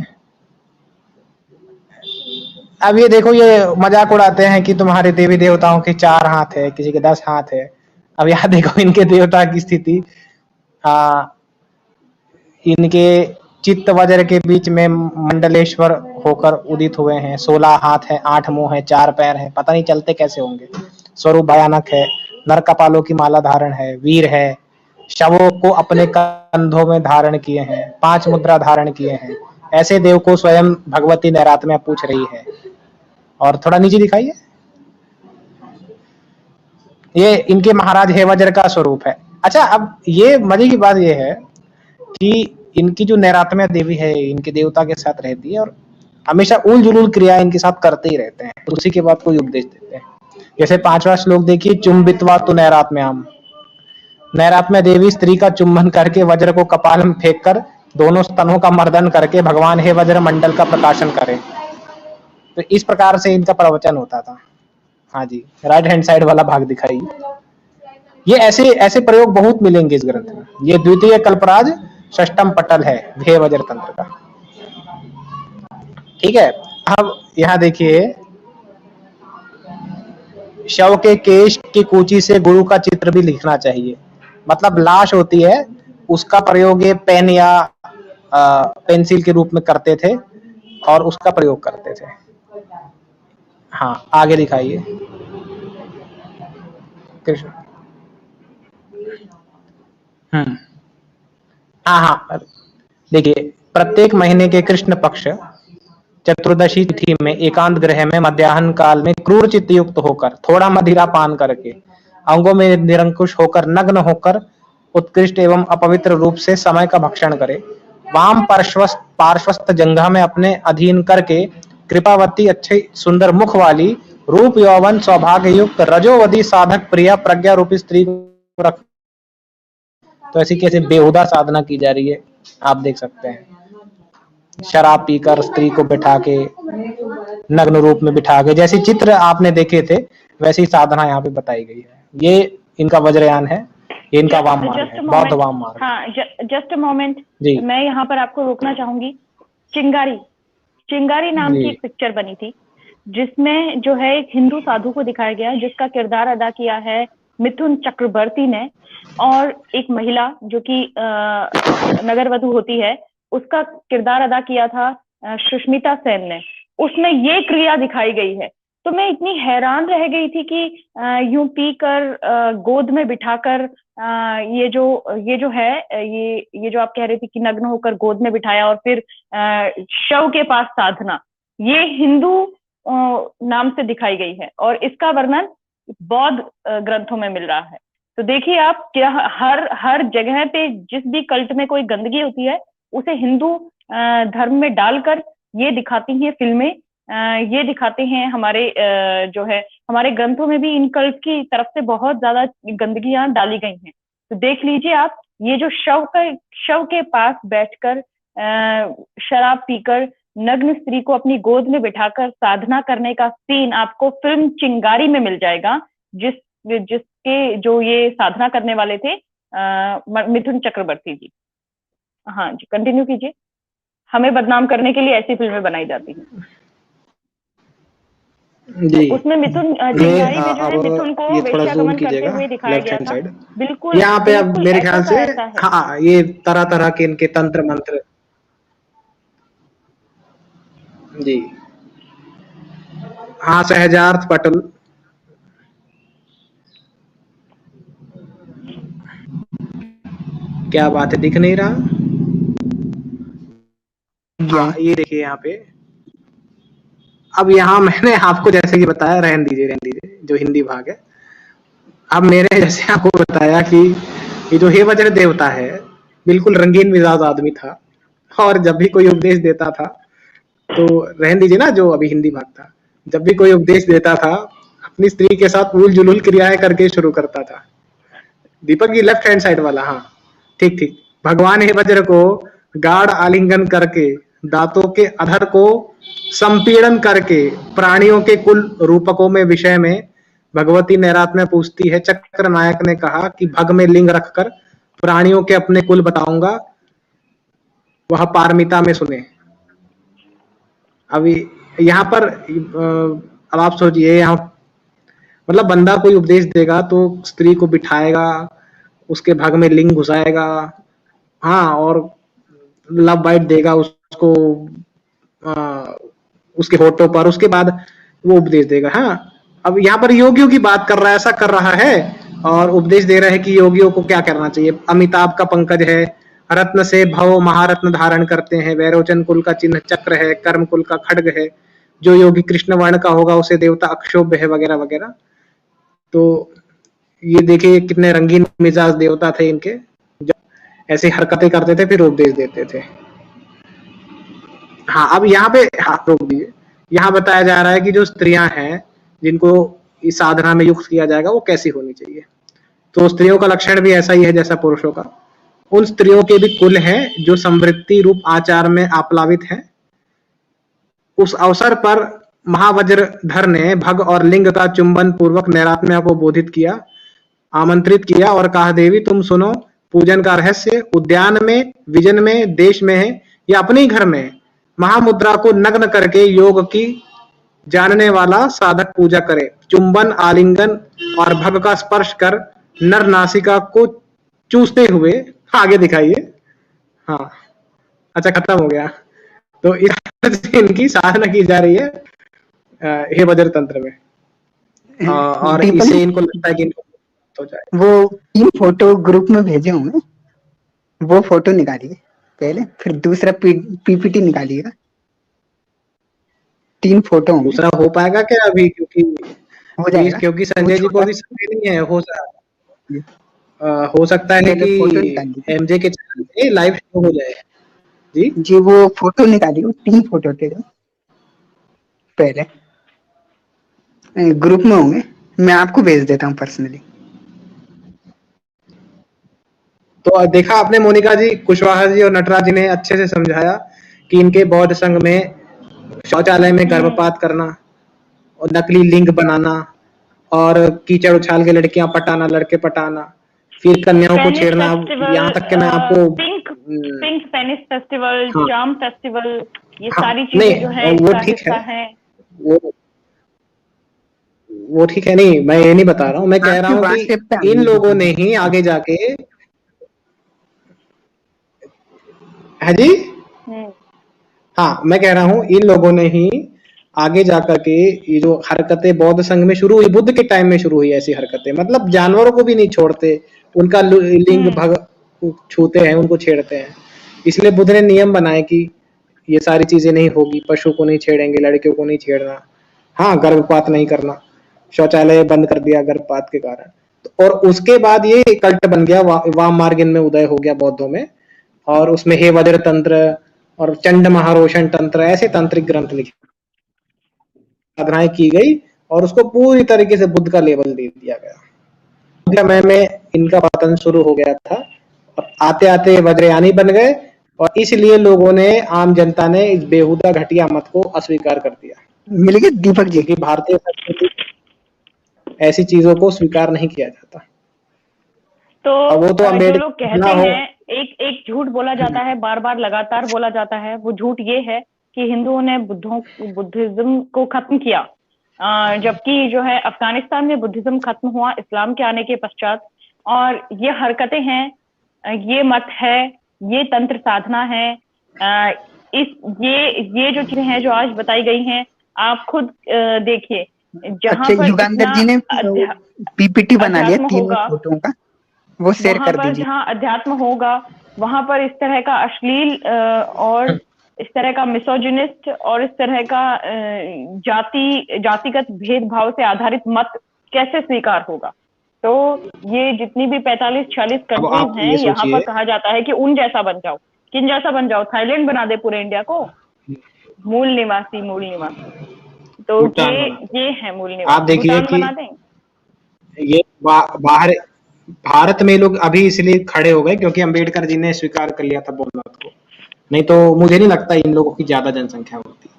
अब ये देखो, ये मजाक उड़ाते हैं कि तुम्हारे देवी देवताओं के 4 हाथ है, किसी के 10 हाथ है। अब यहाँ देखो इनके देवता की स्थिति, इनके चित्त वज्र के बीच में मंडलेश्वर होकर उदित हुए हैं। 16 हाथ है, 8 मुंह है, 4 पैर है, पता नहीं चलते कैसे होंगे। स्वरूप भयानक है, नर कपालों की माला धारण है, वीर है, शवों को अपने कंधों में धारण किए हैं, 5 मुद्रा धारण किए हैं। ऐसे देव को स्वयं भगवती नैरात्म्या पूछ रही है। और थोड़ा नीचे दिखाइए, ये इनके महाराज हे वज्र का स्वरूप है। अच्छा, अब ये मजे की बात ये है कि इनकी जो नैरात्म्या देवी है, इनके देवता के साथ रहती है और हमेशा उल जुलूल क्रिया इनके साथ करते ही रहते हैं। तो उसी के बाद कोई उपदेश देते हैं। जैसे 5वां श्लोक देखिए, चुंबित्वा तु नैरात्म्याम। नैरात्म्या देवी स्त्री का चुंबन करके वज्र को कपाल में फेंक कर दोनों स्तनों का मर्दन करके भगवान हे वज्र मंडल का प्रकाशन करें। तो इस प्रकार से इनका प्रवचन होता था। हाँ जी, राइट हैंड साइड वाला भाग दिखाइए। ये ऐसे प्रयोग बहुत मिलेंगे इस ग्रंथ में। ये द्वितीय कल्पराज षष्टम पटल है हे वज्र तंत्र का। ठीक है, अब यहाँ देखिए, शव के केश की कूची से गुरु का चित्र भी लिखना चाहिए। मतलब लाश होती है, उसका प्रयोग ये पेन या पेंसिल के रूप में करते थे और उसका प्रयोग करते थे। हाँ, आगे दिखाइए कृष्ण। हाँ, देखिए, प्रत्येक महीने के कृष्ण पक्ष चतुर्दशी तिथि में एकांत गृह में मध्याह्न काल में क्रूर चित्त युक्त होकर, थोड़ा मदिरा पान करके, अंगों में निरंकुश होकर, नग्न होकर उत्कृष्ट एवं अपवित्र रूप से समय का भक्षण करे। वाम पार्श्वस्थ जंघा में अपने अधीन करके कृपावती अच्छे सुंदर मुख वाली रूप यौवन सौभाग्य युक्त रजोवधी साधक प्रिया प्रज्ञा रूपी स्त्री को रख। तो ऐसी कैसे बेहुदा साधना की जा रही है, आप देख सकते हैं। शराब पीकर स्त्री को बिठा के, नग्न रूप में बिठा के, जैसे चित्र आपने देखे थे वैसी साधना यहाँ पे बताई गई है। ये इनका वज्रयान है, ये इनका वाम मार्ग है, बौद्ध वाम मार्ग। हाँ, जस्ट अ मोमेंट, मैं यहाँ पर आपको रोकना चाहूंगी। चिंगारी नाम की एक पिक्चर बनी थी, जिसमें जो है एक हिंदू साधु को दिखाया गया, जिसका किरदार अदा किया है मिथुन चक्रवर्ती ने, और एक महिला जो कि नगरवधु होती है, उसका किरदार अदा किया था सुष्मिता सेन ने। उसमें ये क्रिया दिखाई गई है। तो मैं इतनी हैरान रह गई थी कि यूं पी कर गोद में बिठाकर ये जो है ये जो आप कह रही थी कि नग्न होकर गोद में बिठाया और फिर शव के पास साधना, ये हिंदू नाम से दिखाई गई है और इसका वर्णन बौद्ध ग्रंथों में मिल रहा है। तो देखिए आप, क्या हर जगह पे जिस भी कल्ट में कोई गंदगी होती है उसे हिंदू धर्म में डालकर ये दिखाती हैं फिल्में, ये दिखाते हैं हमारे जो है हमारे ग्रंथों में भी इन कल्ट की तरफ से बहुत ज्यादा गंदगियां डाली गई हैं। तो देख लीजिए आप, ये जो शव के पास बैठकर शराब पीकर नग्न स्त्री को अपनी गोद में बिठाकर साधना करने का सीन आपको फिल्म चिंगारी में मिल जाएगा, जिसके जो ये साधना करने वाले थे मिथुन चक्रवर्ती जी। हाँ जी, कंटिन्यू कीजिए। हमें बदनाम करने के लिए ऐसी फिल्में बनाई जाती हैं जी। उसमें मिथुन चिंगारी में जो है मिथुन को वेश्यागमन करते हुए दिखाया गया था। बिल्कुल यहाँ पे अब मेरे ख्याल से हाँ, ये तरह तरह के इनके तंत्र मंत्र जी। हाँ, सहजार्थ पटल, क्या बात है, दिख नहीं रहा। हाँ, ये देखिए यहाँ पे। अब यहाँ मैंने आपको जैसे कि बताया, रहने दीजिए जो हिंदी भाग है। अब मेरे जैसे आपको बताया कि ये जो हे वज्र देवता है बिल्कुल रंगीन मिजाज आदमी था, और जब भी कोई उपदेश देता था तो रहने दीजिए ना, जो अभी हिंदी भाग था, जब भी कोई उपदेश देता था अपनी स्त्री के साथ उल जुलूल क्रियाएं करके शुरू करता था। दीपक की लेफ्ट हैंड साइड वाला, हाँ, ठीक ठीक। भगवान हे वज्र को गाढ़ आलिंगन करके, दांतों के अधर को संपीड़न करके, प्राणियों के कुल रूपकों में विषय में भगवती नैरात में पूछती है। चक्र नायक ने कहा कि भग में लिंग रखकर प्राणियों के अपने कुल बताऊंगा, वह पारमिता में सुने। अभी यहाँ पर अब आप सोचिए, यहाँ मतलब बंदा कोई उपदेश देगा तो स्त्री को बिठाएगा, उसके भाग में लिंग घुसाएगा, हाँ, और लव बाइट देगा उसको उसके होठों पर, उसके बाद वो उपदेश देगा। हाँ, अब यहाँ पर योगियों की बात कर रहा है, ऐसा कर रहा है और उपदेश दे रहा है कि योगियों को क्या करना चाहिए। अमिताभ का पंकज है, रत्न से भव महारत्न धारण करते हैं, वैरोचन कुल का चिन्ह चक्र है, कर्म कुल का खड्ग है, जो योगी कृष्ण वर्ण का होगा उसे देवता अक्षोभ्य है, वगैरह वगैरह। तो ये देखिए कितने रंगीन मिजाज देवता थे इनके, जब ऐसी हरकतें करते थे फिर उपदेश देते थे। हाँ, अब यहाँ पे हाथ रोक दीजिए। यहाँ बताया जा रहा है कि जो स्त्रियां हैं जिनको इस साधना में युक्त किया जाएगा वो कैसी होनी चाहिए। तो स्त्रियों का लक्षण भी ऐसा ही है जैसा पुरुषों का। उन स्त्रियों के भी कुल हैं जो समृद्धि रूप आचार में आप्लावित हैं। उस अवसर पर महावज्रधर ने भग और लिंग का चुंबन पूर्वक नैरात्म्या को बोधित किया, आमंत्रित किया और कहा, देवी तुम सुनो, पूजन का रहस्य उद्यान में, विजन में, देश में है या अपने ही घर में, महामुद्रा को नग्न करके योग की जानने वाला साधक पूजा करे। चुंबन, आलिंगन और भग का स्पर्श कर नर नासिका को चूसते हुए आगे दिखाइए। हाँ, अच्छा, खत्म हो गया। तो इनकी साधना की जा रही है हे वज्र तंत्र में, और इसे इनको लगता है कि इनको हो जाए। वो 3 फोटो ग्रुप में भेजे होंगे, वो फोटो निकालिए पहले, फिर दूसरा पीपीटी निकालिएगा। 3 फोटो होंगे। दूसरा हो पाएगा क्या अभी? क्योंकि हो जाएगा, क्योंकि संजय जी को भी समय नहीं है। हो सकता है कि एमजे के चैनल पे लाइव शो हो जाए। जी, वो फोटो निकालिए, 3 फोटो थे जो पहले ग्रुप में होंगे, मैं आपको भेज देता हूँ पर्सनली। तो देखा आपने मोनिका जी, कुशवाहा जी और नटराज जी ने अच्छे से समझाया कि इनके बौद्ध संघ में शौचालय में गर्भपात करना और नकली लिंग बनाना और कीचड़ उछाल के लड़कियां पटाना, लड़के पटाना, फिर कन्याओं को छेड़ना। यहाँ तक कि मैं आपको पिंक पेनिस फेस्टिवल, जाम फेस्टिवल, ये सारी चीजें जो है वो ठीक है, वो ठीक है। नहीं, मैं ये नहीं बता रहा हूँ, मैं कह रहा हूँ कि इन लोगों ने ही आगे जाके, है जी, हाँ, मैं कह रहा हूँ इन लोगों ने ही आगे जाकर के ये जो हरकतें बौद्ध संघ में शुरू हुई, बुद्ध के टाइम में शुरू हुई ऐसी हरकतें, मतलब जानवरों को भी नहीं छोड़ते, उनका लिंग भग छूते हैं, उनको छेड़ते हैं। इसलिए बुद्ध ने नियम बनाए कि ये सारी चीजें नहीं होगी, पशु को नहीं छेड़ेंगे, लड़कियों को नहीं छेड़ना, हाँ, गर्भपात नहीं करना, शौचालय बंद कर दिया गर्भपात के कारण। और उसके बाद ये कल्ट बन गया, वाम मार्ग में उदय हो गया बौद्धों में, और उसमें हे वज्र तंत्र और चंड महारोशन तंत्र, ऐसे तांत्रिक ग्रंथ लिखे, साधनाएं की गई और उसको पूरी तरीके से बुद्ध का लेबल दे दिया गया। में इनका पतन शुरू हो गया था और आते आते वज्रयानी बन गए, और इसलिए लोगों ने, आम जनता ने इस बेहुदा घटिया मत को अस्वीकार कर दिया। मिल गए दीपक जी, कि भारतीय संस्कृति ऐसी चीजों को स्वीकार नहीं किया जाता। तो वो तो जो लोग कहते हैं, एक झूठ बोला जाता है, बार बार लगातार बोला जाता है, वो झूठ ये है कि हिंदुओं ने बुद्धिज्म को खत्म किया, जबकि जो है अफगानिस्तान में बुद्धिज्म खत्म हुआ इस्लाम के आने के पश्चात। और ये हरकतें हैं, ये मत है, ये तंत्र साधना है, ये जो चीजें हैं जो आज बताई गई हैं, आप खुद देखिए। जहाँ पर युगांधर जी ने पीपीटी बना लिया 3 फोटों का, वो शेयर कर दीजिए। जहाँ अध्यात्म होगा वहां पर इस तरह का अश्लील और इस तरह का मिसोजिनिस्ट और इस तरह का जातिगत भेदभाव से आधारित मत कैसे स्वीकार होगा। तो ये जितनी भी 45-46 कंट्रीज हैं, यहाँ पर कहा जाता है कि उन जैसा बन जाओ, किन जैसा बन जाओ, थाईलैंड बना दे पूरे इंडिया को, मूल निवासी। तो ये है मूल निवासी। आप देखिए कि ये बाहर भारत में लोग अभी इसलिए खड़े हो गए क्योंकि अंबेडकर जी ने स्वीकार कर लिया था भोलानाथ को, नहीं तो मुझे नहीं लगता इन लोगों की ज्यादा जनसंख्या होती।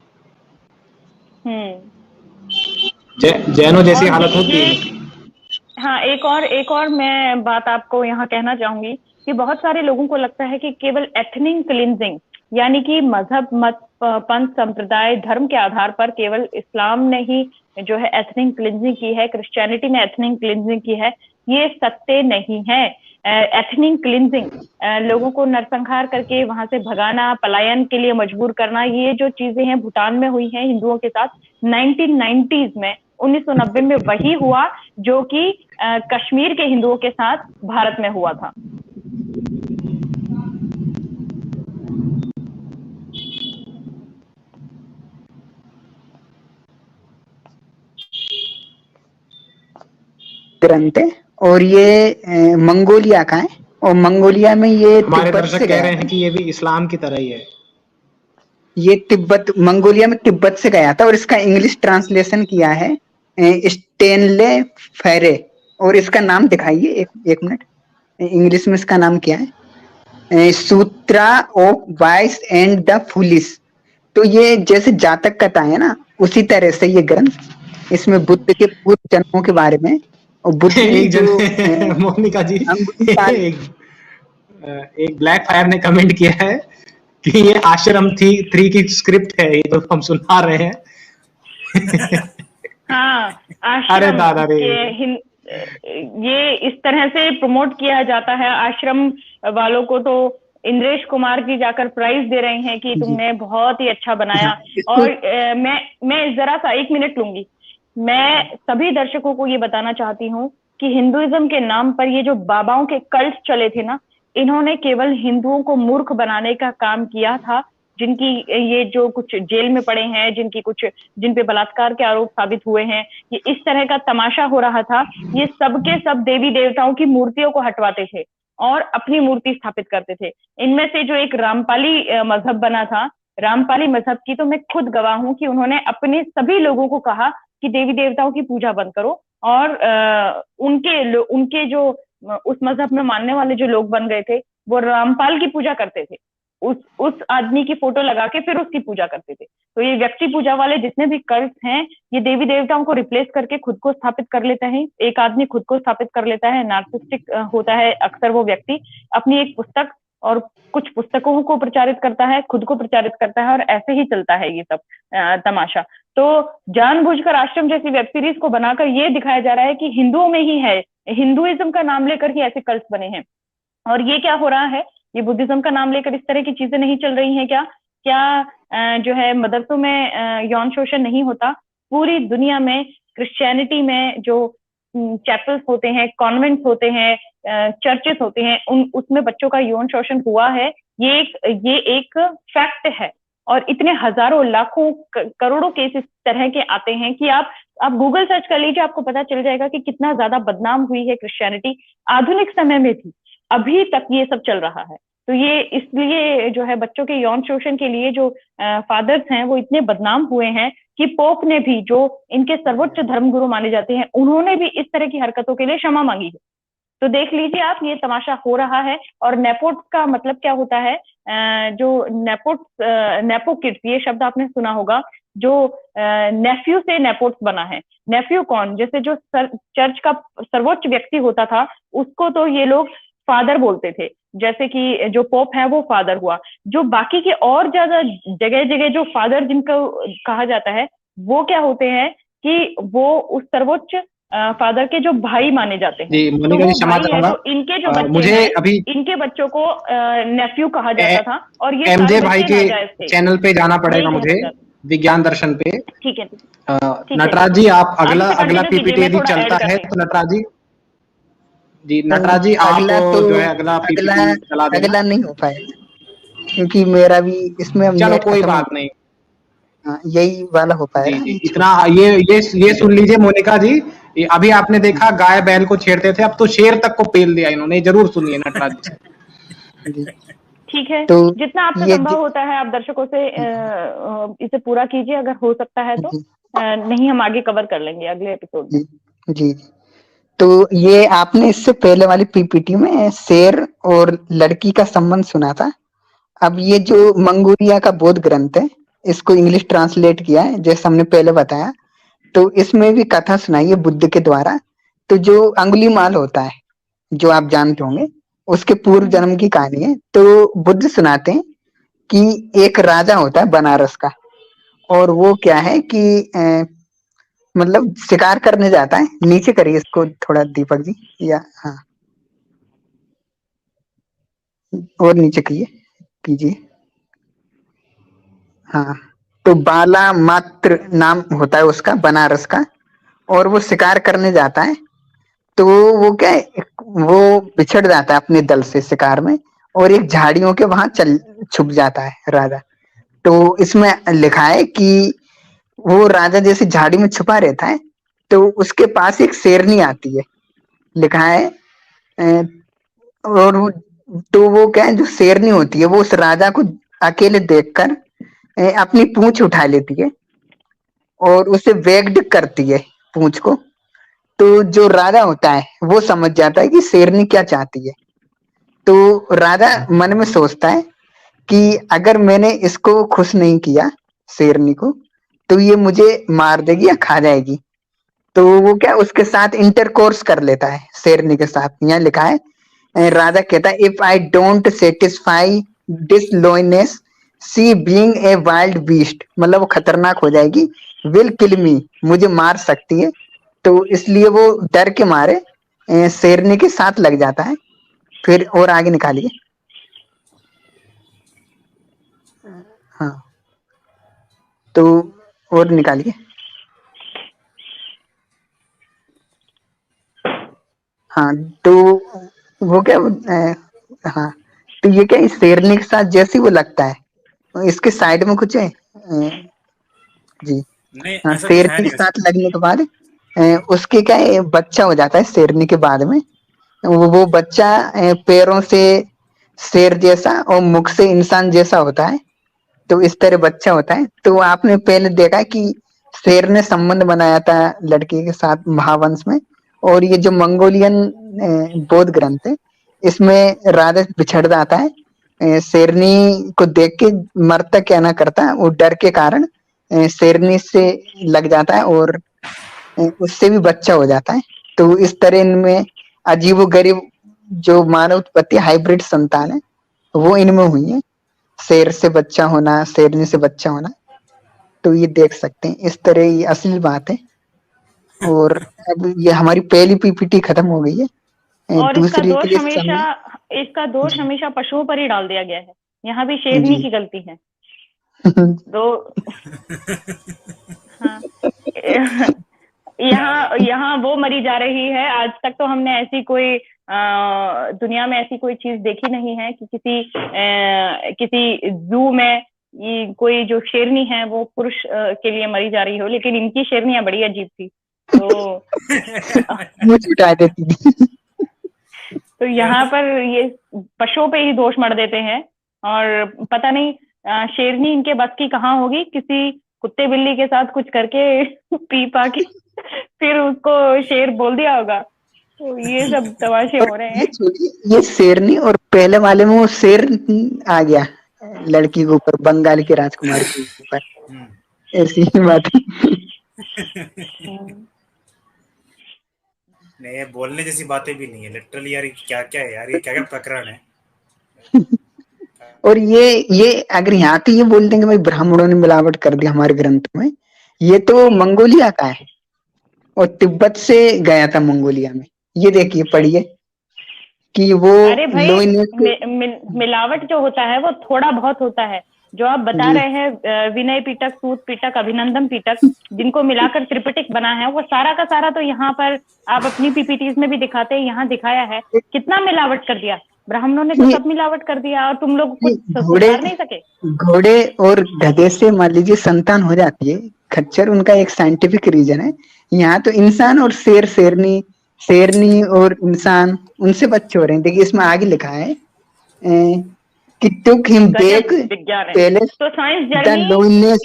जैनों जैसी हालत होती है। हाँ, एक और मैं बात आपको यहाँ कहना चाहूंगी कि बहुत सारे लोगों को लगता है कि केवल एथनिक क्लींजिंग, यानी कि मजहब, मत, पंथ, संप्रदाय, धर्म के आधार पर केवल इस्लाम ने ही जो है एथनिक क्लींजिंग की है, क्रिश्चियनिटी ने एथनिक क्लींजिंग की है, ये सत्य नहीं है। एथनिक क्लींजिंग, लोगों को नरसंहार करके वहां से भगाना, पलायन के लिए मजबूर करना, ये जो चीजें हैं भूटान में हुई हैं हिंदुओं के साथ 1990s में, 1990 में वही हुआ जो कि कश्मीर के हिंदुओं के साथ भारत में हुआ था। ग्रंथ है और ये मंगोलिया का है, और मंगोलिया में ये हमारे तिब्बत दर्शक से कह गया रहे हैं था। कि ये भी इस्लाम की तरह ही है। ये मंगोलिया में तिब्बत से गया था, और इसका इंग्लिश ट्रांसलेशन किया है स्टेनले फेरे। और इसका नाम दिखाइए, एक मिनट, इंग्लिश में इसका नाम क्या है? Sutra of wise and the foolish. तो ये जैसे जातक कथा है ना, उसी तरह से ये ग्रंथ, इसमें बुद्ध के पूर्व जन्मों के बारे में, और बुद्ध ने जो मोनिका जी एक ब्लैक फायर ने कमेंट किया है कि ये आश्रम 3 की स्क्रिप्ट है, ये तो हम सुना रहे हैं। हाँ, आश्रम, अरे दादा रे, ये इस तरह से प्रमोट किया जाता है आश्रम वालों को। तो इंद्रेश कुमार जी जाकर प्राइज दे रहे हैं कि तुमने बहुत ही अच्छा बनाया। और मैं जरा सा 1 मिनट लूंगी। मैं सभी दर्शकों को ये बताना चाहती हूँ कि हिंदुइज्म के नाम पर ये जो बाबाओं के कल्ट चले थे ना, इन्होंने केवल हिंदुओं को मूर्ख बनाने का काम किया था। जिनकी ये जो कुछ जेल में पड़े हैं, जिन पे बलात्कार के आरोप साबित हुए हैं, ये इस तरह का तमाशा हो रहा था। ये सबके सब देवी देवताओं की मूर्तियों को हटवाते थे और अपनी मूर्ति स्थापित करते थे। इनमें से जो एक रामपाली मजहब बना था, रामपाली मजहब की तो मैं खुद गवाह हूं कि उन्होंने अपने सभी लोगों को कहा कि देवी देवताओं की पूजा बंद करो। और उनके जो उस मजहब में मानने वाले जो लोग बन गए थे, वो रामपाल की पूजा करते थे। उस आदमी की फोटो लगा के फिर उसकी पूजा करते थे। तो ये व्यक्ति पूजा वाले जितने भी कल्ट हैं, ये देवी देवताओं को रिप्लेस करके खुद को स्थापित कर लेते हैं। एक आदमी खुद को स्थापित कर लेता है, नार्सिसिस्टिक होता है अक्सर वो व्यक्ति, अपनी एक पुस्तक और कुछ पुस्तकों को प्रचारित करता है, खुद को प्रचारित करता है, और ऐसे ही चलता है ये सब तमाशा। तो जानबूझकर आश्रम जैसी वेब सीरीज को बनाकर ये दिखाया जा रहा है कि हिंदुओं में ही है, हिंदुइज्म का नाम लेकर ही ऐसे कल्ट बने हैं। और ये क्या हो रहा है, ये बुद्धिज्म का नाम लेकर इस तरह की चीजें नहीं चल रही हैं क्या जो है मदरसों में यौन शोषण नहीं होता? पूरी दुनिया में क्रिश्चियनिटी में जो चैपल्स होते हैं, कॉन्वेंट्स होते हैं, चर्चेस होते हैं, उसमें बच्चों का यौन शोषण हुआ है। ये एक फैक्ट है। और इतने हजारों लाखों करोड़ों केस इस तरह के आते हैं कि आप गूगल सर्च कर लीजिए, आपको पता चल जाएगा कि कितना ज्यादा बदनाम हुई है क्रिश्चियनिटी। आधुनिक समय में थी, अभी तक ये सब चल रहा है। तो ये इसलिए जो है बच्चों के यौन शोषण के लिए जो फादर्स हैं वो इतने बदनाम हुए हैं कि पोप ने भी, जो इनके सर्वोच्च धर्मगुरु माने जाते हैं, उन्होंने भी इस तरह की हरकतों के लिए क्षमा मांगी है। तो देख लीजिए आप, ये तमाशा हो रहा है। और नेपोट का मतलब क्या होता है? जो नेपो किड्स, ये शब्द आपने सुना होगा, जो नेफ्यू से नेपोट्स बना है। नेफ्यू कौन? जैसे जो चर्च का सर्वोच्च व्यक्ति होता था, उसको तो ये लोग फादर बोलते थे। जैसे कि जो पोप है वो फादर हुआ। जो बाकी के और ज्यादा जगह जगह जो फादर जिनको कहा जाता है, वो क्या होते हैं कि वो उस सर्वोच्च फादर के जो भाई माने जाते हैं। जी, मोनिका जी क्षमा चाहूंगा, तो इनके जो बच्चे मुझे हैं, अभी इनके बच्चों को नेफ्यू कहा जाता था। और ये एमजे भाई के चैनल पे जाना पड़ेगा मुझे, विज्ञान दर्शन पे। ठीक है नटराज जी, आप अगला पीपीटी यदि चलता है तो नटराज जी नटराज जी आप जो है अगला पीपीटी चला देना। अगला नहीं हो पाएगा क्योंकि मेरा भी इसमें, चलो कोई बात नहीं, यही वाला हो पाएगा। जी, इतना ये सुन लीजिए मोनिका जी, अभी आपने देखा गाय बैल को छेड़ते थे, अब तो शेर तक को पेल दिया इन्होंने। जरूर सुनिए नटराज जी। ठीक है, तो जितना आपसे संभव होता है आप दर्शकों से इसे पूरा कीजिए, अगर हो सकता है तो। नहीं हम आगे कवर कर लेंगे अगले एपिसोड में। जी। तो ये आपने इससे पहले वाली पीपीटी में शेर और लड़की का संबंध सुना था। अब ये जो मंगोलिया का बौद्ध ग्रंथ है, इसको इंग्लिश ट्रांसलेट किया है जैसे हमने पहले बताया। तो इसमें भी कथा सुनाई है बुद्ध के द्वारा। तो जो अंगुलीमाल होता है, जो आप जानते होंगे, उसके पूर्व जन्म की कहानी है। तो बुद्ध सुनाते हैं कि एक राजा होता है बनारस का, और वो क्या है कि मतलब शिकार करने जाता है। नीचे करिए इसको थोड़ा दीपक जी, या हाँ, और नीचे कीजिए। हाँ, तो बाला मात्र नाम होता है उसका, बनारस का, और वो शिकार करने जाता है। तो वो क्या है, वो बिछड़ जाता है अपने दल से शिकार में, और एक झाड़ियों के वहां चल छुप जाता है राजा। तो इसमें लिखा है कि वो राजा जैसे झाड़ी में छुपा रहता है, तो उसके पास एक शेरनी आती है, लिखा है। और तो वो क्या है, जो शेरनी होती है वो उस राजा को अकेले देखकर अपनी पूंछ उठा लेती है और उसे वेग्ड करती है पूंछ को। तो जो राजा होता है वो समझ जाता है कि शेरनी क्या चाहती है। तो राजा मन में सोचता है कि अगर मैंने इसको खुश नहीं किया, शेरनी को, तो ये मुझे मार देगी या खा जाएगी। तो वो क्या उसके साथ इंटरकोर्स कर लेता है, शेरनी के साथ। यहाँ लिखा है, राजा कहता है, if I don't satisfy this loneliness, see being a wild beast, मतलब वो खतरनाक हो जाएगी, विल किल मी, मुझे मार सकती है। तो इसलिए वो डर के मारे शेरनी के साथ लग जाता है। फिर और आगे निकालिए। हाँ, तो और निकालिए। हाँ, तो वो क्या हाँ, तो ये क्या शेरनी के साथ जैसे वो लगता है, इसके साइड में कुछ है जी। हाँ, शेरनी के साथ लगने के बाद उसके क्या है, बच्चा हो जाता है शेरनी के बाद में। वो बच्चा पैरों से शेर जैसा और मुख से इंसान जैसा होता है। तो इस तरह बच्चा होता है। तो आपने पहले देखा कि शेर ने संबंध बनाया था लड़की के साथ महावंश में। और ये जो मंगोलियन बौद्ध ग्रंथ है, इसमें राजा बिछड़ जाता है, शेरनी को देख के मरता क्या ना करता, वो डर के कारण शेरनी से लग जाता है और उससे भी बच्चा हो जाता है। तो इस तरह इनमें अजीबो गरीब जो मानव उत्पत्ति हाइब्रिड संतान है वो इनमें हुई है, शेर से बच्चा होना, शेरनी से बच्चा होना। तो ये देख सकते हैं, इस तरह ये असली बात है। और अब ये हमारी पहली पीपीटी खत्म हो गई है। और इसका दोष हमेशा पशुओं पर ही डाल दिया गया है। यहाँ भी शेरनी की गलती है। तो हाँ, यहाँ वो मरी जा रही है। आज तक तो हमने ऐसी कोई दुनिया में ऐसी कोई चीज देखी नहीं है कि किसी जू में ये कोई जो शेरनी है वो पुरुष के लिए मरी जा रही हो। लेकिन इनकी शेरनियां बड़ी अजीब थी। तो तो यहाँ पर ये पशुओं पे ही दोष मर देते हैं। और पता नहीं शेरनी इनके बस की कहाँ होगी, किसी कुत्ते बिल्ली के साथ कुछ करके पी पा के फिर उसको शेर बोल दिया होगा। तो ये सब तमाशे हो रहे हैं। ये शेरनी और पहले वाले में वो शेर आ गया लड़की के ऊपर, बंगाल की राजकुमारी के ऊपर। ऐसी ही बात नहीं, ये बोलने जैसी बातें भी नहीं है लिटरली यार। क्या क्या है यार, ये क्या क्या प्रकरण है। और ये अगर यहाँ तो ये बोल देंगे भाई ब्राह्मणों ने मिलावट कर दी हमारे ग्रंथ में, ये तो मंगोलिया का है और तिब्बत से गया था मंगोलिया में। ये देखिए, पढ़िए कि वो अरे भाई मिलावट जो होता है वो थोड़ा बहुत होता है। जो आप बता रहे हैं विनय पिटक, सूत पिटक, अभिनंदन पिटक, जिनको मिलाकर त्रिपिटक बना है, वो सारा का सारा तो यहाँ पर आप अपनी पीपीटीज में भी दिखाते हैं, यहाँ दिखाया है। कितना मिलावट कर दिया ब्राह्मणों ने, तो सब मिलावट कर दिया और तुम लोग कुछ सुधार नहीं सके। घोड़े और गधे से मान लीजिए संतान हो जाती है, खच्चर उनका एक साइंटिफिक रीजन है। यहाँ तो इंसान और शेर, शेरनी और इंसान, उनसे बच्चे हो रहे हैं। देखिए इसमें आगे लिखा है कि took him back तो साइंस जर्नी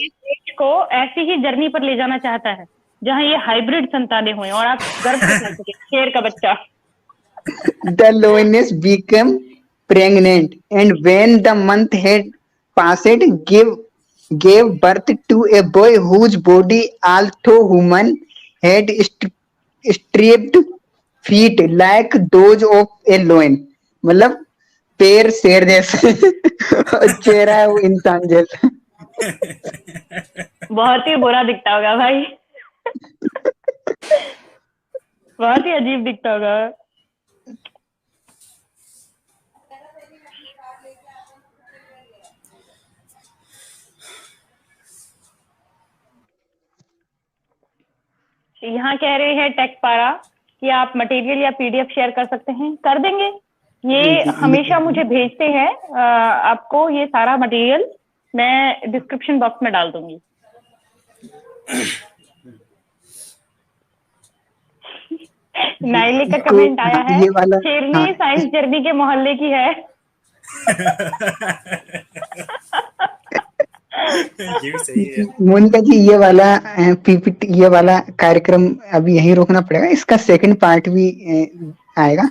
को ऐसी ही जर्नी पर ले जाना चाहता है जहाँ ये हाइब्रिड संतानें हुए और आप गर्व से कह सके शेर का बच्चा। The lioness became pregnant, and when the month had passed, gave birth to a boy whose body, although human, had striped feet like those of a lion. मतलब पैर शेर जैसे और चेहरा है वो इंसान जैसा। बहुत ही बुरा दिखता होगा भाई। बहुत ही अजीब दिखता होगा। यहाँ कह रहे हैं टेक पारा कि आप मटेरियल या पीडीएफ शेयर कर सकते हैं, कर देंगे। ये हमेशा मुझे भेजते हैं, आपको ये सारा मटेरियल मैं डिस्क्रिप्शन बॉक्स में डाल दूंगी। नाइले का कमेंट आया है, शेरनी साइंस जर्नी के मोहल्ले की है। ये भी सही है। मोनिका जी ये वाला पीपीटी, ये वाला कार्यक्रम अभी यहीं रोकना पड़ेगा, इसका सेकंड पार्ट भी आएगा,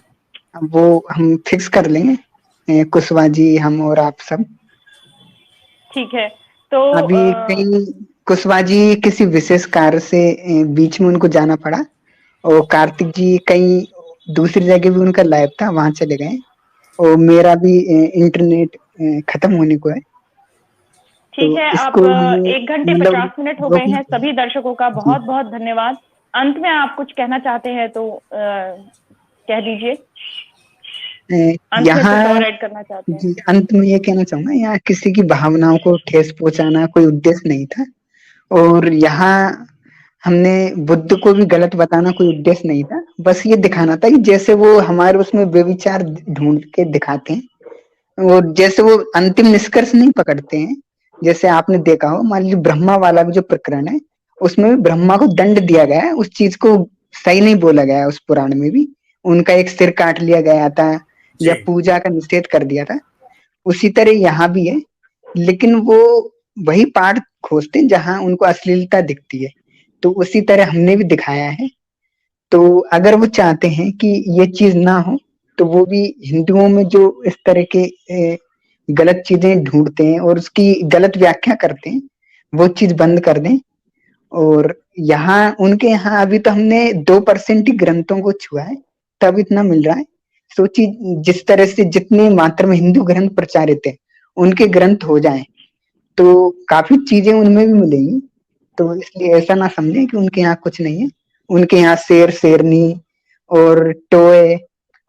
वो हम फिक्स कर लेंगे, कुशवाहा जी, हम और आप सब। ठीक है। तो अभी कहीं कुशवाहा जी किसी विशेष कार्य से बीच में उनको जाना पड़ा, और कार्तिक जी कहीं दूसरी जगह भी उनका लाइव था, वहां चले गए, और मेरा भी इंटरनेट खत्म होने को है। ठीक है, अब 1 घंटे 50 मिनट हो गए हैं। सभी दर्शकों का बहुत बहुत धन्यवाद। अंत में आप कुछ कहना चाहते हैं तो कह दीजिए। यहाँ ऐड करना चाहते हैं? अंत में ये कहना चाहूंगा, यहाँ किसी की भावनाओं को ठेस पहुंचाना कोई उद्देश्य नहीं था, और यहाँ हमने बुद्ध को भी गलत बताना कोई उद्देश्य नहीं था। बस ये दिखाना था कि जैसे वो हमारे उसमें व्यभिचार ढूंढ के दिखाते हैं, और जैसे वो अंतिम निष्कर्ष नहीं पकड़ते हैं। जैसे आपने देखा हो, मान लीजिए ब्रह्मा वाला भी जो प्रकरण है, उसमें भी ब्रह्मा को दंड दिया गया है, उस चीज को सही नहीं बोला गया है। उस पुराण में भी उनका एक सिर काट लिया गया था, या पूजा का निषेध कर दिया था। उसी तरह यहाँ भी है, लेकिन वो वही पाठ खोजते हैं जहां उनको अश्लीलता दिखती है, तो उसी तरह हमने भी दिखाया है। तो अगर वो चाहते हैं कि ये चीज ना हो, तो वो भी हिंदुओं में जो इस तरह के गलत चीजें ढूंढते हैं और उसकी गलत व्याख्या करते हैं, वो चीज बंद कर दें। और यहाँ उनके यहाँ अभी तो हमने 2% ही ग्रंथों को छुआ है, तब इतना मिल रहा है। सोचिए जिस तरह से जितने मात्रा में हिंदू ग्रंथ प्रचारित है, उनके ग्रंथ हो जाएं तो काफी चीजें उनमें भी मिलेंगी। तो इसलिए ऐसा ना समझें कि उनके यहाँ कुछ नहीं है। उनके यहाँ शेर शेरनी और टोए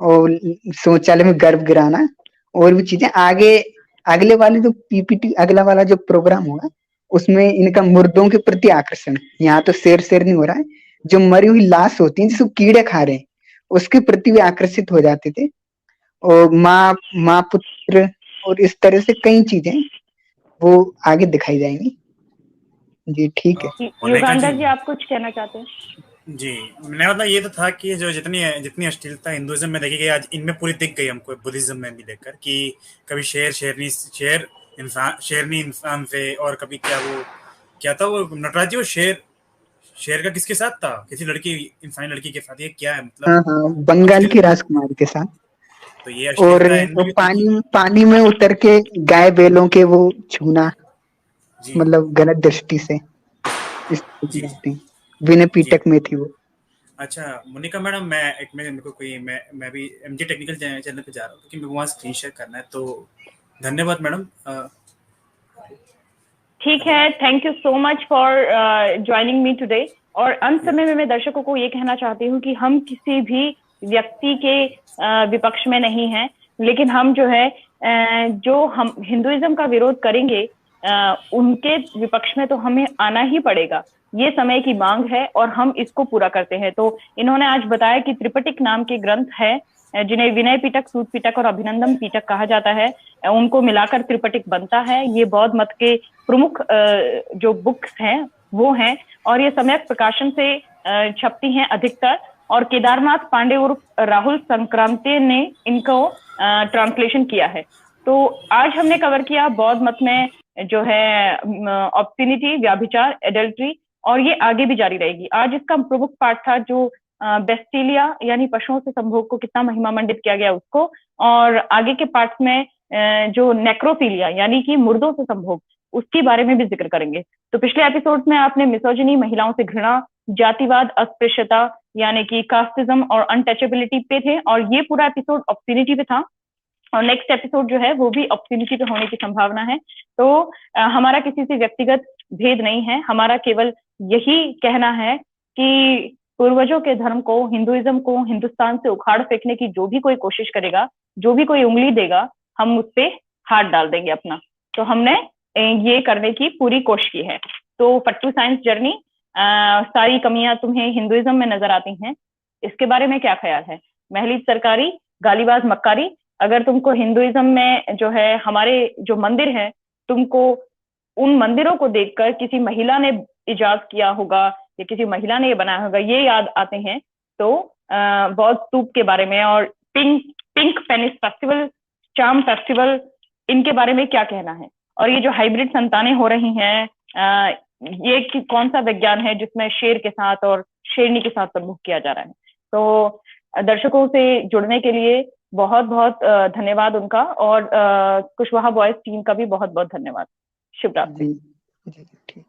और शौचालय में गर्भ गिराना और भी चीजें आगे, अगले वाले जो पीपीटी, अगला वाला जो प्रोग्राम होगा, उसमें इनका मुर्दों के प्रति आकर्षण। यहाँ तो शेर शेर नहीं हो रहा है, जो मरी हुई लाश होती है जिसको कीड़े खा रहे हैं, उसके प्रति भी आकर्षित हो जाते थे। और माँ पुत्र और इस तरह से कई चीजें वो आगे दिखाई जाएंगी। जी ठीक है। युगांधर जी, आप कुछ कहना चाहते हैं? जी, मैंने मतलब ये तो था कि जो जितनी अश्लीलता हिंदुइज्म में देखी गई, आज इनमें पूरी दिख गई हमको, बुद्धिज्म में भी देखकर, कि कभी शेरनी इंसान से, और कभी क्या था वो नटराज जी, वो शेर का किसके साथ था? किसी लड़की, इंसानी लड़की के साथ। ये क्या है मतलब? हाँ, बंगाल की राजकुमारी के साथ। तो ये और पानी में उतर के गाय बैलों के वो छूना, मतलब गलत दृष्टि से विनय पीटक में थी वो। अच्छा मोनिका मैडम, मैं भी एमजी टेक्निकल चैनल पे जा रहा हूँ, क्योंकि मेरे को वहाँ स्क्रीन शेयर करना है। तो धन्यवाद मैडम। ठीक है, thank you so much for joining me today. और अंत समय में मैं दर्शकों को ये कहना चाहती हूँ कि हम किसी भी व्यक्ति के विपक्ष में नहीं हैं, लेकिन हम जो है जो हम हिंदुइज्म का विरोध करेंगे, उनके विपक्ष में तो हमें आना ही पड़ेगा। ये समय की मांग है और हम इसको पूरा करते हैं। तो इन्होंने आज बताया कि त्रिपिटक नाम के ग्रंथ है, जिन्हें विनय पिटक, सूत पिटक और अभिनंदन पिटक कहा जाता है, उनको मिलाकर त्रिपिटक बनता है। ये बौद्ध मत के प्रमुख जो बुक्स हैं वो हैं, और ये सम्यक प्रकाशन से छपती हैं अधिकतर। और केदारनाथ पांडे उर्फ राहुल संक्रांति ने इनको ट्रांसलेशन किया है। तो आज हमने कवर किया बौद्ध मत में जो है ऑब्स्टिनिटी, व्याभिचार, एडल्ट्री और ये आगे भी जारी रहेगी। आज इसका प्रमुख पाठ था जो बेस्टिलिया यानी पशुओं से संभोग को कितना महिमा मंडित किया गया उसको, और आगे के पार्ट में जो नेक्रोफिलिया यानी कि मुर्दों से संभोग, उसके बारे में भी जिक्र करेंगे। तो पिछले एपिसोड में आपने मिसोजिनी, महिलाओं से घृणा, जातिवाद, अस्पृश्यता यानी कि कास्टिज्म और अनटचेबिलिटी पे थे, और ये पूरा एपिसोड ऑब्स्टिनिटी पे था, और नेक्स्ट एपिसोड जो है वो भी ऑब्स्टिनिटी पे होने की संभावना है। तो हमारा किसी से व्यक्तिगत भेद नहीं है, हमारा केवल यही कहना है कि पूर्वजों के धर्म को, हिंदुइज्म को हिंदुस्तान से उखाड़ फेंकने की जो भी कोई कोशिश करेगा, जो भी कोई उंगली देगा, हम उस पे हाथ डाल देंगे अपना। तो हमने ये करने की पूरी कोशिश की है। तो पट्टू साइंस जर्नी, सारी कमियां तुम्हें हिंदुइज्म में नजर आती हैं, इसके बारे में क्या ख्याल है? महलीज सरकारी, गालीबाज मक्कारी, अगर तुमको हिंदुइज्म में जो है हमारे जो मंदिर हैं, तुमको उन मंदिरों को देखकर किसी महिला ने इजाद किया होगा या किसी महिला ने ये बनाया होगा, ये याद आते हैं, तो बौद्ध स्तूप के बारे में और पिंक पेनिस फेस्टिवल, चाम फेस्टिवल, इनके बारे में क्या कहना है? और ये जो हाइब्रिड संतानें हो रही हैं, ये कौन सा विज्ञान है जिसमें शेर के साथ और शेरनी के साथ प्रमुख किया जा रहा है? तो दर्शकों से जुड़ने के लिए बहुत बहुत धन्यवाद उनका, और कुशवाहा बॉयज टीम का भी बहुत बहुत धन्यवाद। शुभ रात्रि। जी ठीक।